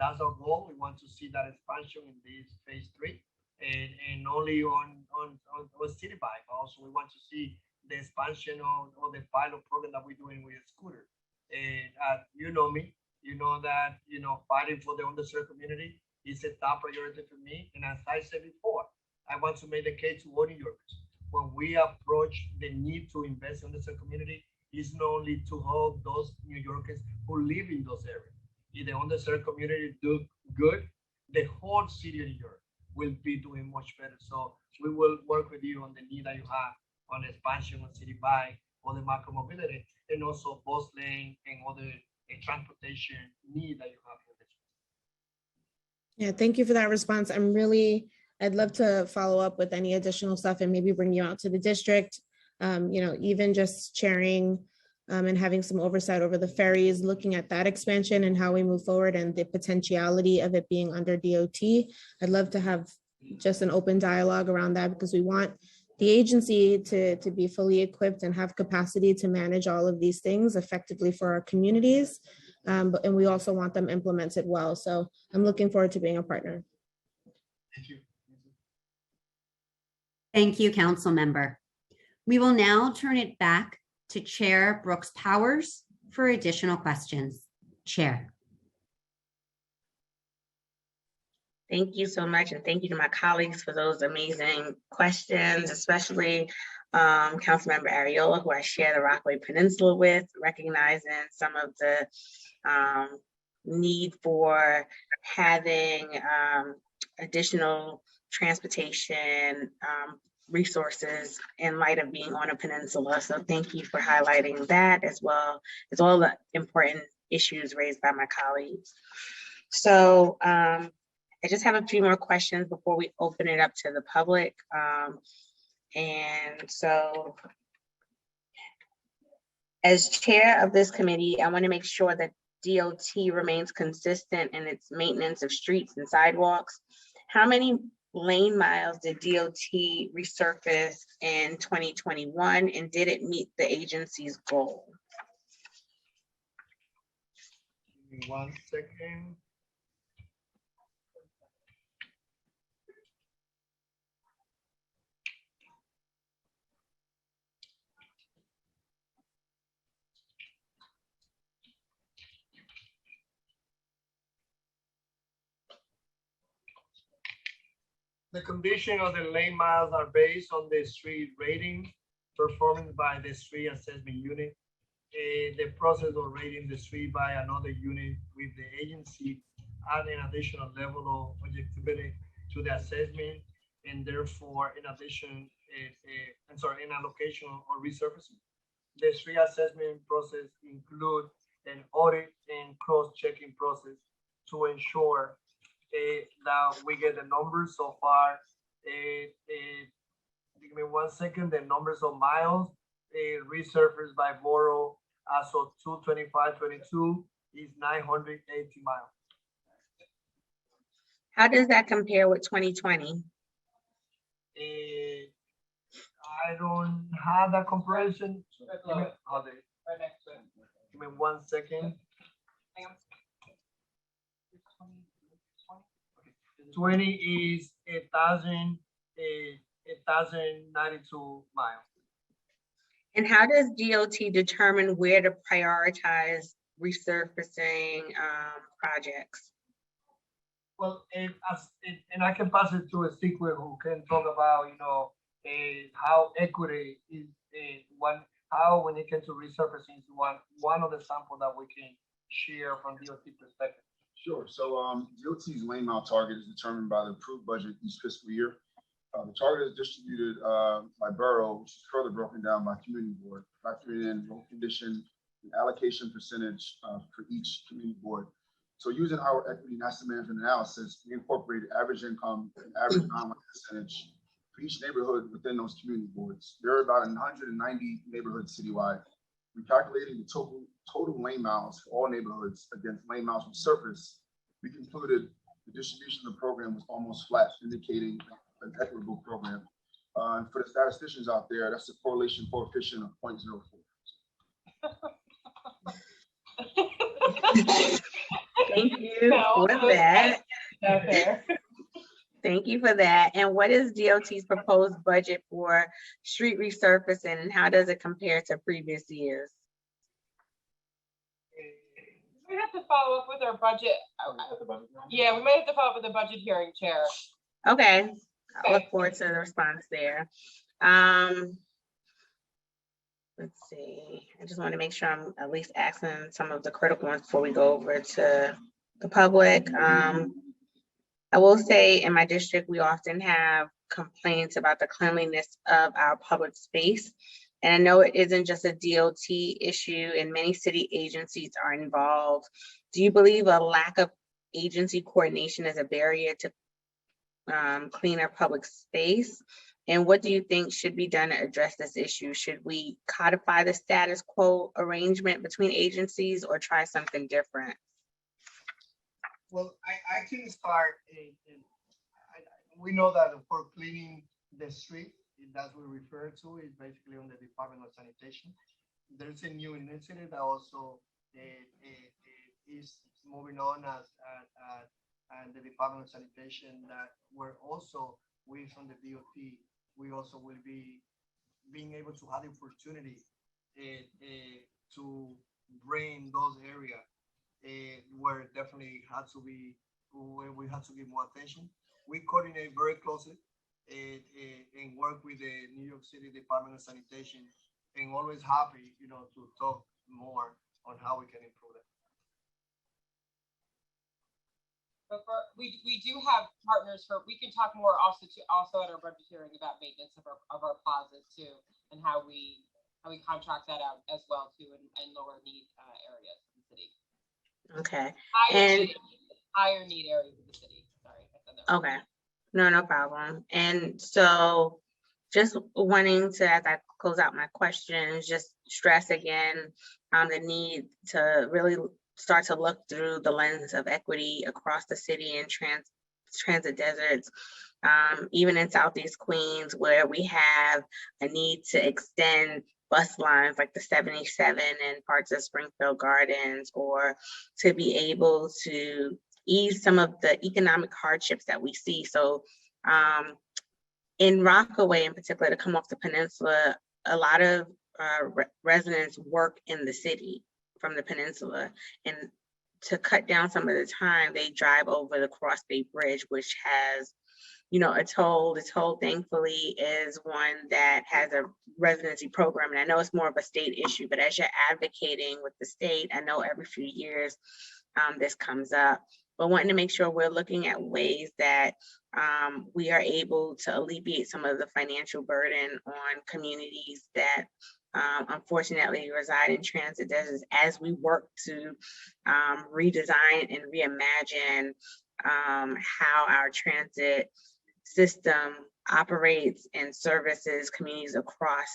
that's our goal. We want to see that expansion in this phase 3, and only on City Bike. Also, we want to see the expansion of the pilot program that we're doing with a scooter. And you know me, you know that, fighting for the underserved community is a top priority for me. And as I said before, I want to make the case to all New Yorkers. When we approach the need to invest in the underserved community, it's not only to help those New Yorkers who live in those areas. If the underserved community do good, the whole city of New York will be doing much better. So we will work with you on the need that you have on expansion of City Bike, on the macro mobility, and also bus lane and other transportation need that you have in the district. Yeah, thank you for that response. I'd love to follow up with any additional stuff and maybe bring you out to the district. Even just sharing and having some oversight over the ferries, looking at that expansion and how we move forward and the potentiality of it being under DOT. I'd love to have just an open dialogue around that because we want the agency to be fully equipped and have capacity to manage all of these things effectively for our communities. And we also want them implemented well. So I'm looking forward to being a partner. Thank you. Thank you, Council Member. We will now turn it back to Chair Brooks Powers for additional questions. Chair. Thank you so much, and thank you to my colleagues for those amazing questions, especially Councilmember Ariola, who I share the Rockaway Peninsula with, recognizing some of the need for having additional transportation resources in light of being on a peninsula. So thank you for highlighting that, as well as all the important issues raised by my colleagues. So I just have a few more questions before we open it up to the public. And so as chair of this committee, I want to make sure that DOT remains consistent in its maintenance of streets and sidewalks. How many lane miles did DOT resurface in 2021, and did it meet the agency's goal? Give me 1 second. The condition of the lane miles are based on the street rating performed by the street assessment unit. The process of rating the street by another unit with the agency add an additional level of objectivity to the assessment, and therefore, in addition, in allocation or resurfacing. The street assessment process include an audit and cross-checking process to ensure that we get the numbers so far. Give me 1 second. The numbers of miles resurfaced by borough as of 2/25/22 is 980 miles. How does that compare with 2020? I don't have that comparison. Give me 1 second. 20 is 1,092 miles. And how does DOT determine where to prioritize resurfacing projects? Well, and I can pass it to a speaker who can talk about, how equity is how when it comes to resurfacing is one of the samples that we can share from DOT perspective. Sure. So DOT's lane mile target is determined by the approved budget each fiscal year. The target is distributed by borough, which is further broken down by community board, factoring in road condition and allocation percentage for each community board. So using our equity and asset management analysis, we incorporated average income and average non-line percentage for each neighborhood within those community boards. There are about 190 neighborhoods citywide. We calculated the total lane miles for all neighborhoods against lane miles resurfaced. We concluded the distribution of the program was almost flat, indicating an equitable program. And for the statisticians out there, that's a correlation coefficient of 0.04. Thank you for that. Thank you for that. And what is DOT's proposed budget for street resurfacing, and how does it compare to previous years? We have to follow up with our budget. Yeah, we might have to follow up with the budget hearing, Chair. Okay, I look forward to the response there. Let's see. I just want to make sure I'm at least asking some of the critical ones before we go over to the public. I will say in my district, we often have complaints about the cleanliness of our public space. And I know it isn't just a DOT issue, and many city agencies are involved. Do you believe a lack of agency coordination as a barrier to cleaner public space? And what do you think should be done to address this issue? Should we codify the status quo arrangement between agencies or try something different? Well, I can start. We know that for cleaning the street, that's what we refer to, is basically on the Department of Sanitation. There's a new initiative that also is moving on as the Department of Sanitation, that we're also, we from the DOT, we also will be being able to have the opportunity to bring those areas where it definitely had to be, where we had to give more attention. We coordinate very closely and work with the New York City Department of Sanitation, and always happy, to talk more on how we can improve that. But we do have partners we can talk more also at our budget hearing about maintenance of our plazas too, and how we contract that out as well too, in lower need areas of the city. Okay. Higher need areas of the city. Sorry. Okay. No problem. And so just wanting to, as I close out my questions, just stress again the need to really start to look through the lens of equity across the city and transit deserts, even in Southeast Queens, where we have a need to extend bus lines like the 77 and parts of Springfield Gardens, or to be able to ease some of the economic hardships that we see. So in Rockaway in particular, to come off the peninsula, a lot of residents work in the city from the peninsula, and to cut down some of the time, they drive over the Cross Bay Bridge, which has, a toll. The toll, thankfully, is one that has a residency program, and I know it's more of a state issue, but as you're advocating with the state, I know every few years this comes up, but wanting to make sure we're looking at ways that we are able to alleviate some of the financial burden on communities that unfortunately reside in transit deserts, as we work to redesign and reimagine how our transit system operates and services communities across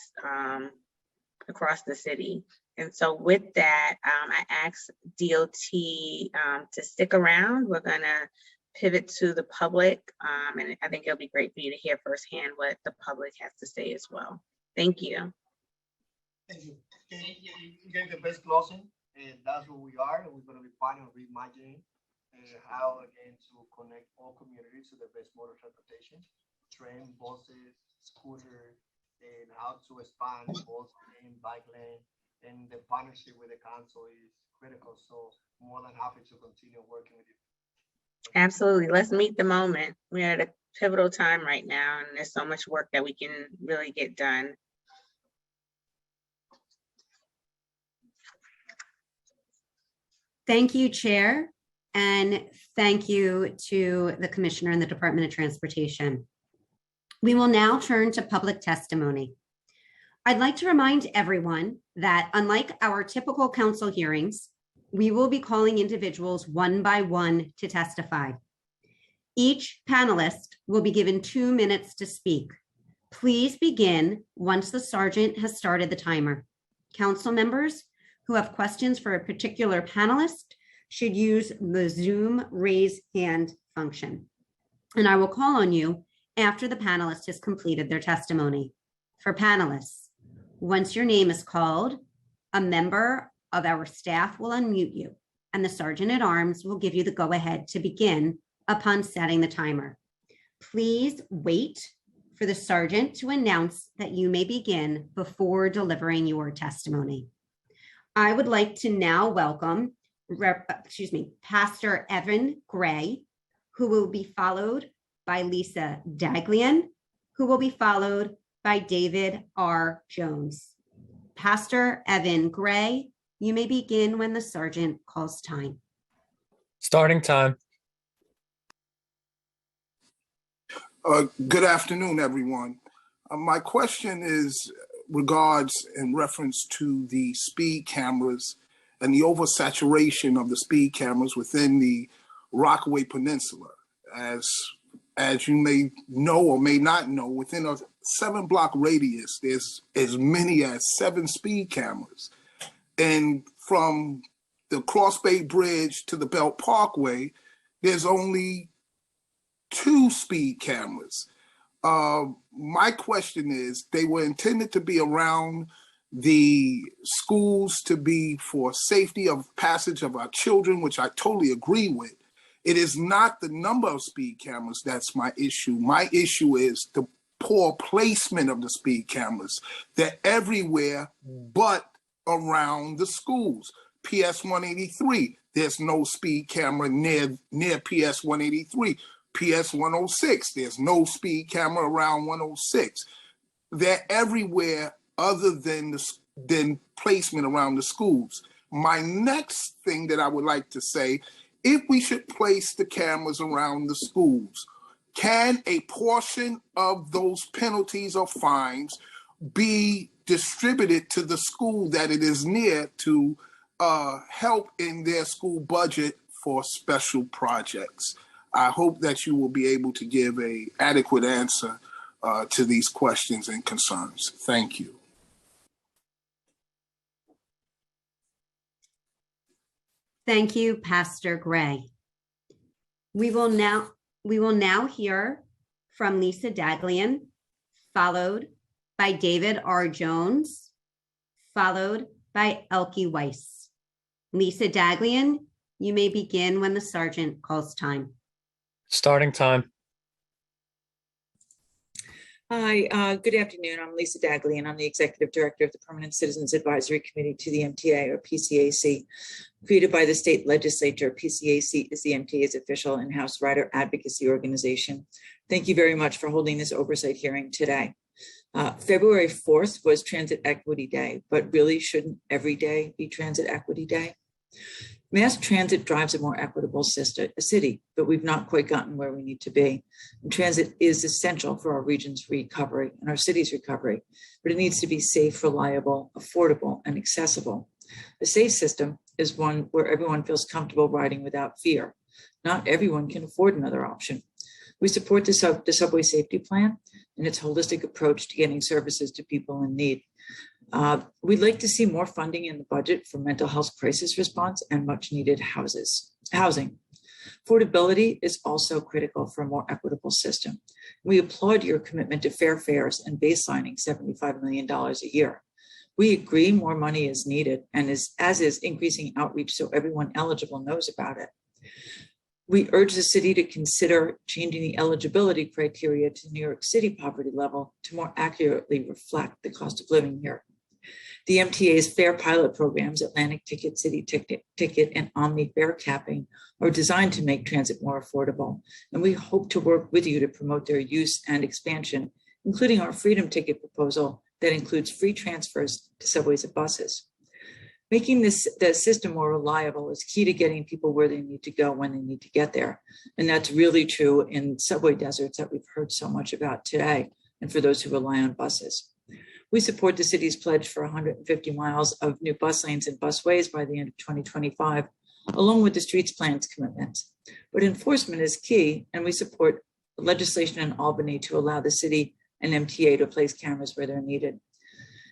the city. And so with that, I asked DOT to stick around. We're gonna pivot to the public, and I think it'll be great for you to hear firsthand what the public has to say as well. Thank you. Thank you. You gave the best closing, and that's what we are. We're going to be planning on reimagining how, again, to connect all communities to the best mode of transportation, train, buses, scooter, and how to expand both lane, bike lane, and the partnership with the council is critical. So more than happy to continue working with you. Absolutely. Let's meet the moment. We're at a pivotal time right now, and there's so much work that we can really get done. Thank you, Chair, and thank you to the Commissioner and the Department of Transportation. We will now turn to public testimony. I'd like to remind everyone that unlike our typical council hearings, we will be calling individuals one by one to testify. Each panelist will be given 2 minutes to speak. Please begin once the sergeant has started the timer. Council members who have questions for a particular panelist should use the Zoom raise hand function. And I will call on you after the panelist has completed their testimony. For panelists, once your name is called, a member of our staff will unmute you, and the Sergeant at Arms will give you the go-ahead to begin upon setting the timer. Please wait for the Sergeant to announce that you may begin before delivering your testimony. I would like to now welcome, Pastor Evan Gray, who will be followed by Lisa Daglian, who will be followed by David R. Jones. Pastor Evan Gray, you may begin when the sergeant calls time. Starting time. Good afternoon, everyone. My question is regards in reference to the speed cameras and the oversaturation of the speed cameras within the Rockaway Peninsula. As you may know or may not know, within a 7-block radius, there's as many as 7 speed cameras. And from the Cross Bay Bridge to the Belt Parkway, there's only 2 speed cameras. My question is, they were intended to be around the schools to be for safety of passage of our children, which I totally agree with. It is not the number of speed cameras that's my issue. My issue is the poor placement of the speed cameras. They're everywhere but around the schools. PS 183, there's no speed camera near PS 183. PS 106, there's no speed camera around 106. They're everywhere other than placement around the schools. My next thing that I would like to say, if we should place the cameras around the schools, can a portion of those penalties or fines be distributed to the school that it is near to help in their school budget for special projects? I hope that you will be able to give an adequate answer to these questions and concerns. Thank you. Thank you, Pastor Gray. We will now hear from Lisa Daglian, followed by David R. Jones, followed by Elke Weiss. Lisa Daglian, you may begin when the sergeant calls time. Starting time. Hi, good afternoon. I'm Lisa Dagley, and I'm the Executive Director of the Permanent Citizens Advisory Committee to the MTA, or PCAC. Created by the state legislature, PCAC is the MTA's official in-house rider advocacy organization. Thank you very much for holding this oversight hearing today. February 4th was Transit Equity Day, but really shouldn't every day be Transit Equity Day? Mass transit drives a more equitable city, but we've not quite gotten where we need to be. And transit is essential for our region's recovery and our city's recovery, but it needs to be safe, reliable, affordable, and accessible. A safe system is one where everyone feels comfortable riding without fear. Not everyone can afford another option. We support the subway safety plan and its holistic approach to getting services to people in need. We'd like to see more funding in the budget for mental health crisis response and much needed housing. Affordability is also critical for a more equitable system. We applaud your commitment to fair fares and baselining $75 million a year. We agree more money is needed, and as is increasing outreach so everyone eligible knows about it. We urge the city to consider changing the eligibility criteria to New York City poverty level to more accurately reflect the cost of living here. The MTA's fare pilot programs, Atlantic Ticket, City Ticket, and Omni fare capping, are designed to make transit more affordable, and we hope to work with you to promote their use and expansion, including our Freedom Ticket proposal that includes free transfers to subways and buses. Making the system more reliable is key to getting people where they need to go when they need to get there, and that's really true in subway deserts that we've heard so much about today, and for those who rely on buses. We support the city's pledge for 150 miles of new bus lanes and busways by the end of 2025, along with the streets plan's commitments. But enforcement is key, and we support legislation in Albany to allow the city and MTA to place cameras where they're needed.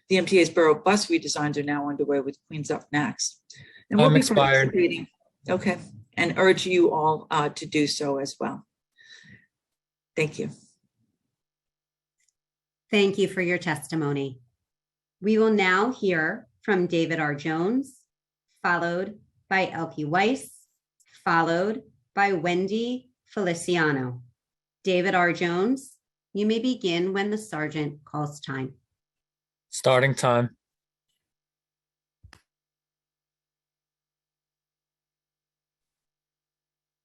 The MTA's borough bus redesigns are now underway, with Queens up next. And we'll be participating, okay, and urge you all to do so as well. Thank you. Thank you for your testimony. We will now hear from David R. Jones, followed by Elke Weiss, followed by Wendy Feliciano. David R. Jones, you may begin when the sergeant calls time. Starting time.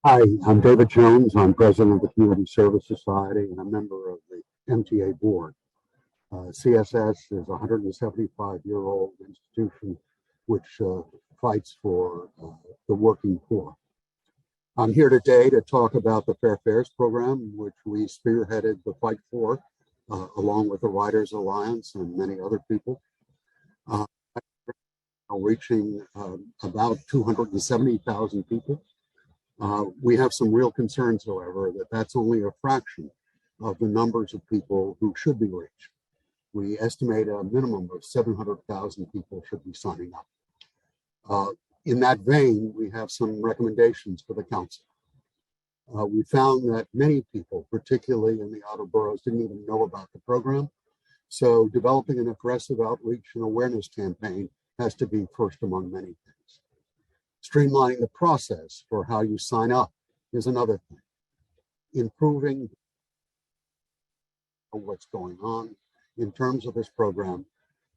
Hi, I'm David Jones. I'm president of the Community Service Society and a member of the MTA board. CSS is a 175-year-old institution which fights for the working poor. I'm here today to talk about the Fair Fares program, which we spearheaded the fight for, along with the Riders Alliance and many other people, reaching about 270,000 people. We have some real concerns, however, that that's only a fraction of the numbers of people who should be reached. We estimate a minimum of 700,000 people should be signing up. In that vein, we have some recommendations for the council. We found that many people, particularly in the outer boroughs, didn't even know about the program. So developing an aggressive outreach and awareness campaign has to be first among many things. Streamlining the process for how you sign up is another thing. Improving what's going on in terms of this program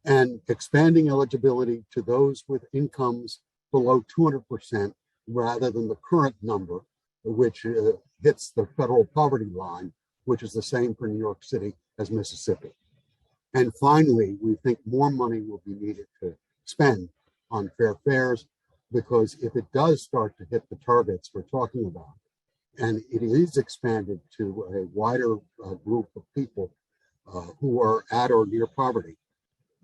and expanding eligibility to those with incomes below 200% rather than the current number, which hits the federal poverty line, which is the same for New York City as Mississippi. And finally, we think more money will be needed to spend on fair fares, because if it does start to hit the targets we're talking about, and it is expanded to a wider group of people who are at or near poverty,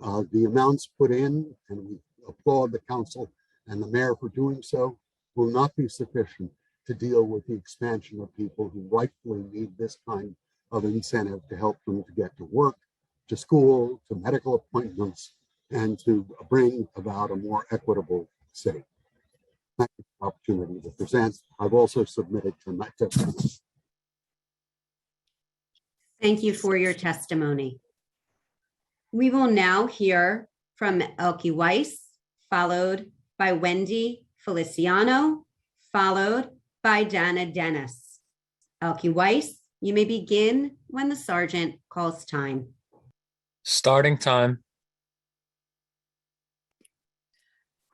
the amounts put in, and we applaud the council and the mayor for doing so, will not be sufficient to deal with the expansion of people who rightfully need this kind of incentive to help them to get to work, to school, to medical appointments, and to bring about a more equitable city. Thank you for the opportunity to present. I've also submitted to my testimony. Thank you for your testimony. We will now hear from Elke Weiss, followed by Wendy Feliciano, followed by Dana Dennis. Elke Weiss, you may begin when the sergeant calls time. Starting time.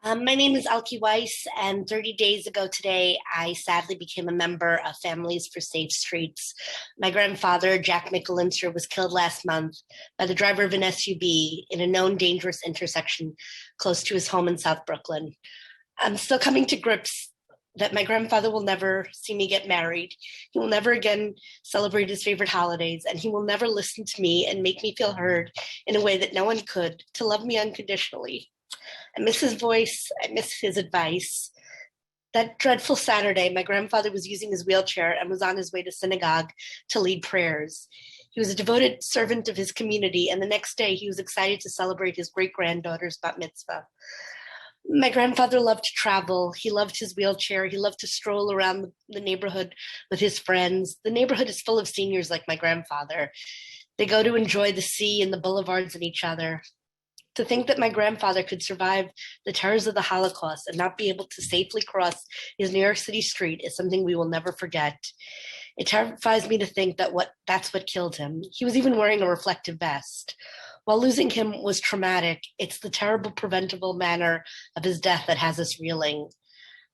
My name is Elke Weiss, and 30 days ago today, I sadly became a member of Families for Safe Streets. My grandfather, Jack McAllister, was killed last month by the driver of an SUV in a known dangerous intersection close to his home in South Brooklyn. I'm still coming to grips that my grandfather will never see me get married. He will never again celebrate his favorite holidays, and he will never listen to me and make me feel heard in a way that no one could, to love me unconditionally. I miss his voice. I miss his advice. That dreadful Saturday, my grandfather was using his wheelchair and was on his way to synagogue to lead prayers. He was a devoted servant of his community, and the next day he was excited to celebrate his great-granddaughter's bat mitzvah. My grandfather loved to travel. He loved his wheelchair. He loved to stroll around the neighborhood with his friends. The neighborhood is full of seniors like my grandfather. They go to enjoy the sea and the boulevards and each other. To think that my grandfather could survive the terrors of the Holocaust and not be able to safely cross his New York City street is something we will never forget. It terrifies me to think that that's what killed him. He was even wearing a reflective vest. While losing him was traumatic, it's the terrible preventable manner of his death that has us reeling.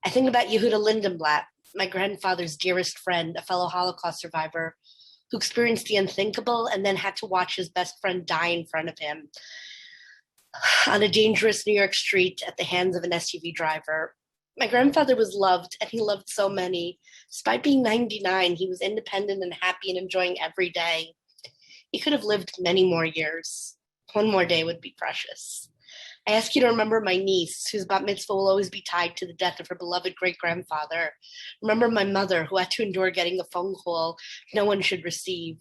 I think about Yehuda Lindenblatt, my grandfather's dearest friend, a fellow Holocaust survivor, who experienced the unthinkable and then had to watch his best friend die in front of him on a dangerous New York street at the hands of an SUV driver. My grandfather was loved, and he loved so many. Despite being 99, he was independent and happy and enjoying every day. He could have lived many more years. One more day would be precious. I ask you to remember my niece, whose bat mitzvah will always be tied to the death of her beloved great-grandfather. Remember my mother, who had to endure getting a phone call no one should receive.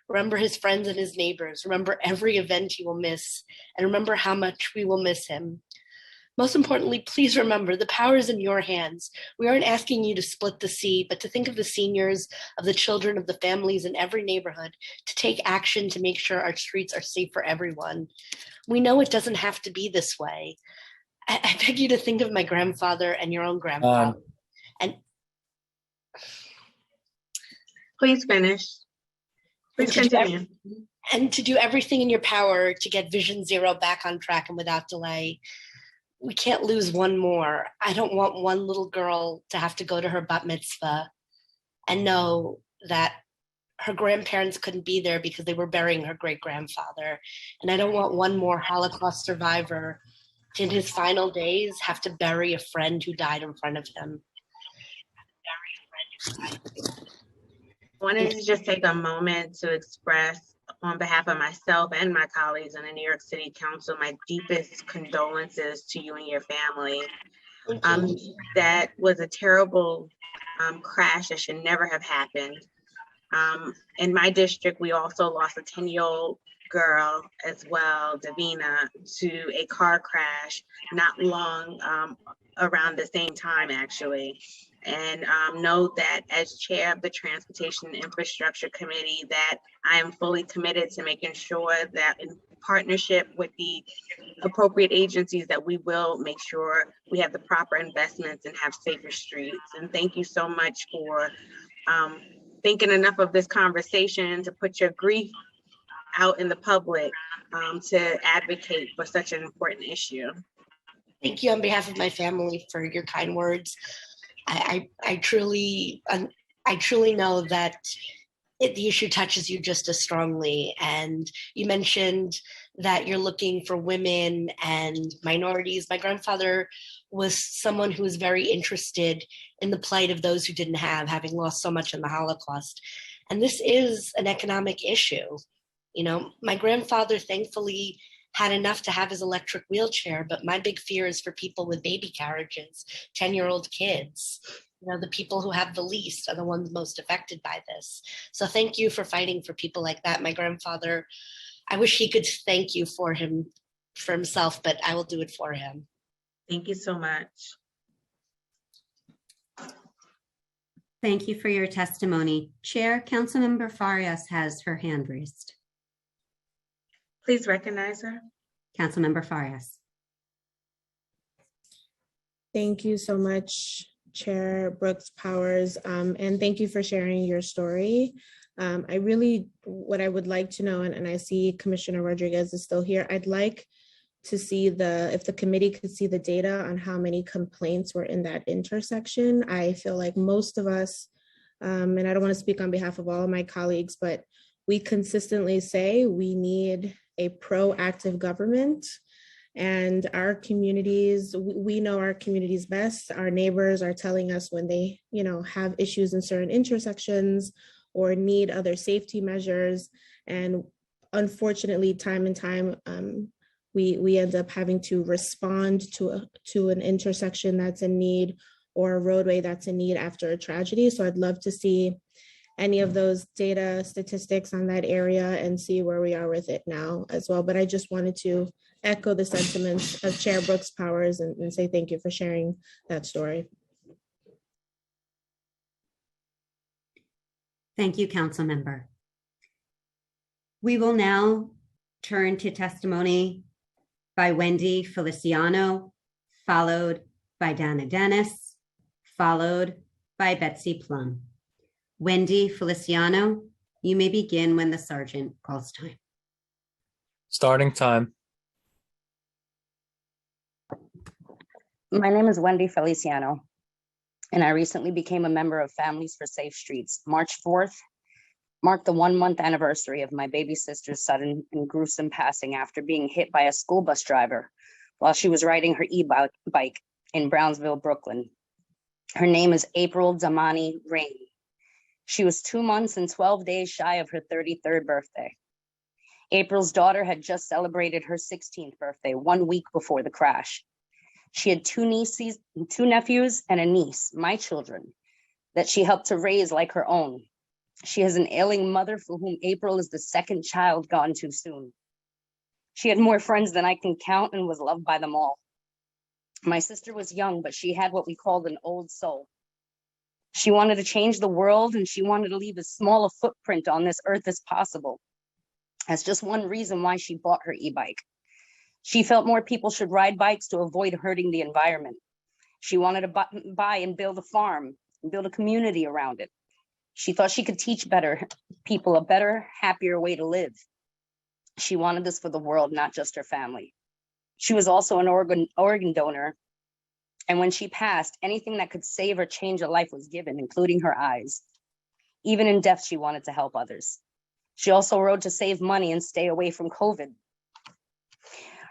Remember his friends and his neighbors. Remember every event he will miss, and remember how much we will miss him. Most importantly, please remember the power is in your hands. We aren't asking you to split the sea, but to think of the seniors, of the children, of the families in every neighborhood, to take action to make sure our streets are safe for everyone. We know it doesn't have to be this way. I beg you to think of my grandfather and your own grandfather. And please finish. Please continue. And to do everything in your power to get Vision Zero back on track and without delay. We can't lose one more. I don't want one little girl to have to go to her bat mitzvah and know that her grandparents couldn't be there because they were burying her great-grandfather. And I don't want one more Holocaust survivor to, in his final days, have to bury a friend who died in front of him. I wanted to just take a moment to express on behalf of myself and my colleagues on the New York City Council, my deepest condolences to you and your family. That was a terrible crash that should never have happened. In my district, we also lost a 10-year-old girl as well, Davina, to a car crash not long around the same time, actually. And know that as chair of the Transportation and Infrastructure Committee, that I am fully committed to making sure that in partnership with the appropriate agencies that we will make sure we have the proper investments and have safer streets. And thank you so much for thinking enough of this conversation to put your grief out in the public to advocate for such an important issue. Thank you on behalf of my family for your kind words. I truly know that the issue touches you just as strongly. And you mentioned that you're looking for women and minorities. My grandfather was someone who was very interested in the plight of those who didn't have, having lost so much in the Holocaust. And this is an economic issue. You know, my grandfather thankfully had enough to have his electric wheelchair, but my big fear is for people with baby carriages, 10-year-old kids. You know, the people who have the least are the ones most affected by this. So thank you for fighting for people like that. My grandfather, I wish he could thank you for himself, but I will do it for him. Thank you so much. Thank you for your testimony. Chair, Councilmember Farias has her hand raised. Please recognize her. Councilmember Farias. Thank you so much, Chair Brooks Powers, and thank you for sharing your story. What I would like to know, and I see Commissioner Rodriguez is still here, I'd like to see if the committee could see the data on how many complaints were in that intersection. I feel like most of us, and I don't want to speak on behalf of all of my colleagues, but we consistently say we need a proactive government, and our communities, we know our communities best. Our neighbors are telling us when they, have issues in certain intersections or need other safety measures. And unfortunately, time and time, we end up having to respond to an intersection that's in need or a roadway that's in need after a tragedy. So I'd love to see any of those data statistics on that area and see where we are with it now as well. But I just wanted to echo the sentiments of Chair Brooks Powers and say thank you for sharing that story. Thank you, Councilmember. We will now turn to testimony by Wendy Feliciano, followed by Dana Dennis, followed by Betsy Plum. Wendy Feliciano, you may begin when the sergeant calls time. Starting time. My name is Wendy Feliciano, and I recently became a member of Families for Safe Streets. March 4th marked the 1-month anniversary of my baby sister's sudden and gruesome passing after being hit by a school bus driver while she was riding her e-bike in Brownsville, Brooklyn. Her name is April Damani Rainey. She was 2 months and 12 days shy of her 33rd birthday. April's daughter had just celebrated her 16th birthday 1 week before the crash. She had 2 nephews, and a niece, my children, that she helped to raise like her own. She has an ailing mother for whom April is the second child gone too soon. She had more friends than I can count and was loved by them all. My sister was young, but she had what we called an old soul. She wanted to change the world, and she wanted to leave as small a footprint on this earth as possible. That's just one reason why she bought her e-bike. She felt more people should ride bikes to avoid hurting the environment. She wanted to buy and build a farm and build a community around it. She thought she could teach people a better, happier way to live. She wanted this for the world, not just her family. She was also an organ donor. And when she passed, anything that could save or change a life was given, including her eyes. Even in death, she wanted to help others. She also rode to save money and stay away from COVID.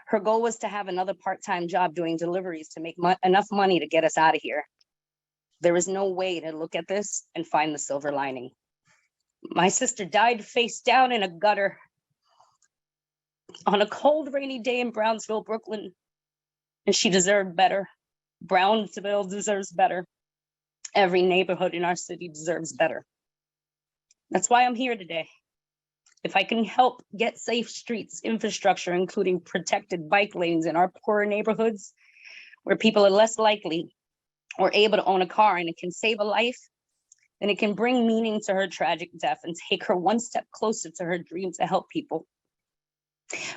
Her goal was to have another part-time job doing deliveries to make enough money to get us out of here. There is no way to look at this and find the silver lining. My sister died face down in a gutter on a cold, rainy day in Brownsville, Brooklyn, and she deserved better. Brownsville deserves better. Every neighborhood in our city deserves better. That's why I'm here today. If I can help get safe streets, infrastructure, including protected bike lanes in our poorer neighborhoods, where people are less likely or able to own a car and it can save a life, then it can bring meaning to her tragic death and take her one step closer to her dream to help people.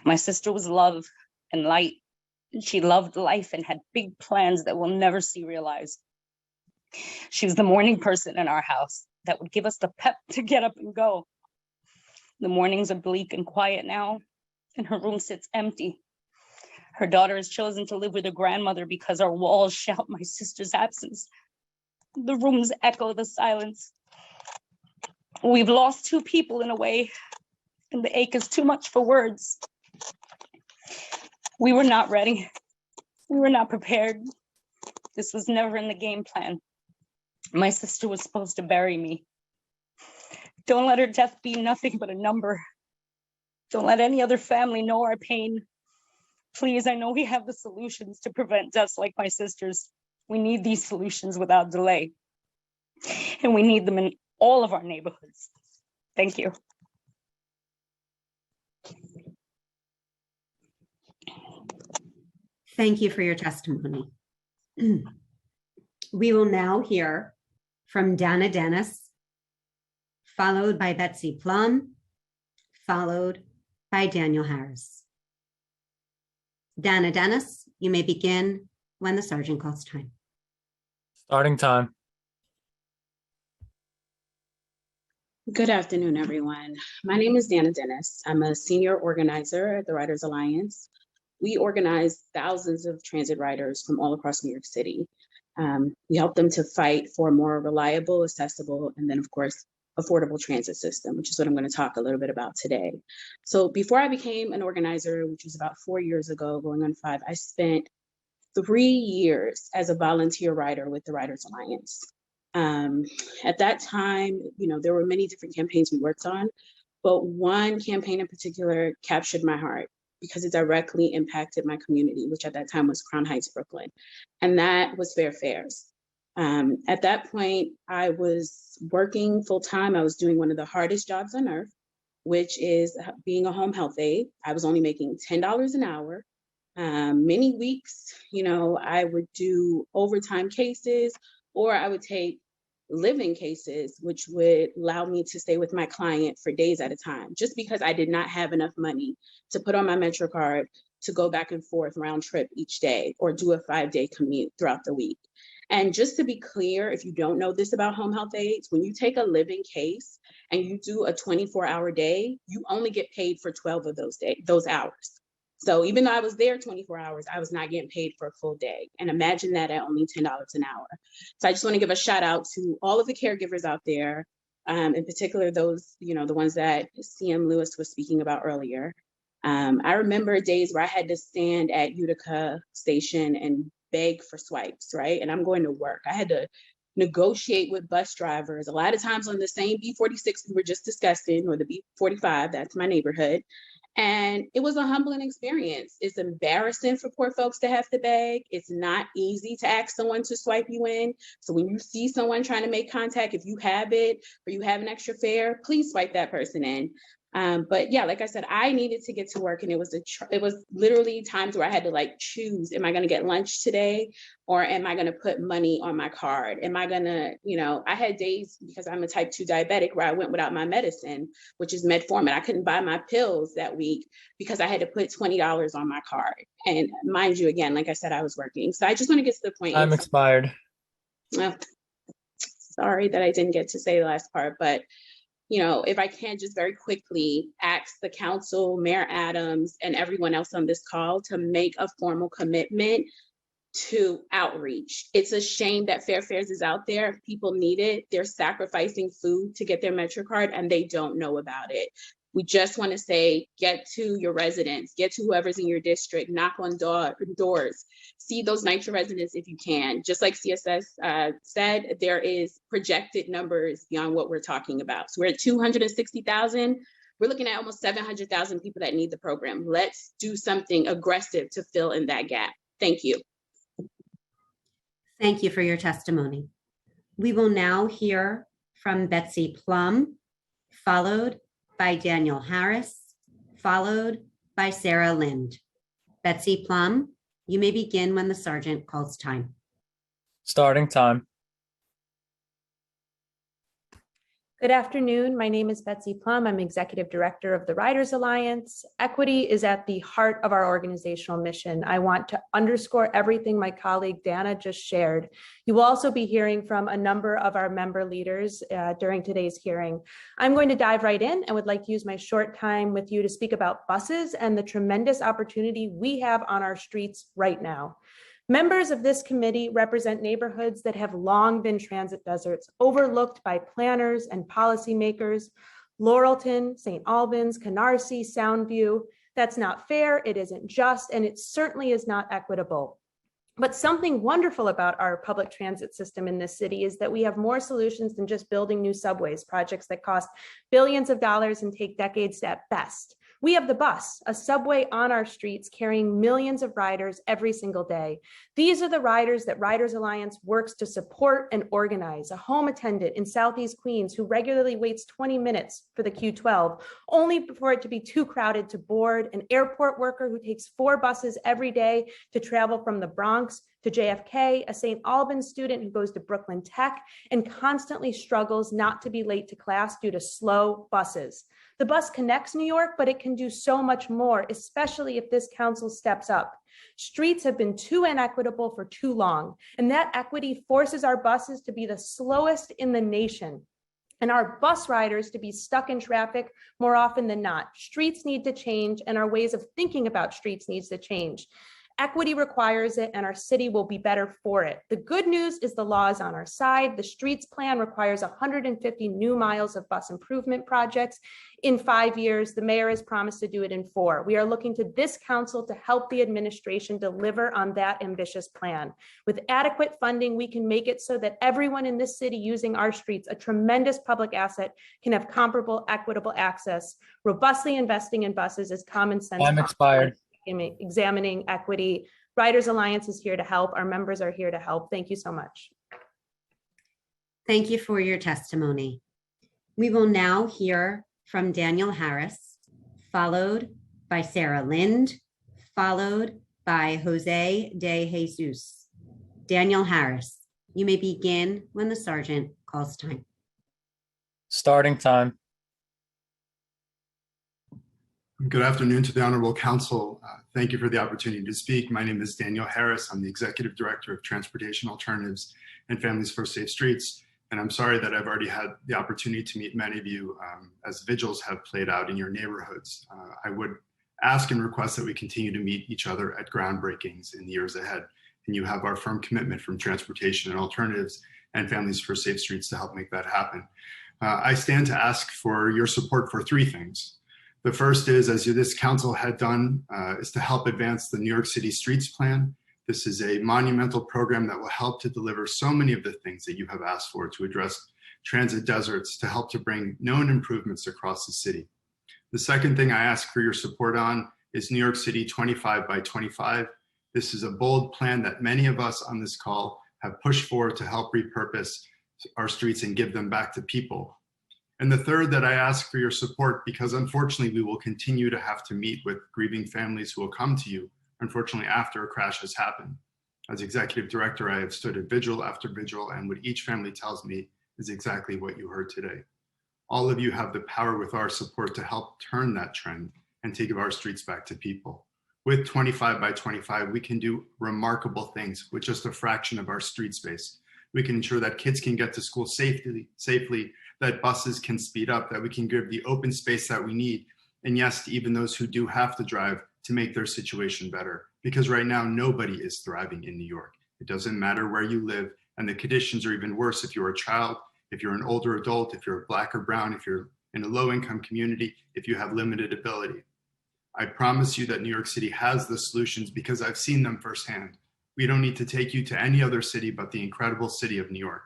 My sister was love and light. She loved life and had big plans that we'll never see realized. She was the morning person in our house that would give us the pep to get up and go. The mornings are bleak and quiet now, and her room sits empty. Her daughter has chosen to live with her grandmother because our walls shout my sister's absence. The rooms echo the silence. We've lost two people in a way, and the ache is too much for words. We were not ready. We were not prepared. This was never in the game plan. My sister was supposed to bury me. Don't let her death be nothing but a number. Don't let any other family know our pain. Please, I know we have the solutions to prevent deaths like my sister's. We need these solutions without delay. And we need them in all of our neighborhoods. Thank you. Thank you for your testimony. We will now hear from Dana Dennis, followed by Betsy Plum, followed by Daniel Harris. Dana Dennis, you may begin when the sergeant calls time. Starting time. Good afternoon, everyone. My name is Dana Dennis. I'm a senior organizer at the Riders Alliance. We organize thousands of transit riders from all across New York City. We help them to fight for a more reliable, accessible, and then, of course, affordable transit system, which is what I'm going to talk a little bit about today. So before I became an organizer, which was about 4 years ago, going on 5, I spent 3 years as a volunteer rider with the Riders Alliance. At that time, there were many different campaigns we worked on, but one campaign in particular captured my heart because it directly impacted my community, which at that time was Crown Heights, Brooklyn. And that was Fair Fares. At that point, I was working full time. I was doing one of the hardest jobs on earth, which is being a home health aide. I was only making $10 an hour. Many weeks, I would do overtime cases, or I would take living cases, which would allow me to stay with my client for days at a time, just because I did not have enough money to put on my MetroCard to go back and forth round trip each day or do a 5-day commute throughout the week. And just to be clear, if you don't know this about home health aides, when you take a living case and you do a 24-hour day, you only get paid for 12 of those hours. So even though I was there 24 hours, I was not getting paid for a full day. And imagine that at only $10 an hour. So I just want to give a shout out to all of the caregivers out there, in particular those, the ones that CM Lewis was speaking about earlier. I remember days where I had to stand at Utica Station and beg for swipes, right? And I'm going to work. I had to negotiate with bus drivers, a lot of times on the same B46 we were just discussing, or the B45, that's my neighborhood. And it was a humbling experience. It's embarrassing for poor folks to have to beg. It's not easy to ask someone to swipe you in. So when you see someone trying to make contact, if you have it or you have an extra fare, please swipe that person in. But yeah, like I said, I needed to get to work, and it was literally times where I had to choose, am I going to get lunch today, or am I going to put money on my card? Am I going to, I had days, because I'm a type 2 diabetic, where I went without my medicine, which is metformin. I couldn't buy my pills that week because I had to put $20 on my card. And mind you, again, like I said, I was working. So I just want to get to the point. Time expired. Well, sorry that I didn't get to say the last part, but if I can just very quickly ask the council, Mayor Adams, and everyone else on this call to make a formal commitment to outreach. It's a shame that Fair Fares is out there. People need it. They're sacrificing food to get their MetroCard, and they don't know about it. We just want to say, get to your residents, get to whoever's in your district, knock on doors, see those NYCHA residents if you can. Just like CSS said, there is projected numbers beyond what we're talking about. So we're at 260,000. We're looking at almost 700,000 people that need the program. Let's do something aggressive to fill in that gap. Thank you. Thank you for your testimony. We will now hear from Betsy Plum, followed by Daniel Harris, followed by Sarah Lind. Betsy Plum, you may begin when the sergeant calls time. Starting time. Good afternoon. My name is Betsy Plum. I'm Executive Director of the Riders Alliance. Equity is at the heart of our organizational mission. I want to underscore everything my colleague Dana just shared. You will also be hearing from a number of our member leaders during today's hearing. I'm going to dive right in and would like to use my short time with you to speak about buses and the tremendous opportunity we have on our streets right now. Members of this committee represent neighborhoods that have long been transit deserts, overlooked by planners and policymakers. Laurelton, St. Albans, Canarsie, Soundview. That's not fair, it isn't just, and it certainly is not equitable. But something wonderful about our public transit system in this city is that we have more solutions than just building new subways, projects that cost billions of dollars and take decades at best. We have the bus, a subway on our streets carrying millions of riders every single day. These are the riders that Riders Alliance works to support and organize. A home attendant in Southeast Queens who regularly waits 20 minutes for the Q12, only for it to be too crowded to board. An airport worker who takes 4 buses every day to travel from the Bronx to JFK, a St. Albans student who goes to Brooklyn Tech and constantly struggles not to be late to class due to slow buses. The bus connects New York, but it can do so much more, especially if this council steps up. Streets have been too inequitable for too long, and that equity forces our buses to be the slowest in the nation, and our bus riders to be stuck in traffic more often than not. Streets need to change, and our ways of thinking about streets needs to change. Equity requires it, and our city will be better for it. The good news is the law is on our side. The streets plan requires 150 new miles of bus improvement projects in 5 years. The mayor has promised to do it in 4. We are looking to this council to help the administration deliver on that ambitious plan. With adequate funding, we can make it so that everyone in this city using our streets, a tremendous public asset, can have comparable, equitable access. Robustly investing in buses is common sense. Time expired. Examining equity. Riders Alliance is here to help. Our members are here to help. Thank you so much. Thank you for your testimony. We will now hear from Daniel Harris, followed by Sarah Lind, followed by Jose de Jesus. Daniel Harris, you may begin when the sergeant calls time. Starting time. Good afternoon to the Honorable Council. Thank you for the opportunity to speak. My name is Daniel Harris. I'm the Executive Director of Transportation Alternatives and Families for Safe Streets. And I'm sorry that I've already had the opportunity to meet many of you as vigils have played out in your neighborhoods. I would ask and request that we continue to meet each other at groundbreakings in the years ahead. And you have our firm commitment from Transportation and Alternatives and Families for Safe Streets to help make that happen. I stand to ask for your support for 3 things. The first is, as this council had done, is to help advance the New York City Streets Plan. This is a monumental program that will help to deliver so many of the things that you have asked for to address transit deserts, to help to bring known improvements across the city. The second thing I ask for your support on is New York City 25 by 25. This is a bold plan that many of us on this call have pushed for to help repurpose our streets and give them back to people. And the third that I ask for your support, because unfortunately we will continue to have to meet with grieving families who will come to you, unfortunately after a crash has happened. As Executive Director, I have stood at vigil after vigil, and what each family tells me is exactly what you heard today. All of you have the power with our support to help turn that trend and to give our streets back to people. With 25 by 25, we can do remarkable things with just a fraction of our street space. We can ensure that kids can get to school safely, that buses can speed up, that we can give the open space that we need. And yes, to even those who do have to drive, to make their situation better. Because right now, nobody is thriving in New York. It doesn't matter where you live, and the conditions are even worse if you're a child, if you're an older adult, if you're Black or brown, if you're in a low-income community, if you have limited ability. I promise you that New York City has the solutions because I've seen them firsthand. We don't need to take you to any other city but the incredible city of New York.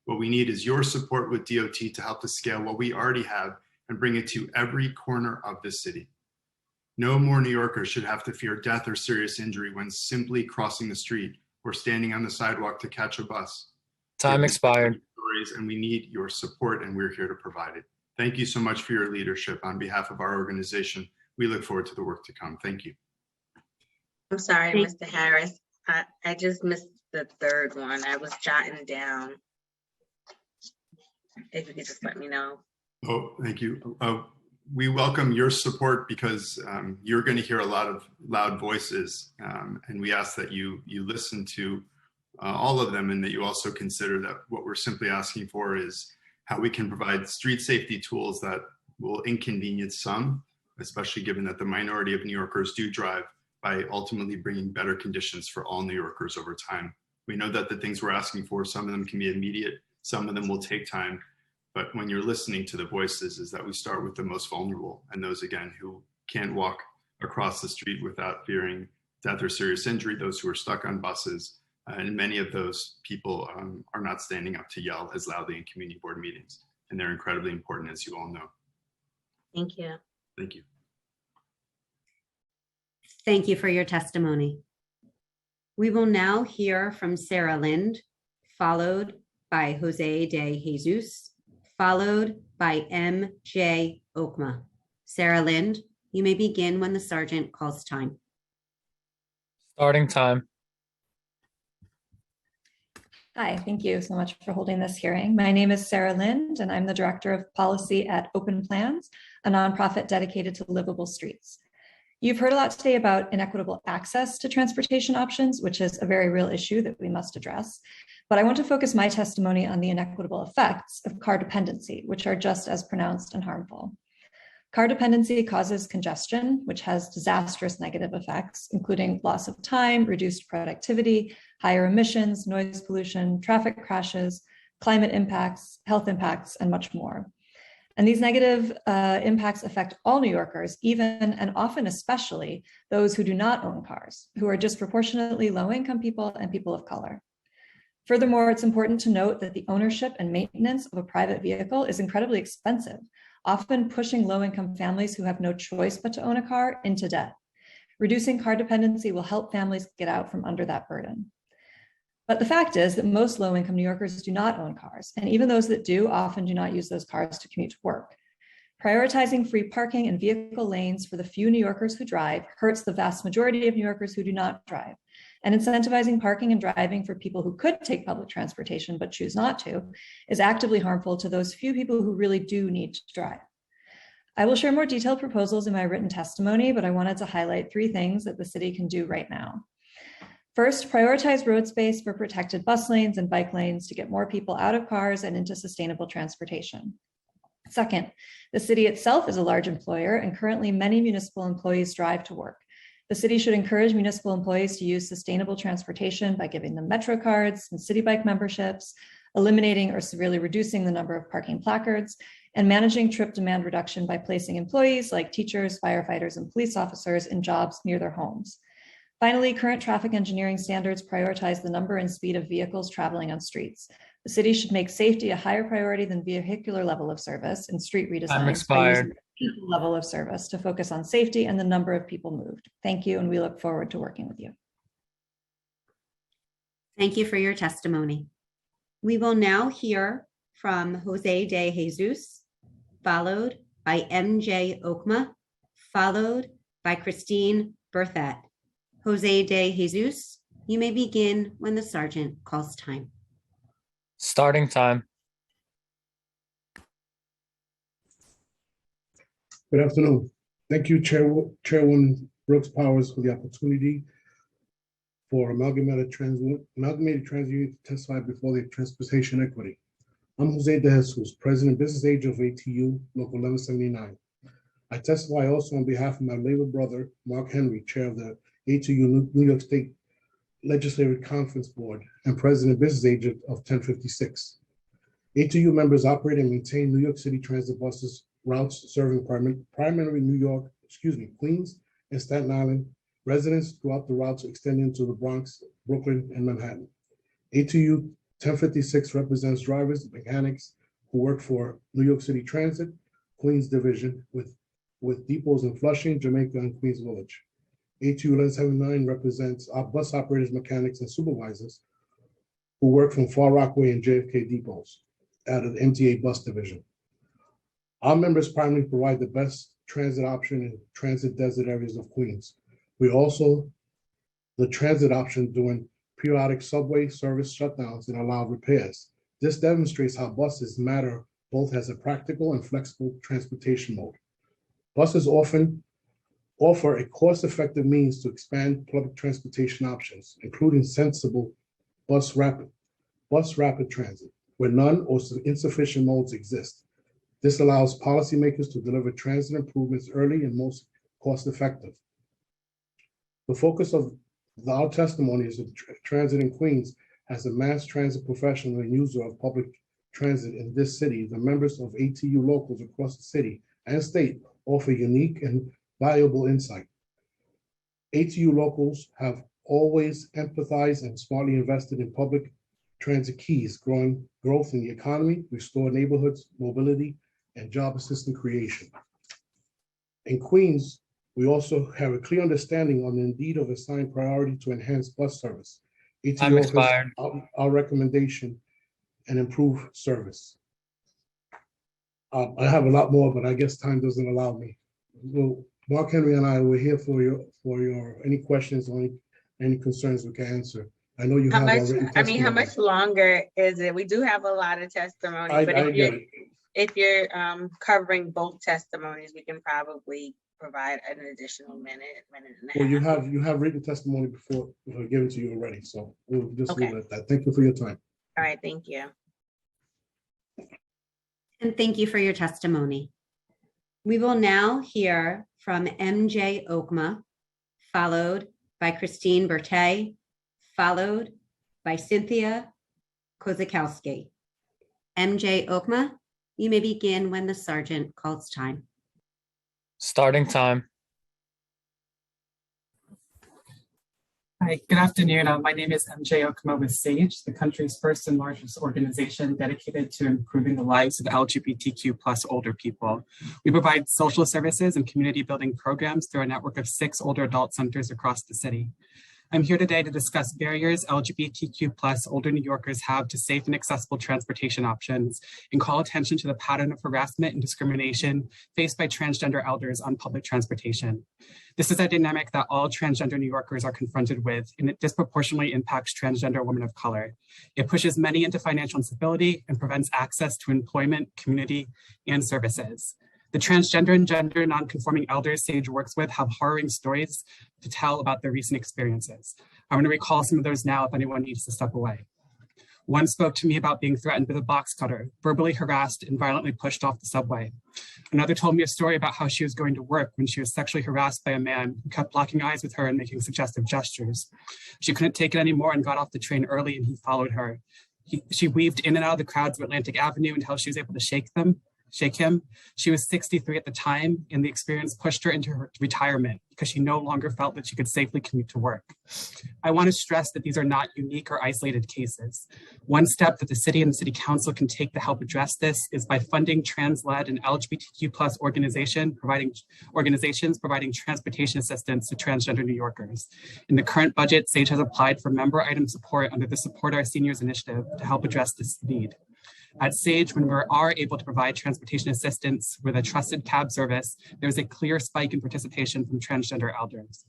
What we need is your support with DOT to help to scale what we already have and bring it to every corner of the city. No more New Yorkers should have to fear death or serious injury when simply crossing the street or standing on the sidewalk to catch a bus. Time expired. priorities, and we need your support, and we're here to provide it. Thank you so much for your leadership. On behalf of our organization, we look forward to the work to come. Thank you. I'm sorry, Mr. Harris. I just missed the third one. I was jotting down. If you could just let me know. Oh, thank you. We welcome your support because you're going to hear a lot of loud voices, and we ask that you listen to all of them, and that you also consider that what we're simply asking for is how we can provide street safety tools that will inconvenience some, especially given that the minority of New Yorkers do drive, by ultimately bringing better conditions for all New Yorkers over time. We know that the things we're asking for, some of them can be immediate, some of them will take time. But when you're listening to the voices, is that we start with the most vulnerable, and those, again, who can't walk across the street without fearing death or serious injury, those who are stuck on buses, and many of those people are not standing up to yell as loudly in community board meetings. And they're incredibly important, as you all know. Thank you. Thank you. Thank you for your testimony. We will now hear from Sarah Lind, followed by Jose de Jesus, followed by M.J. Okma. Sarah Lind, you may begin when the sergeant calls time. Starting time. Hi, thank you so much for holding this hearing. My name is Sarah Lind, and I'm the Director of Policy at Open Plans, a nonprofit dedicated to livable streets. You've heard a lot today about inequitable access to transportation options, which is a very real issue that we must address. But I want to focus my testimony on the inequitable effects of car dependency, which are just as pronounced and harmful. Car dependency causes congestion, which has disastrous negative effects, including loss of time, reduced productivity, higher emissions, noise pollution, traffic crashes, climate impacts, health impacts, and much more. And these negative impacts affect all New Yorkers, even and often especially those who do not own cars, who are disproportionately low-income people and people of color. Furthermore, it's important to note that the ownership and maintenance of a private vehicle is incredibly expensive, often pushing low-income families who have no choice but to own a car into debt. Reducing car dependency will help families get out from under that burden. But the fact is that most low-income New Yorkers do not own cars, and even those that do often do not use those cars to commute to work. Prioritizing free parking and vehicle lanes for the few New Yorkers who drive hurts the vast majority of New Yorkers who do not drive. And incentivizing parking and driving for people who could take public transportation but choose not to is actively harmful to those few people who really do need to drive. I will share more detailed proposals in my written testimony, but I wanted to highlight 3 things that the city can do right now. First, prioritize road space for protected bus lanes and bike lanes to get more people out of cars and into sustainable transportation. Second, the city itself is a large employer, and currently many municipal employees drive to work. The city should encourage municipal employees to use sustainable transportation by giving them Metro cards and city bike memberships, eliminating or severely reducing the number of parking placards, and managing trip demand reduction by placing employees like teachers, firefighters, and police officers in jobs near their homes. Finally, current traffic engineering standards prioritize the number and speed of vehicles traveling on streets. The city should make safety a higher priority than vehicular level of service in street redesign. Time expired. People level of service to focus on safety and the number of people moved. Thank you, and we look forward to working with you. Thank you for your testimony. We will now hear from Jose de Jesus, followed by M.J. Okma, followed by Christine Berthet. Jose de Jesus, you may begin when the sergeant calls time. Starting time. Good afternoon. Thank you, Chairwoman Brooks Powers, for the opportunity for Amalgamated Transit Union to testify before the Transportation Equity. I'm Jose de Jesus, President Business Agent of ATU Local 1179. I testify also on behalf of my labor brother, Mark Henry, Chair of the ATU New York State Legislative Conference Board and President Business Agent of 1056. ATU members operate and maintain New York City transit buses routes serving primarily Queens and Staten Island residents throughout the routes extending to the Bronx, Brooklyn, and Manhattan. ATU 1056 represents drivers, mechanics who work for New York City Transit, Queens Division, with depots in Flushing, Jamaica, and Queens Village. ATU 1179 represents our bus operators, mechanics, and supervisors who work from Far Rockaway and JFK depots. out of the MTA bus division. Our members primarily provide the best transit option in transit desert areas of Queens. We also the transit option during periodic subway service shutdowns and allowed repairs. This demonstrates how buses matter both as a practical and flexible transportation mode. Buses often offer a cost-effective means to expand public transportation options, including sensible bus rapid transit, where none or insufficient modes exist. This allows policymakers to deliver transit improvements early and most cost-effective. The focus of our testimony is that transit in Queens. As a mass transit professional and user of public transit in this city, the members of ATU locals across the city and state offer unique and valuable insight. ATU locals have always empathized and smartly invested in public transit keys, growth in the economy, restore neighborhoods, mobility, and job assistant creation. In Queens, we also have a clear understanding on the need of assigned priority to enhance bus service. ATU offers our recommendation and improve service. I have a lot more, but I guess time doesn't allow me. Well, Mark Henry and I were here for your any questions or any concerns we can answer. I know you have our written testimony. How much longer is it? We do have a lot of testimony, but if you're covering both testimonies, we can probably provide an additional minute and a half. Well, you have written testimony before given to you already, so we'll just leave it at that. Thank you for your time. All right, thank you. And thank you for your testimony. We will now hear from MJ Okma, followed by Christine Bertay, followed by Cynthia Kozakowski. MJ Okma, you may begin when the sergeant calls time. Starting time. Hi, good afternoon. My name is MJ Okuma with SAGE, the country's first and largest organization dedicated to improving the lives of LGBTQ+ older people. We provide social services and community building programs through a network of 6 older adult centers across the city. I'm here today to discuss barriers LGBTQ+ older New Yorkers have to safe and accessible transportation options and call attention to the pattern of harassment and discrimination faced by transgender elders on public transportation. This is a dynamic that all transgender New Yorkers are confronted with, and it disproportionately impacts transgender women of color. It pushes many into financial instability and prevents access to employment, community, and services. The transgender and gender nonconforming elders SAGE works with have harrowing stories to tell about their recent experiences. I'm going to recall some of those now if anyone needs to step away. One spoke to me about being threatened with a box cutter, verbally harassed and violently pushed off the subway. Another told me a story about how she was going to work when she was sexually harassed by a man who kept locking eyes with her and making suggestive gestures. She couldn't take it anymore and got off the train early, and he followed her. She weaved in and out of the crowds of Atlantic Avenue until she was able to shake him. She was 63 at the time, and the experience pushed her into her retirement because she no longer felt that she could safely commute to work. I want to stress that these are not unique or isolated cases. One step that the city and the city council can take to help address this is by funding trans-led and LGBTQ+ organizations providing transportation assistance to transgender New Yorkers. In the current budget, SAGE has applied for member item support under the Support Our Seniors initiative to help address this need. At SAGE, when we are able to provide transportation assistance with a trusted cab service, there's a clear spike in participation from transgender elders.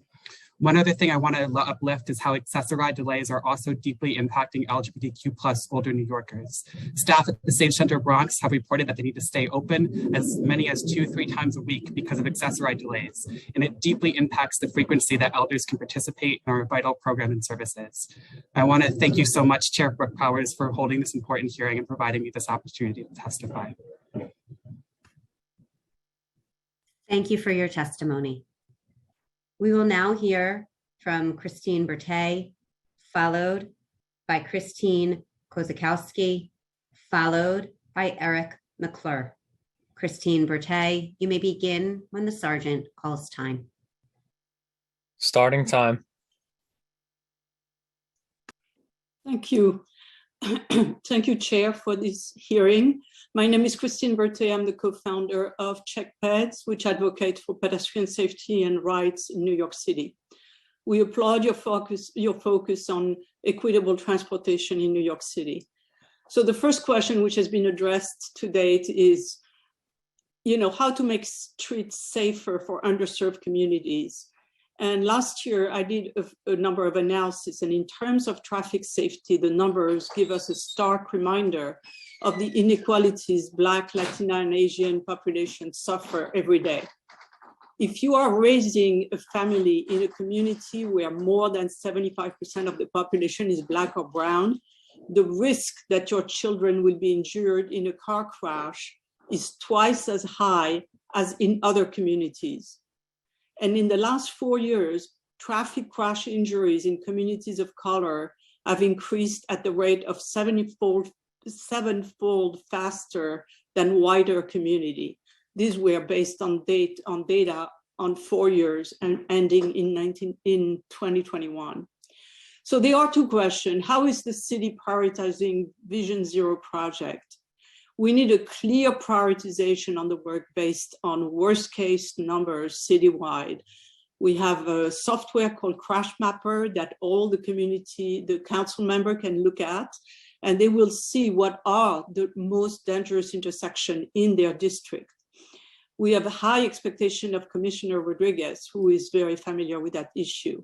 One other thing I want to uplift is how accessory delays are also deeply impacting LGBTQ+ older New Yorkers. Staff at the SAGE Center Bronx have reported that they need to stay open as many as 2-3 times a week because of accessory delays, and it deeply impacts the frequency that elders can participate in our vital program and services. I want to thank you so much, Chair Brooke Powers, for holding this important hearing and providing me this opportunity to testify. Thank you for your testimony. We will now hear from Christine Bertay, followed by Christine Kozakowski, followed by Eric McClure. Christine Bertay, you may begin when the sergeant calls time. Starting time. Thank you. Thank you, Chair, for this hearing. My name is Christine Berthay. I'm the co-founder of CheckPeds, which advocates for pedestrian safety and rights in New York City. We applaud your focus on equitable transportation in New York City. So the first question, which has been addressed to date, is, how to make streets safer for underserved communities. And last year, I did a number of analysis, and in terms of traffic safety, the numbers give us a stark reminder of the inequalities Black, Latina, and Asian populations suffer every day. If you are raising a family in a community where more than 75% of the population is Black or brown, the risk that your children will be injured in a car crash is twice as high as in other communities. And in the last 4 years, traffic crash injuries in communities of color have increased at the rate of sevenfold faster than wider community. These were based on data on 4 years and ending in 2021. So there are two questions. How is the city prioritizing Vision Zero project? We need a clear prioritization on the work based on worst case numbers citywide. We have a software called Crash Mapper that all the council member can look at, and they will see what are the most dangerous intersections in their district. We have a high expectation of Commissioner Rodriguez, who is very familiar with that issue.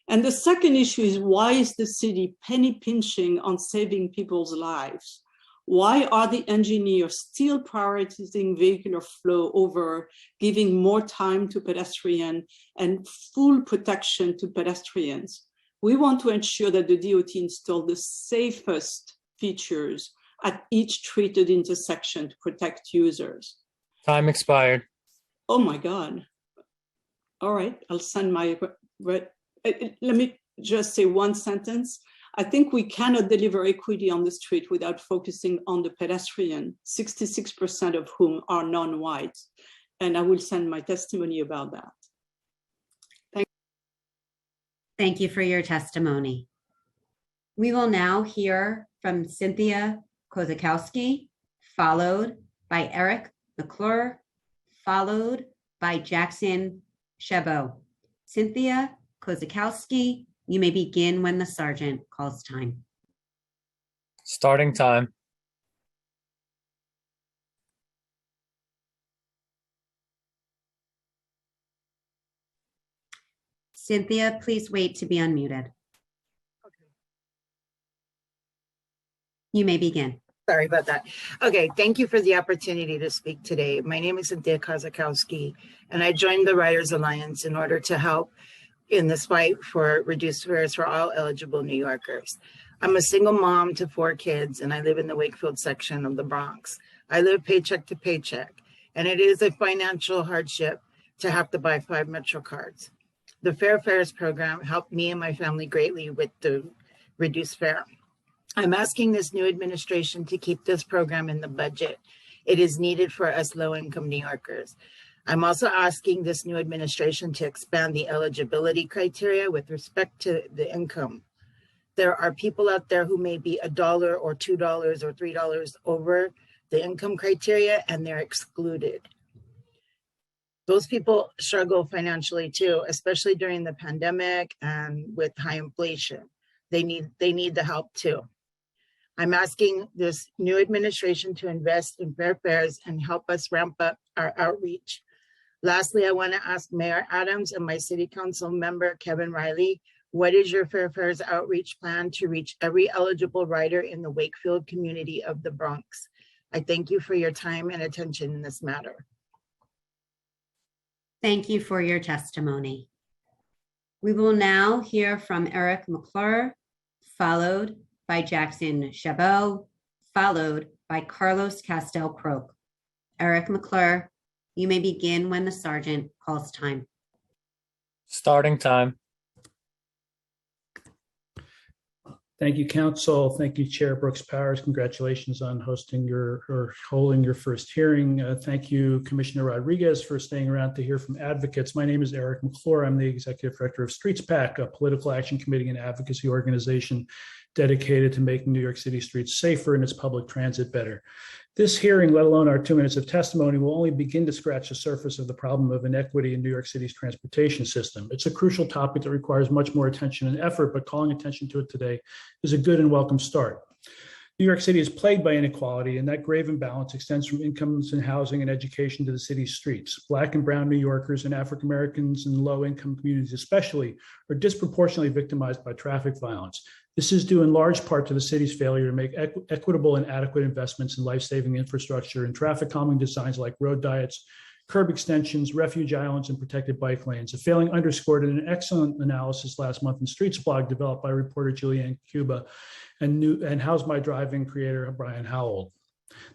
And the second issue is, why is the city penny pinching on saving people's lives? Why are the engineers still prioritizing vehicular flow over giving more time to pedestrians and full protection to pedestrians? We want to ensure that the DOT install the safest features at each treated intersection to protect users. Time expired. Oh my God. All right, I'll send my, let me just say one sentence. I think we cannot deliver equity on the street without focusing on the pedestrian, 66% of whom are non-white. And I will send my testimony about that. Thank you for your testimony. We will now hear from Cynthia Kozakowski, followed by Eric McClure, followed by Jackson Chabot. Cynthia Kozakowski, you may begin when the sergeant calls time. Starting time. Cynthia, please wait to be unmuted. You may begin. Sorry about that. Okay, thank you for the opportunity to speak today. My name is Cynthia Kozakowski, and I joined the Riders Alliance in order to help in this fight for reduced fares for all eligible New Yorkers. I'm a single mom to 4 kids, and I live in the Wakefield section of the Bronx. I live paycheck to paycheck, and it is a financial hardship to have to buy 5 Metro cards. The Fair Fares program helped me and my family greatly with the reduced fare. I'm asking this new administration to keep this program in the budget. It is needed for us low-income New Yorkers. I'm also asking this new administration to expand the eligibility criteria with respect to the income. There are people out there who may be $1 or $2 or $3 over the income criteria, and they're excluded. Those people struggle financially too, especially during the pandemic and with high inflation. They need the help too. I'm asking this new administration to invest in fair fares and help us ramp up our outreach. Lastly, I want to ask Mayor Adams and my City Council member, Kevin Riley, what is your Fair Fares outreach plan to reach every eligible rider in the Wakefield community of the Bronx? I thank you for your time and attention in this matter. Thank you for your testimony. We will now hear from Eric McClure, followed by Jackson Chabot, followed by Carlos Castel-Croke. Eric McClure, you may begin when the sergeant calls time. Starting time. Thank you, Council. Thank you, Chair Brooks Powers. Congratulations on holding your first hearing. Thank you, Commissioner Rodriguez, for staying around to hear from advocates. My name is Eric McClure. I'm the Executive Director of Streets PAC, a political action committee and advocacy organization dedicated to making New York City streets safer and its public transit better. This hearing, let alone our 2 minutes of testimony, will only begin to scratch the surface of the problem of inequity in New York City's transportation system. It's a crucial topic that requires much more attention and effort, but calling attention to it today is a good and welcome start. New York City is plagued by inequality, and that grave imbalance extends from incomes and housing and education to the city's streets. Black and brown New Yorkers and African Americans in low-income communities especially are disproportionately victimized by traffic violence. This is due in large part to the city's failure to make equitable and adequate investments in life-saving infrastructure and traffic calming designs like road diets, curb extensions, refuge islands, and protected bike lanes, a failing underscored in an excellent analysis last month in Streets blog developed by reporter Julianne Cuba and How's My Driving creator Brian Howell.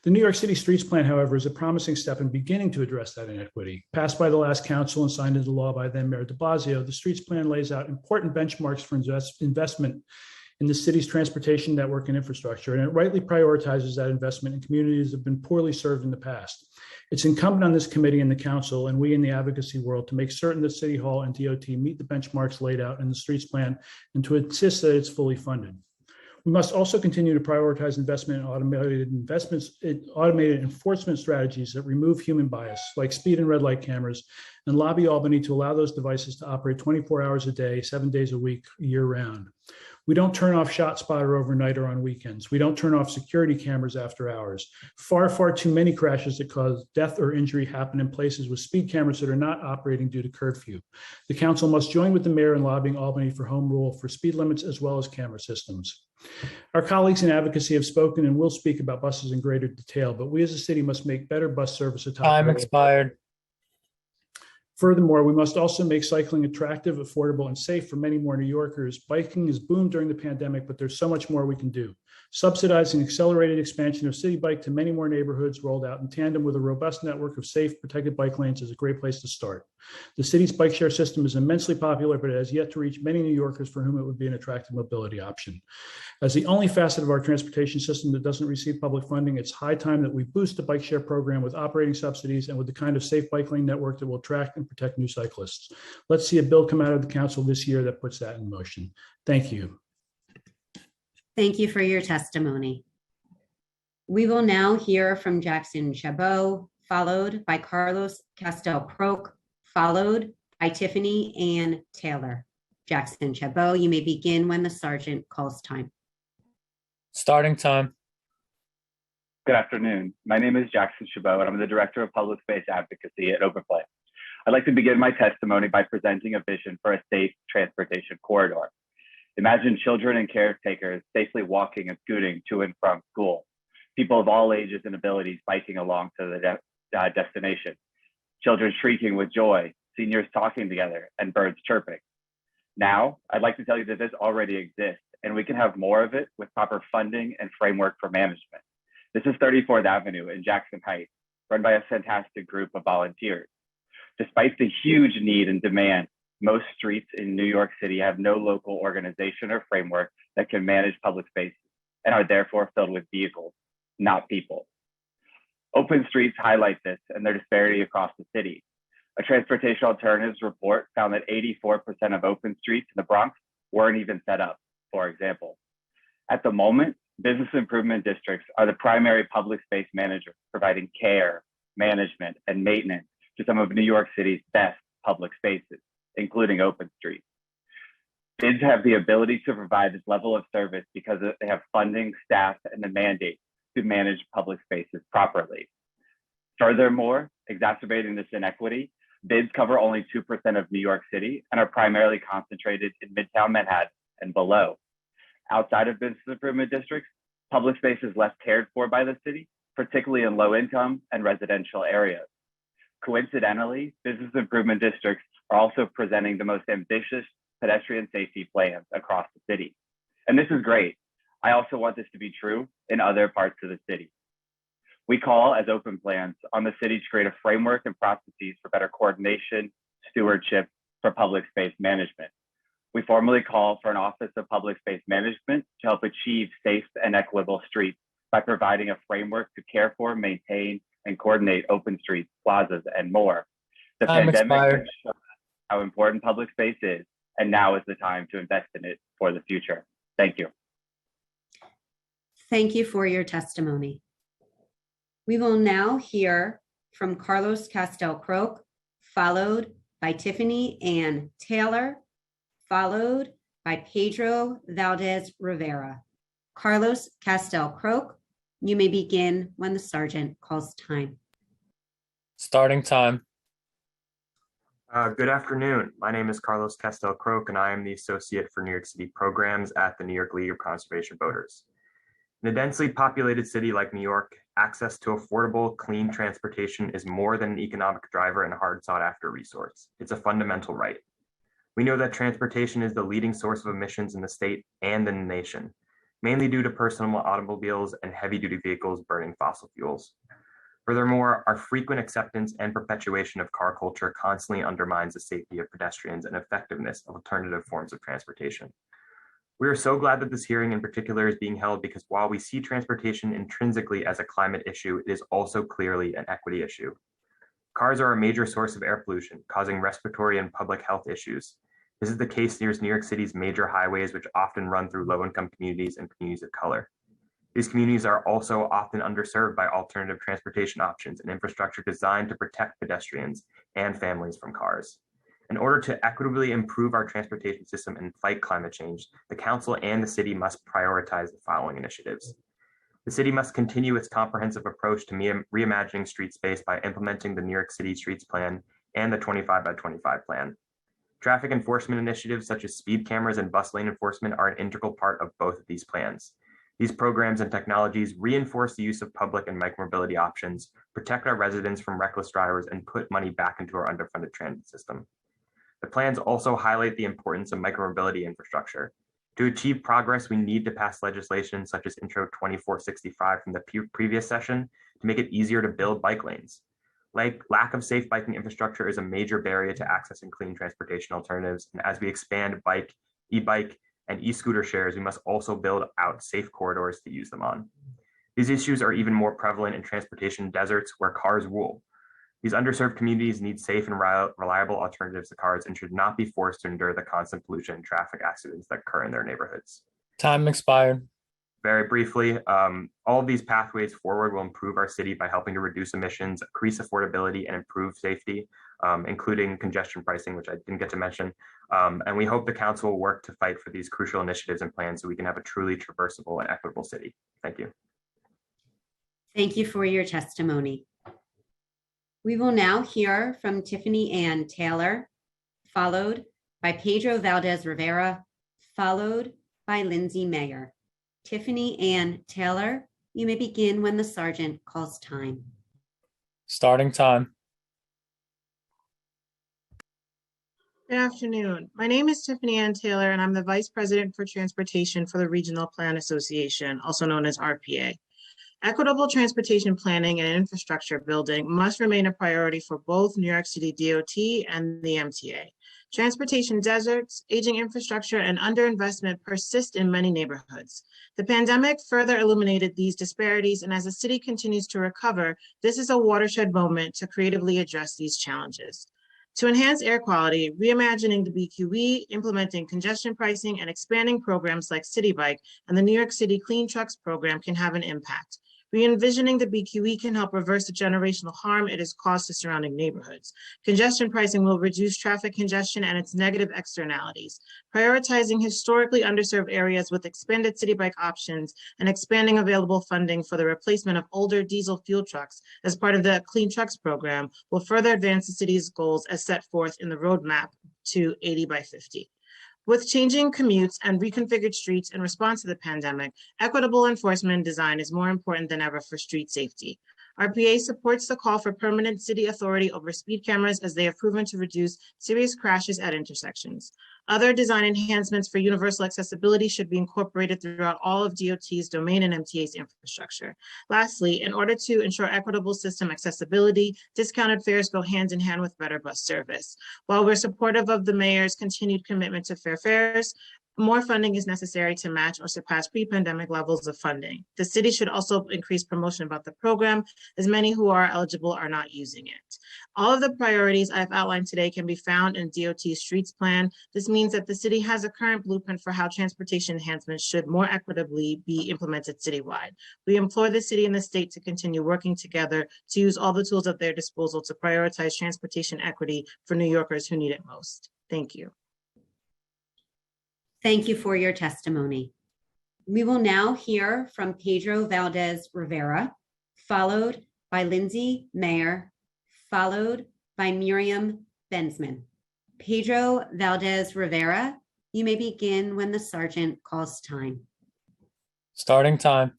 The New York City Streets Plan, however, is a promising step in beginning to address that inequity. Passed by the last council and signed into law by then Mayor de Blasio, the Streets Plan lays out important benchmarks for investment in the city's transportation network and infrastructure, and it rightly prioritizes that investment in communities that have been poorly served in the past. It's incumbent on this committee and the council and we in the advocacy world to make certain that City Hall and DOT meet the benchmarks laid out in the Streets Plan and to insist that it's fully funded. We must also continue to prioritize investment in automated enforcement strategies that remove human bias, like speed and red light cameras, and lobby Albany to allow those devices to operate 24 hours a day, 7 days a week, year round. We don't turn off ShotSpotter overnight or on weekends. We don't turn off security cameras after hours. Far, far too many crashes that cause death or injury happen in places with speed cameras that are not operating due to curfew. The council must join with the mayor in lobbying Albany for home rule for speed limits as well as camera systems. Our colleagues in advocacy have spoken and will speak about buses in greater detail, but we as a city must make better bus service a top Time priority. expired. Furthermore, we must also make cycling attractive, affordable, and safe for many more New Yorkers. Biking has boomed during the pandemic, but there's so much more we can do. Subsidizing accelerated expansion of City Bike to many more neighborhoods rolled out in tandem with a robust network of safe, protected bike lanes is a great place to start. The city's bike share system is immensely popular, but it has yet to reach many New Yorkers for whom it would be an attractive mobility option. As the only facet of our transportation system that doesn't receive public funding, it's high time that we boost the bike share program with operating subsidies and with the kind of safe bike lane network that will attract and protect new cyclists. Let's see a bill come out of the council this year that puts that in motion. Thank you. Thank you for your testimony. We will now hear from Jackson Chabot, followed by Carlos Castel-Croce, followed by Tiffany Ann Taylor. Jackson Chabot, you may begin when the sergeant calls time. Starting time. Good afternoon. My name is Jackson Chabot, and I'm the Director of Public Space Advocacy at Open Plans. I'd like to begin my testimony by presenting a vision for a safe transportation corridor. Imagine children and caretakers safely walking and scooting to and from school. People of all ages and abilities biking along to the destination. Children shrieking with joy, seniors talking together, and birds chirping. Now, I'd like to tell you that this already exists, and we can have more of it with proper funding and framework for management. This is 34th Avenue in Jackson Heights, run by a fantastic group of volunteers. Despite the huge need and demand, most streets in New York City have no local organization or framework that can manage public spaces and are therefore filled with vehicles, not people. Open streets highlight this and their disparity across the city. A transportation alternatives report found that 84% of open streets in the Bronx weren't even set up, for example. At the moment, business improvement districts are the primary public space managers, providing care, management, and maintenance to some of New York City's best public spaces, including open streets. BIDs have the ability to provide this level of service because they have funding, staff, and the mandate to manage public spaces properly. Furthermore, exacerbating this inequity, BIDs cover only 2% of New York City and are primarily concentrated in Midtown Manhattan and below. Outside of business improvement districts, public space is less cared for by the city, particularly in low income and residential areas. Coincidentally, business improvement districts are also presenting the most ambitious pedestrian safety plans across the city. And this is great. I also want this to be true in other parts of the city. We call, as Open Plans, on the city to create a framework and processes for better coordination, stewardship for public space management. We formally call for an Office of Public Space Management to help achieve safe and equitable streets by providing a framework to care for, maintain, and coordinate open streets, plazas, and more. The pandemic showed how important public space is, and now is the time to invest in it for the future. Thank you. Thank you for your testimony. We will now hear from Carlos Castel-Croce, followed by Tiffany Ann Taylor, followed by Pedro Valdez Rivera. Carlos Castel-Croce. You may begin when the sergeant calls time. Starting time. Good afternoon. My name is Carlos Castel-Croce, and I am the Associate for New York City Programs at the New York League of Conservation Voters. In a densely populated city like New York, access to affordable, clean transportation is more than an economic driver and a hard sought-after resource. It's a fundamental right. We know that transportation is the leading source of emissions in the state and in the nation, mainly due to personal automobiles and heavy-duty vehicles burning fossil fuels. Furthermore, our frequent acceptance and perpetuation of car culture constantly undermines the safety of pedestrians and effectiveness of alternative forms of transportation. We are so glad that this hearing in particular is being held because while we see transportation intrinsically as a climate issue, it is also clearly an equity issue. Cars are a major source of air pollution, causing respiratory and public health issues. This is the case near New York City's major highways, which often run through low-income communities and communities of color. These communities are also often underserved by alternative transportation options and infrastructure designed to protect pedestrians and families from cars. In order to equitably improve our transportation system and fight climate change, the council and the city must prioritize the following initiatives. The city must continue its comprehensive approach to reimagining street space by implementing the New York City Streets Plan and the 25 by 25 plan. Traffic enforcement initiatives such as speed cameras and bus lane enforcement are an integral part of both of these plans. These programs and technologies reinforce the use of public and micromobility options, protect our residents from reckless drivers, and put money back into our underfunded transit system. The plans also highlight the importance of micromobility infrastructure. To achieve progress, we need to pass legislation such as Intro 2465 from the previous session to make it easier to build bike lanes. Lack of safe biking infrastructure is a major barrier to accessing clean transportation alternatives, and as we expand bike, e-bike, and e-scooter shares, we must also build out safe corridors to use them on. These issues are even more prevalent in transportation deserts where cars rule. These underserved communities need safe and reliable alternatives to cars and should not be forced to endure the constant pollution and traffic accidents that occur in their neighborhoods. Time expired. Very briefly, all of these pathways forward will improve our city by helping to reduce emissions, increase affordability, and improve safety, including congestion pricing, which I didn't get to mention. And we hope the council will work to fight for these crucial initiatives and plans so we can have a truly traversable and equitable city. Thank you. Thank you for your testimony. We will now hear from Tiffany Ann Taylor, followed by Pedro Valdez Rivera, followed by Lindsay Mayer. Tiffany Ann Taylor, you may begin when the sergeant calls time. Starting time. Good afternoon. My name is Tiffany Ann Taylor, and I'm the Vice President for Transportation for the Regional Plan Association, also known as RPA. Equitable transportation planning and infrastructure building must remain a priority for both New York City DOT and the MTA. Transportation deserts, aging infrastructure, and underinvestment persist in many neighborhoods. The pandemic further illuminated these disparities, and as the city continues to recover, this is a watershed moment to creatively address these challenges. To enhance air quality, reimagining the BQE, implementing congestion pricing, and expanding programs like City Bike and the New York City Clean Trucks program can have an impact. Re-envisioning the BQE can help reverse the generational harm it has caused to surrounding neighborhoods. Congestion pricing will reduce traffic congestion and its negative externalities. Prioritizing historically underserved areas with expanded city bike options and expanding available funding for the replacement of older diesel fuel trucks as part of the Clean Trucks program will further advance the city's goals as set forth in the roadmap to 80 by 50. With changing commutes and reconfigured streets in response to the pandemic, equitable enforcement design is more important than ever for street safety. RPA supports the call for permanent city authority over speed cameras as they have proven to reduce serious crashes at intersections. Other design enhancements for universal accessibility should be incorporated throughout all of DOT's domain and MTA's infrastructure. Lastly, in order to ensure equitable system accessibility, discounted fares go hand in hand with better bus service. While we're supportive of the mayor's continued commitment to fair fares, more funding is necessary to match or surpass pre-pandemic levels of funding. The city should also increase promotion about the program, as many who are eligible are not using it. All of the priorities I've outlined today can be found in DOT's Streets Plan. This means that the city has a current blueprint for how transportation enhancements should more equitably be implemented citywide. We implore the city and the state to continue working together to use all the tools at their disposal to prioritize transportation equity for New Yorkers who need it most. Thank you. Thank you for your testimony. We will now hear from Pedro Valdez Rivera, followed by Lindsay Mayer, followed by Miriam Benzman. Pedro Valdez Rivera, you may begin when the sergeant calls time. Starting time.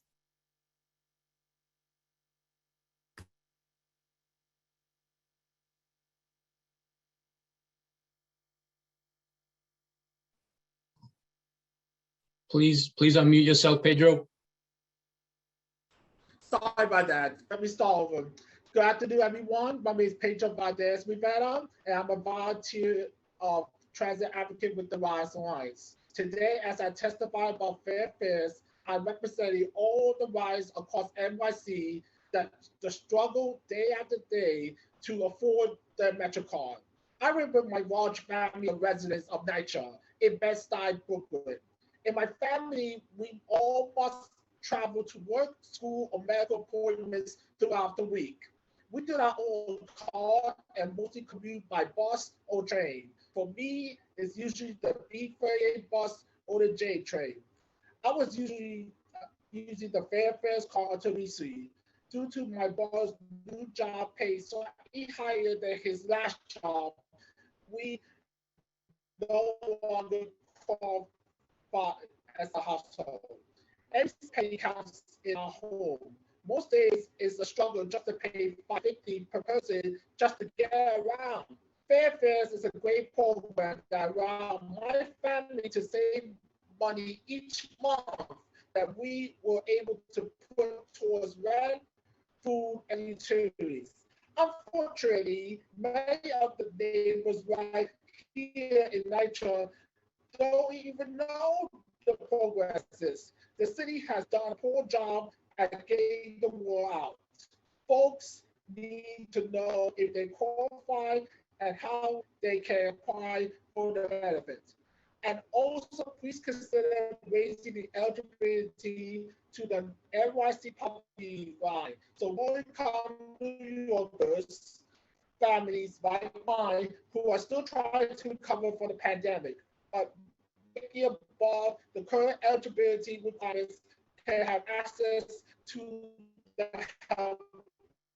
Please unmute yourself, Pedro. Sorry about that. Let me start over. Good afternoon, everyone. My name is Pedro Valdez Rivera, and I'm a volunteer transit advocate with the Rise Alliance. Today, as I testify about fair fares, I'm representing all the riders across NYC that the struggle day after day to afford their Metro card. I live with my large family of residents of NYCHA in Bed-Stuy, Brooklyn. In my family, we all must travel to work, school, or medical appointments throughout the week. We do our own car and mostly commute by bus or train. For me, it's usually the B38 bus or the J train. I was usually using the Fairfax car until recently. Due to my boss' new job pay so higher than his last job, we no longer qualify as a household. Every pay counts in our home. Most days it's a struggle just to pay $5.50 per person just to get around. Fairfax is a great program that allows my family to save money each month that we were able to put towards rent, food, and utilities. Unfortunately, many of the neighbors right here in NYCHA don't even know the progresses. The city has done a poor job at getting the word out. Folks need to know if they qualify and how they can apply for the benefits. And also, please consider raising the eligibility to the NYC poverty line. So low-income New Yorkers, families like mine, who are still trying to recover from the pandemic, making above the current eligibility requirements can have access to the help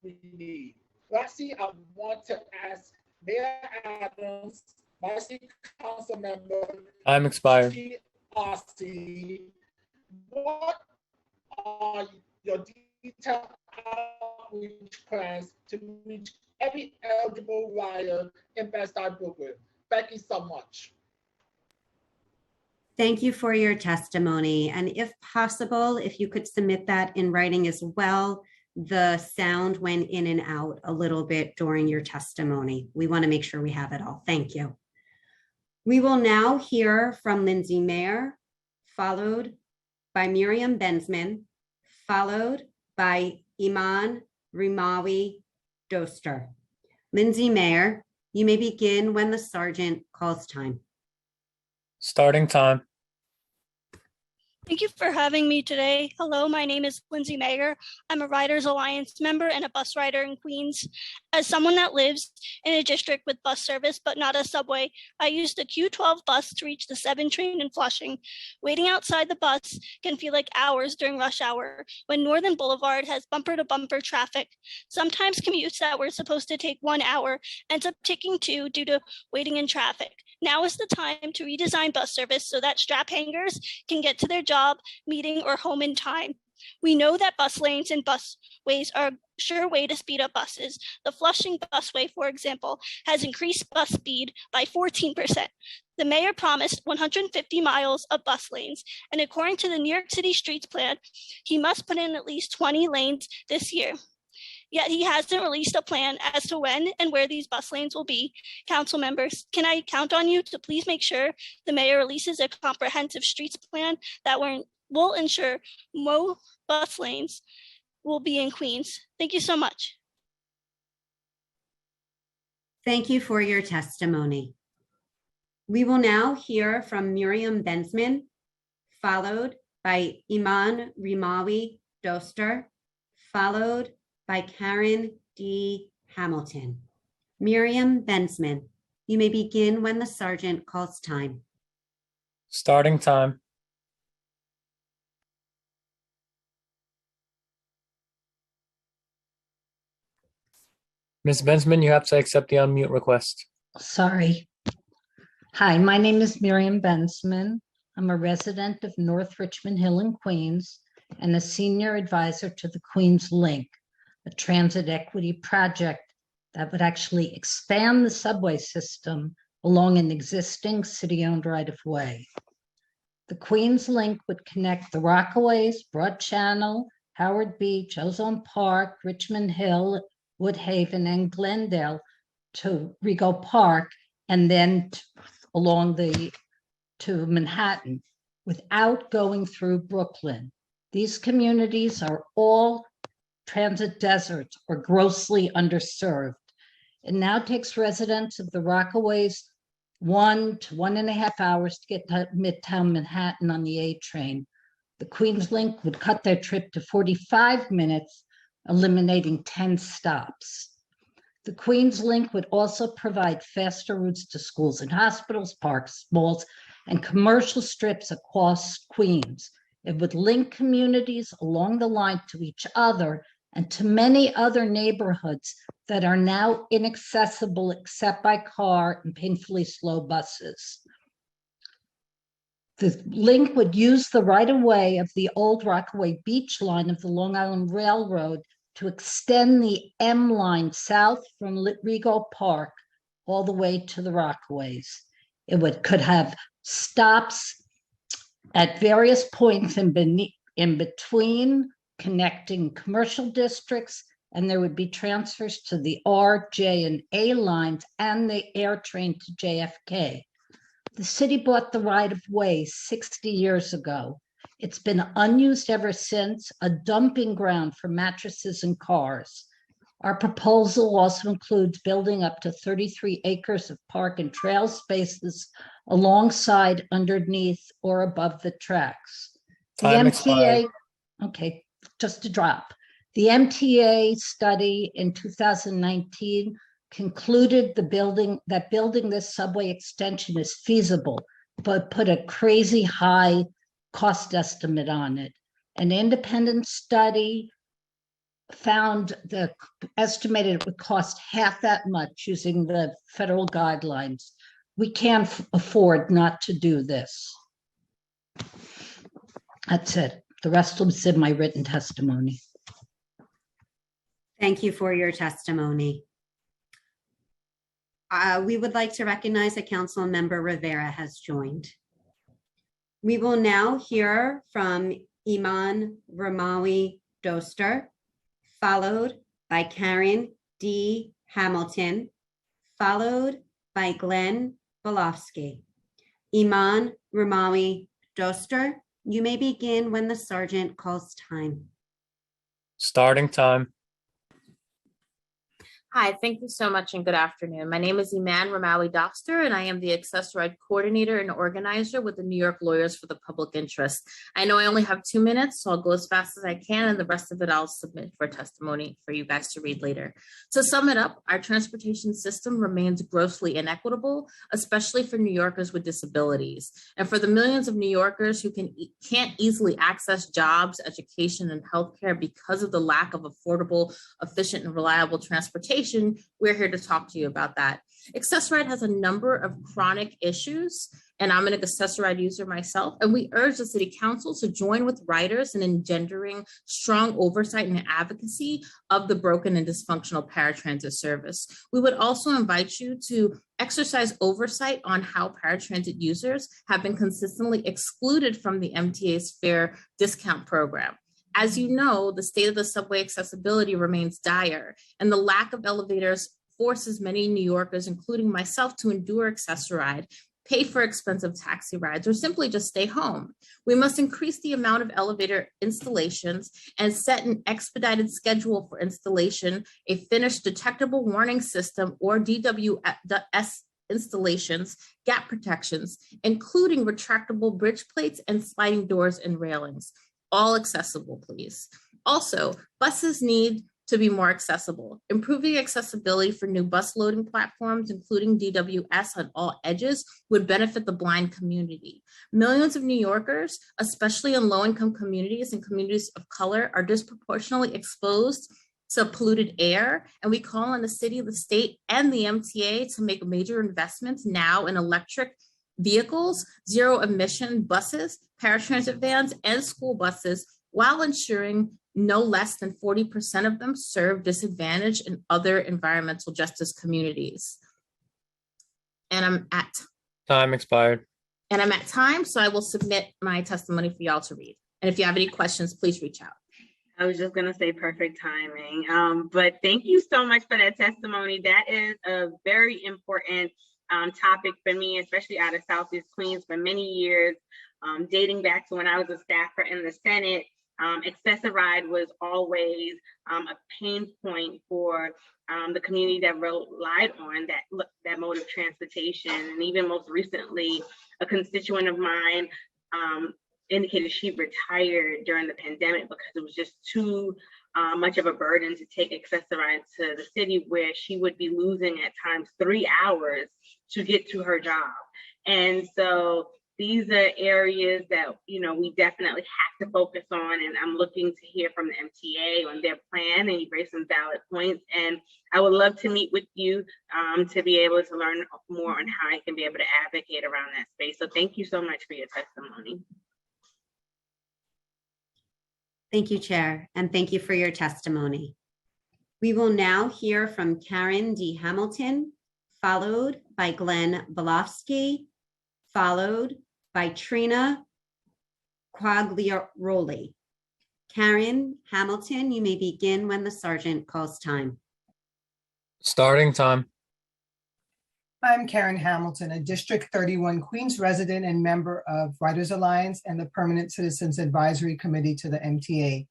we need. Lastly, I want to ask Mayor Adams, my city council member, Time expired. GRC, what are your detailed outreach plans to reach every eligible rider in Bed-Stuy, Brooklyn? Thank you so much. Thank you for your testimony. And if possible, if you could submit that in writing as well. The sound went in and out a little bit during your testimony. We want to make sure we have it all. Thank you. We will now hear from Lindsay Mayer, followed by Miriam Benzman, followed by Iman Rimawi Doster. Lindsay Mayer, you may begin when the sergeant calls time. Starting time. Thank you for having me today. Hello, my name is Lindsay Mayer. I'm a Riders Alliance member and a bus rider in Queens. As someone that lives in a district with bus service, but not a subway, I use the Q12 bus to reach the 7 train in Flushing. Waiting outside the bus can feel like hours during rush hour when Northern Boulevard has bumper-to-bumper traffic. Sometimes commutes that were supposed to take 1 hour ends up taking 2 due to waiting in traffic. Now is the time to redesign bus service so that strap hangers can get to their job, meeting, or home in time. We know that bus lanes and busways are a sure way to speed up buses. The Flushing busway, for example, has increased bus speed by 14%. The mayor promised 150 miles of bus lanes, and according to the New York City Streets Plan, he must put in at least 20 lanes this year. Yet he hasn't released a plan as to when and where these bus lanes will be. Council members, can I count on you to please make sure the mayor releases a comprehensive streets plan that will ensure more bus lanes will be in Queens? Thank you so much. Thank you for your testimony. We will now hear from Miriam Benzman, followed by Iman Rimawi Doster, followed by Karen D. Hamilton. Miriam Benzman, you may begin when the sergeant calls time. Starting time. Ms. Bensman, you have to accept the unmute request. Sorry. Hi, my name is Miriam Bensman. I'm a resident of North Richmond Hill in Queens and a senior advisor to the Queens Link, a transit equity project that would actually expand the subway system along an existing city-owned right-of-way. The Queens Link would connect the Rockaways, Broad Channel, Howard Beach, Ozone Park, Richmond Hill, Woodhaven, and Glendale to Rego Park, and then along to Manhattan without going through Brooklyn. These communities are all transit deserts or grossly underserved. It now takes residents of the Rockaways 1 to 1.5 hours to get to Midtown Manhattan on the A train. The Queens Link would cut their trip to 45 minutes, eliminating 10 stops. The Queens Link would also provide faster routes to schools and hospitals, parks, malls, and commercial strips across Queens. It would link communities along the line to each other and to many other neighborhoods that are now inaccessible except by car and painfully slow buses. The link would use the right-of-way of the old Rockaway Beach line of the Long Island Railroad to extend the M line south from Rego Park all the way to the Rockaways. It could have stops at various points in between, connecting commercial districts, and there would be transfers to the R, J, and A lines and the air train to JFK. The city bought the right-of-way 60 years ago. It's been unused ever since, a dumping ground for mattresses and cars. Our proposal also includes building up to 33 acres of park and trail spaces alongside, underneath, or above the tracks. The Time MTA, expired. okay, just to drop. The MTA study in 2019 concluded that building this subway extension is feasible, but put a crazy high cost estimate on it. An independent study found estimated it would cost half that much using the federal guidelines. We can't afford not to do this. That's it. The rest was in my written testimony. Thank you for your testimony. We would like to recognize that Council Member Rivera has joined. We will now hear from Iman Ramawi Doster, followed by Karen D. Hamilton, followed by Glenn Bolofsky. Iman Ramawi Doster, you may begin when the sergeant calls time. Starting time. Hi, thank you so much and good afternoon. My name is Iman Ramawi Doster and I am the Accessoride Coordinator and Organizer with the New York Lawyers for the Public Interest. I know I only have 2 minutes, so I'll go as fast as I can and the rest of it I'll submit for testimony for you guys to read later. To sum it up, our transportation system remains grossly inequitable, especially for New Yorkers with disabilities. And for the millions of New Yorkers who can't easily access jobs, education, and healthcare because of the lack of affordable, efficient, and reliable transportation, we're here to talk to you about that. Accessoride has a number of chronic issues, and I'm an Accessoride user myself, and we urge the City Council to join with riders in engendering strong oversight and advocacy of the broken and dysfunctional paratransit service. We would also invite you to exercise oversight on how paratransit users have been consistently excluded from the MTA's fare discount program. As you know, the state of the subway accessibility remains dire, and the lack of elevators forces many New Yorkers, including myself, to endure Accessoride, pay for expensive taxi rides, or simply just stay home. We must increase the amount of elevator installations and set an expedited schedule for installation, a finished detectable warning system, or DWS installations, gap protections, including retractable bridge plates and sliding doors and railings. All accessible, please. Also, buses need to be more accessible. Improving accessibility for new bus loading platforms, including DWS on all edges, would benefit the blind community. Millions of New Yorkers, especially in low-income communities and communities of color, are disproportionately exposed to polluted air. And we call on the city, the state, and the MTA to make major investments now in electric vehicles, zero emission buses, paratransit vans, and school buses, while ensuring no less than 40% of them serve disadvantaged and other environmental justice communities. And I'm at Time expired. time, so I will submit my testimony for y'all to read. And if you have any questions, please reach out. I was just going to say perfect timing, but thank you so much for that testimony. That is a very important topic for me, especially out of Southeast Queens for many years, dating back to when I was a staffer in the Senate. Excessive ride was always a pain point for the community that relied on that mode of transportation. And even most recently, a constituent of mine indicated she retired during the pandemic because it was just too much of a burden to take excessive rides to the city, where she would be losing at times 3 hours to get to her job. And so these are areas that, we definitely have to focus on. And I'm looking to hear from the MTA on their plan, and you raised some valid points. And I would love to meet with you to be able to learn more on how I can be able to advocate around that space. So thank you so much for your testimony. Thank you, Chair, and thank you for your testimony. We will now hear from Karen D. Hamilton, followed by Glenn Belofsky, followed by Trina Quagliaroli. Karen Hamilton, you may begin when the sergeant calls time. Starting time. I'm Karen Hamilton, a District 31 Queens resident and member of Writers Alliance and the Permanent Citizens Advisory Committee to the MTA.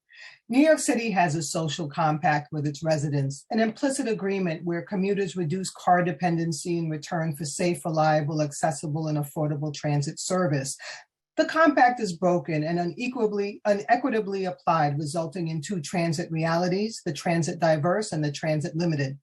New York City has a social compact with its residents, an implicit agreement where commuters reduce car dependency in return for safe, reliable, accessible, and affordable transit service. The compact is broken and unequitably applied, resulting in two transit realities, the transit diverse and the transit limited.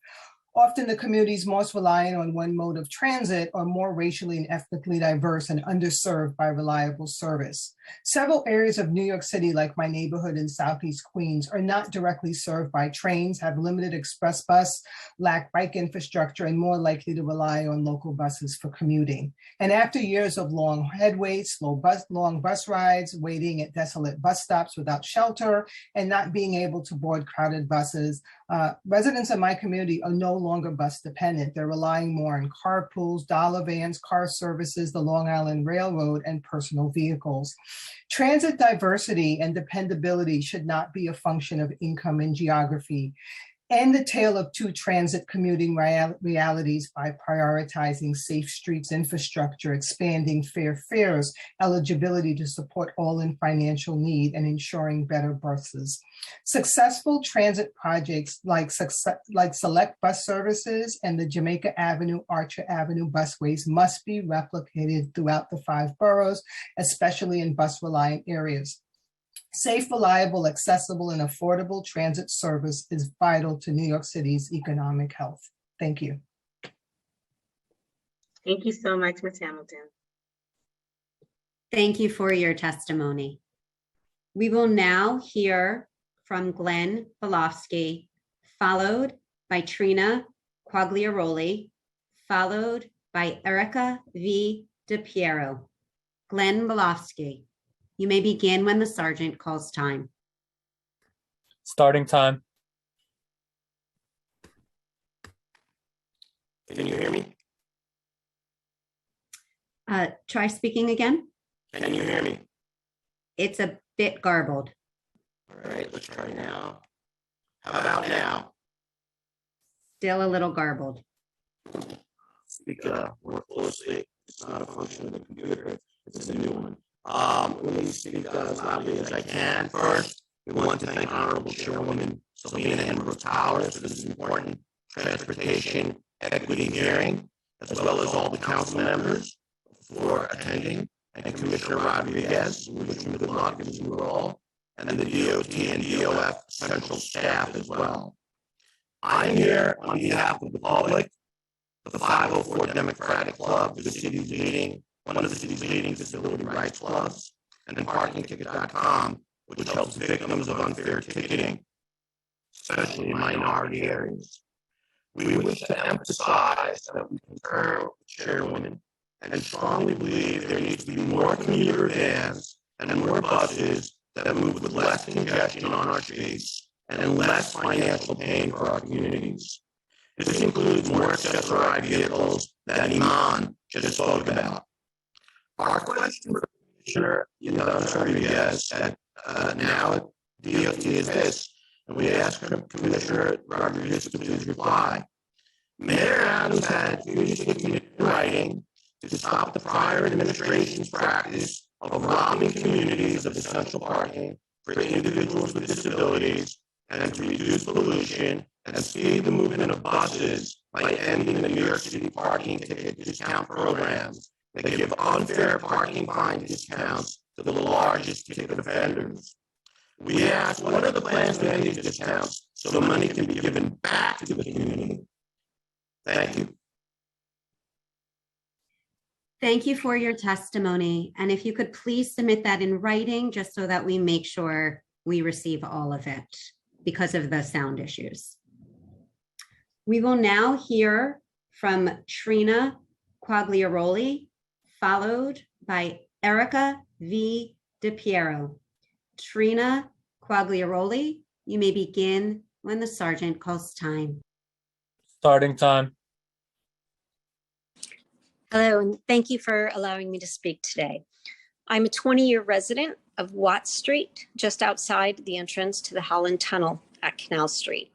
Often the communities most reliant on one mode of transit are more racially and ethnically diverse and underserved by reliable service. Several areas of New York City, like my neighborhood in Southeast Queens, are not directly served by trains, have limited express bus, lack bike infrastructure, and more likely to rely on local buses for commuting. And after years of long head waits, long bus rides, waiting at desolate bus stops without shelter, and not being able to board crowded buses, residents of my community are no longer bus dependent. They're relying more on carpools, dollar vans, car services, the Long Island Railroad, and personal vehicles. Transit diversity and dependability should not be a function of income and geography. End the tale of two transit commuting realities by prioritizing safe streets infrastructure, expanding fair fares, eligibility to support all in financial need, and ensuring better buses. Successful transit projects like select bus services and the Jamaica Avenue, Archer Avenue busways must be replicated throughout the 5 boroughs, especially in bus-reliant areas. Safe, reliable, accessible, and affordable transit service is vital to New York City's economic health. Thank you. Thank you so much, Ms. Hamilton. Thank you for your testimony. We will now hear from Glenn Belofsky, followed by Trina Quagliaroli, followed by Erica V. DePiero. Glenn Belofsky. You may begin when the sergeant calls time. Starting time. Can you hear me? Try speaking again. Can you hear me? It's a bit garbled. All right, let's try now. How about now? Still a little garbled. Speak more closely. It's not a function of the computer. It's a new one. Let me speak as loudly as I can. First, we want to thank Honorable Chairwoman Selena Ambrose Powers for this important transportation equity hearing, as well as all the council members for attending, and Commissioner Rodriguez, we wish him good luck in his new role, and the DOT and DOF central staff as well. I'm here on behalf of the public, the 504 Democratic Club, the city's leading one of the city's leading disability rights clubs, and then parkingticket.com, which helps victims of unfair ticketing. especially in minority areas. We wish to emphasize that we concur with the chairwoman and strongly believe there needs to be more commuter vans and more buses that move with less congestion on our streets and less financial pain for our communities. This includes more accessorized vehicles that Iman just spoke about. Our question for Commissioner Rodriguez at now at DOT is this, and we ask Commissioner Rodriguez to please reply. Mayor Adams had communicated in writing to stop the prior administration's practice of robbing communities of essential parking for individuals with disabilities and to reduce pollution and speed the movement of buses by ending the New York City parking ticket discount programs that give unfair parking fine discounts to the largest ticket offenders. We ask, what are the plans to end these discounts so the money can be given back to the community? Thank you. Thank you for your testimony. And if you could please submit that in writing, just so that we make sure we receive all of it because of the sound issues. We will now hear from Trina Quagliaroli, followed by Erica V. DiPiero. Trina Quagliaroli, you may begin when the sergeant calls time. Starting time. Hello, and thank you for allowing me to speak today. I'm a 20-year resident of Watt Street, just outside the entrance to the Holland Tunnel at Canal Street.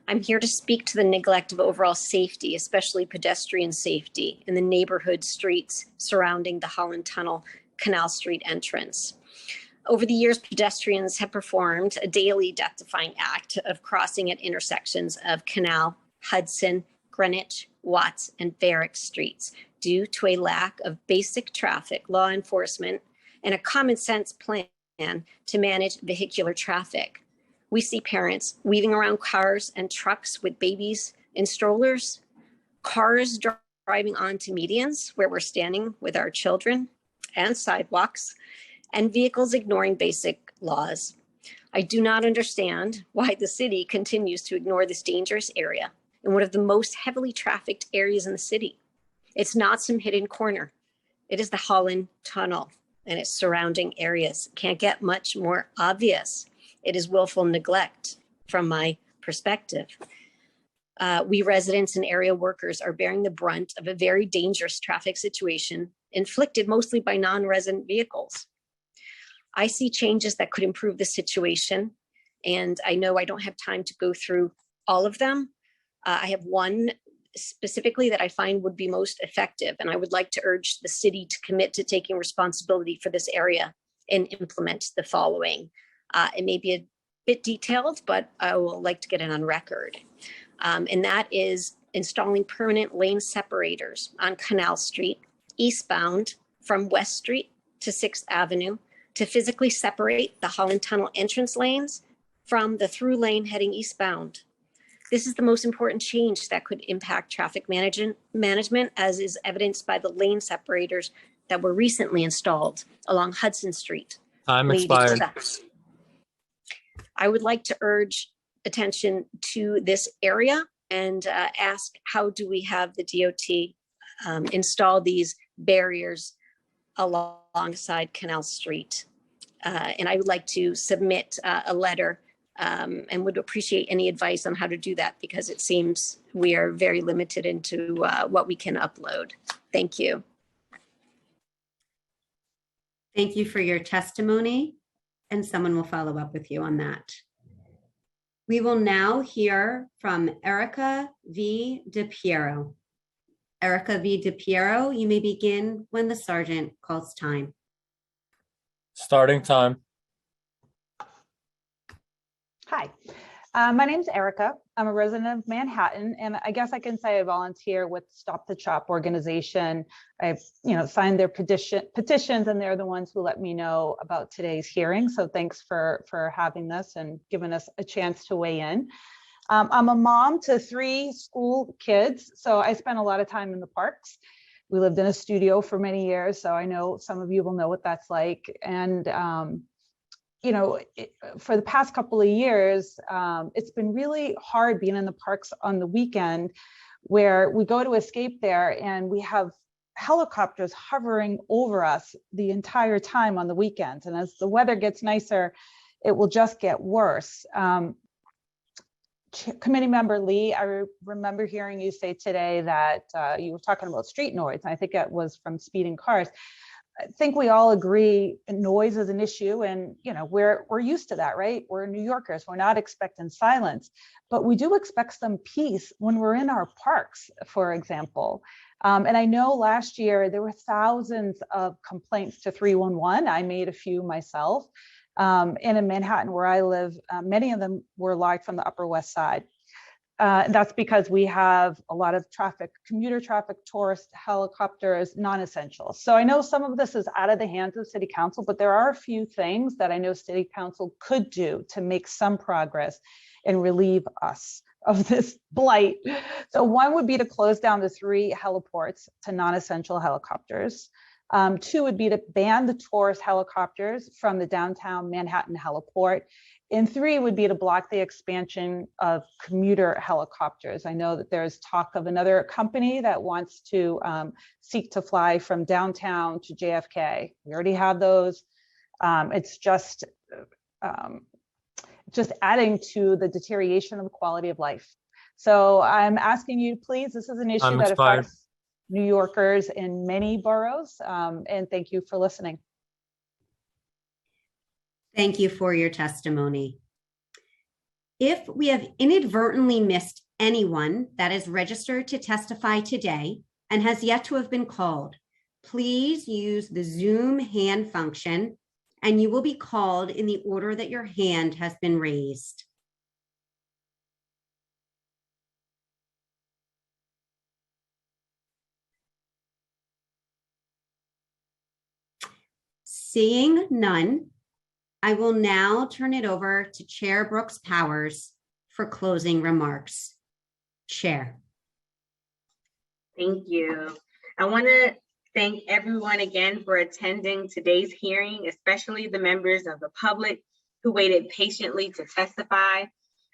I'm here to speak to the neglect of overall safety, especially pedestrian safety, in the neighborhood streets surrounding the Holland Tunnel Canal Street entrance. Over the years, pedestrians have performed a daily death-defying act of crossing at intersections of Canal, Hudson, Greenwich, Watts, and Varick streets due to a lack of basic traffic law enforcement and a common sense plan to manage vehicular traffic. We see parents weaving around cars and trucks with babies in strollers, cars driving onto medians where we're standing with our children and sidewalks, and vehicles ignoring basic laws. I do not understand why the city continues to ignore this dangerous area in one of the most heavily trafficked areas in the city. It's not some hidden corner. It is the Holland Tunnel and its surrounding areas. Can't get much more obvious. It is willful neglect from my perspective. We residents and area workers are bearing the brunt of a very dangerous traffic situation inflicted mostly by non-resident vehicles. I see changes that could improve the situation, and I know I don't have time to go through all of them. I have one specifically that I find would be most effective, and I would like to urge the city to commit to taking responsibility for this area and implement the following. It may be a bit detailed, but I will like to get it on record. And that is installing permanent lane separators on Canal Street, eastbound from West Street to 6th Avenue to physically separate the Holland Tunnel entrance lanes from the through lane heading eastbound. This is the most important change that could impact traffic management, as is evidenced by the lane separators that were recently installed along Hudson Street. Time expired. I would like to urge attention to this area and ask, how do we have the DOT install these barriers alongside Canal Street? And I would like to submit a letter and would appreciate any advice on how to do that, because it seems we are very limited into what we can upload. Thank you. Thank you for your testimony, and someone will follow up with you on that. We will now hear from Erica V. DiPiero. Erica V. DiPiero, you may begin when the sergeant calls time. Starting time. Hi, my name's Erica. I'm a resident of Manhattan, and I guess I can say I volunteer with Stop the Chop organization. I've, signed their petitions, and they're the ones who let me know about today's hearing. So thanks for having this and giving us a chance to weigh in. I'm a mom to 3 school kids, so I spend a lot of time in the parks. We lived in a studio for many years, so I know some of you will know what that's like. And for the past couple of years, it's been really hard being in the parks on the weekend where we go to escape there and we have helicopters hovering over us the entire time on the weekends. And as the weather gets nicer, it will just get worse. Committee member Lee, I remember hearing you say today that you were talking about street noise. I think it was from speeding cars. I think we all agree noise is an issue, and we're used to that, right? We're New Yorkers. We're not expecting silence, but we do expect some peace when we're in our parks, for example. And I know last year there were thousands of complaints to 311. I made a few myself. And in Manhattan, where I live, many of them were logged from the Upper West Side. That's because we have a lot of traffic, commuter traffic, tourist helicopters, non-essential. So I know some of this is out of the hands of City Council, but there are a few things that I know City Council could do to make some progress and relieve us of this blight. So one would be to close down the 3 heliports to non-essential helicopters. 2 would be to ban the tourist helicopters from the downtown Manhattan heliport. And 3 would be to block the expansion of commuter helicopters. I know that there's talk of another company that wants to seek to fly from downtown to JFK. We already have those. It's just adding to the deterioration of the quality of life. So I'm asking you, please, this is an issue that affects New Yorkers in many boroughs, and thank you for listening. Thank you for your testimony. If we have inadvertently missed anyone that is registered to testify today and has yet to have been called, please use the Zoom hand function and you will be called in the order that your hand has been raised. Seeing none, I will now turn it over to Chair Brooks Powers for closing remarks. Chair. Thank you. I want to thank everyone again for attending today's hearing, especially the members of the public who waited patiently to testify.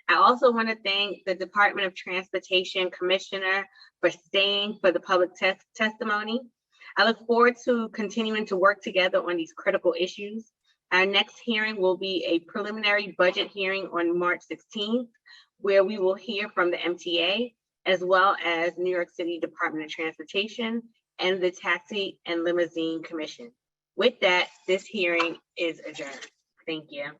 I also want to thank the Department of Transportation Commissioner for staying for the public testimony. I look forward to continuing to work together on these critical issues. Our next hearing will be a preliminary budget hearing on March 16th, where we will hear from the MTA, as well as New York City Department of Transportation and the Taxi and Limousine Commission. With that, this hearing is adjourned. Thank you.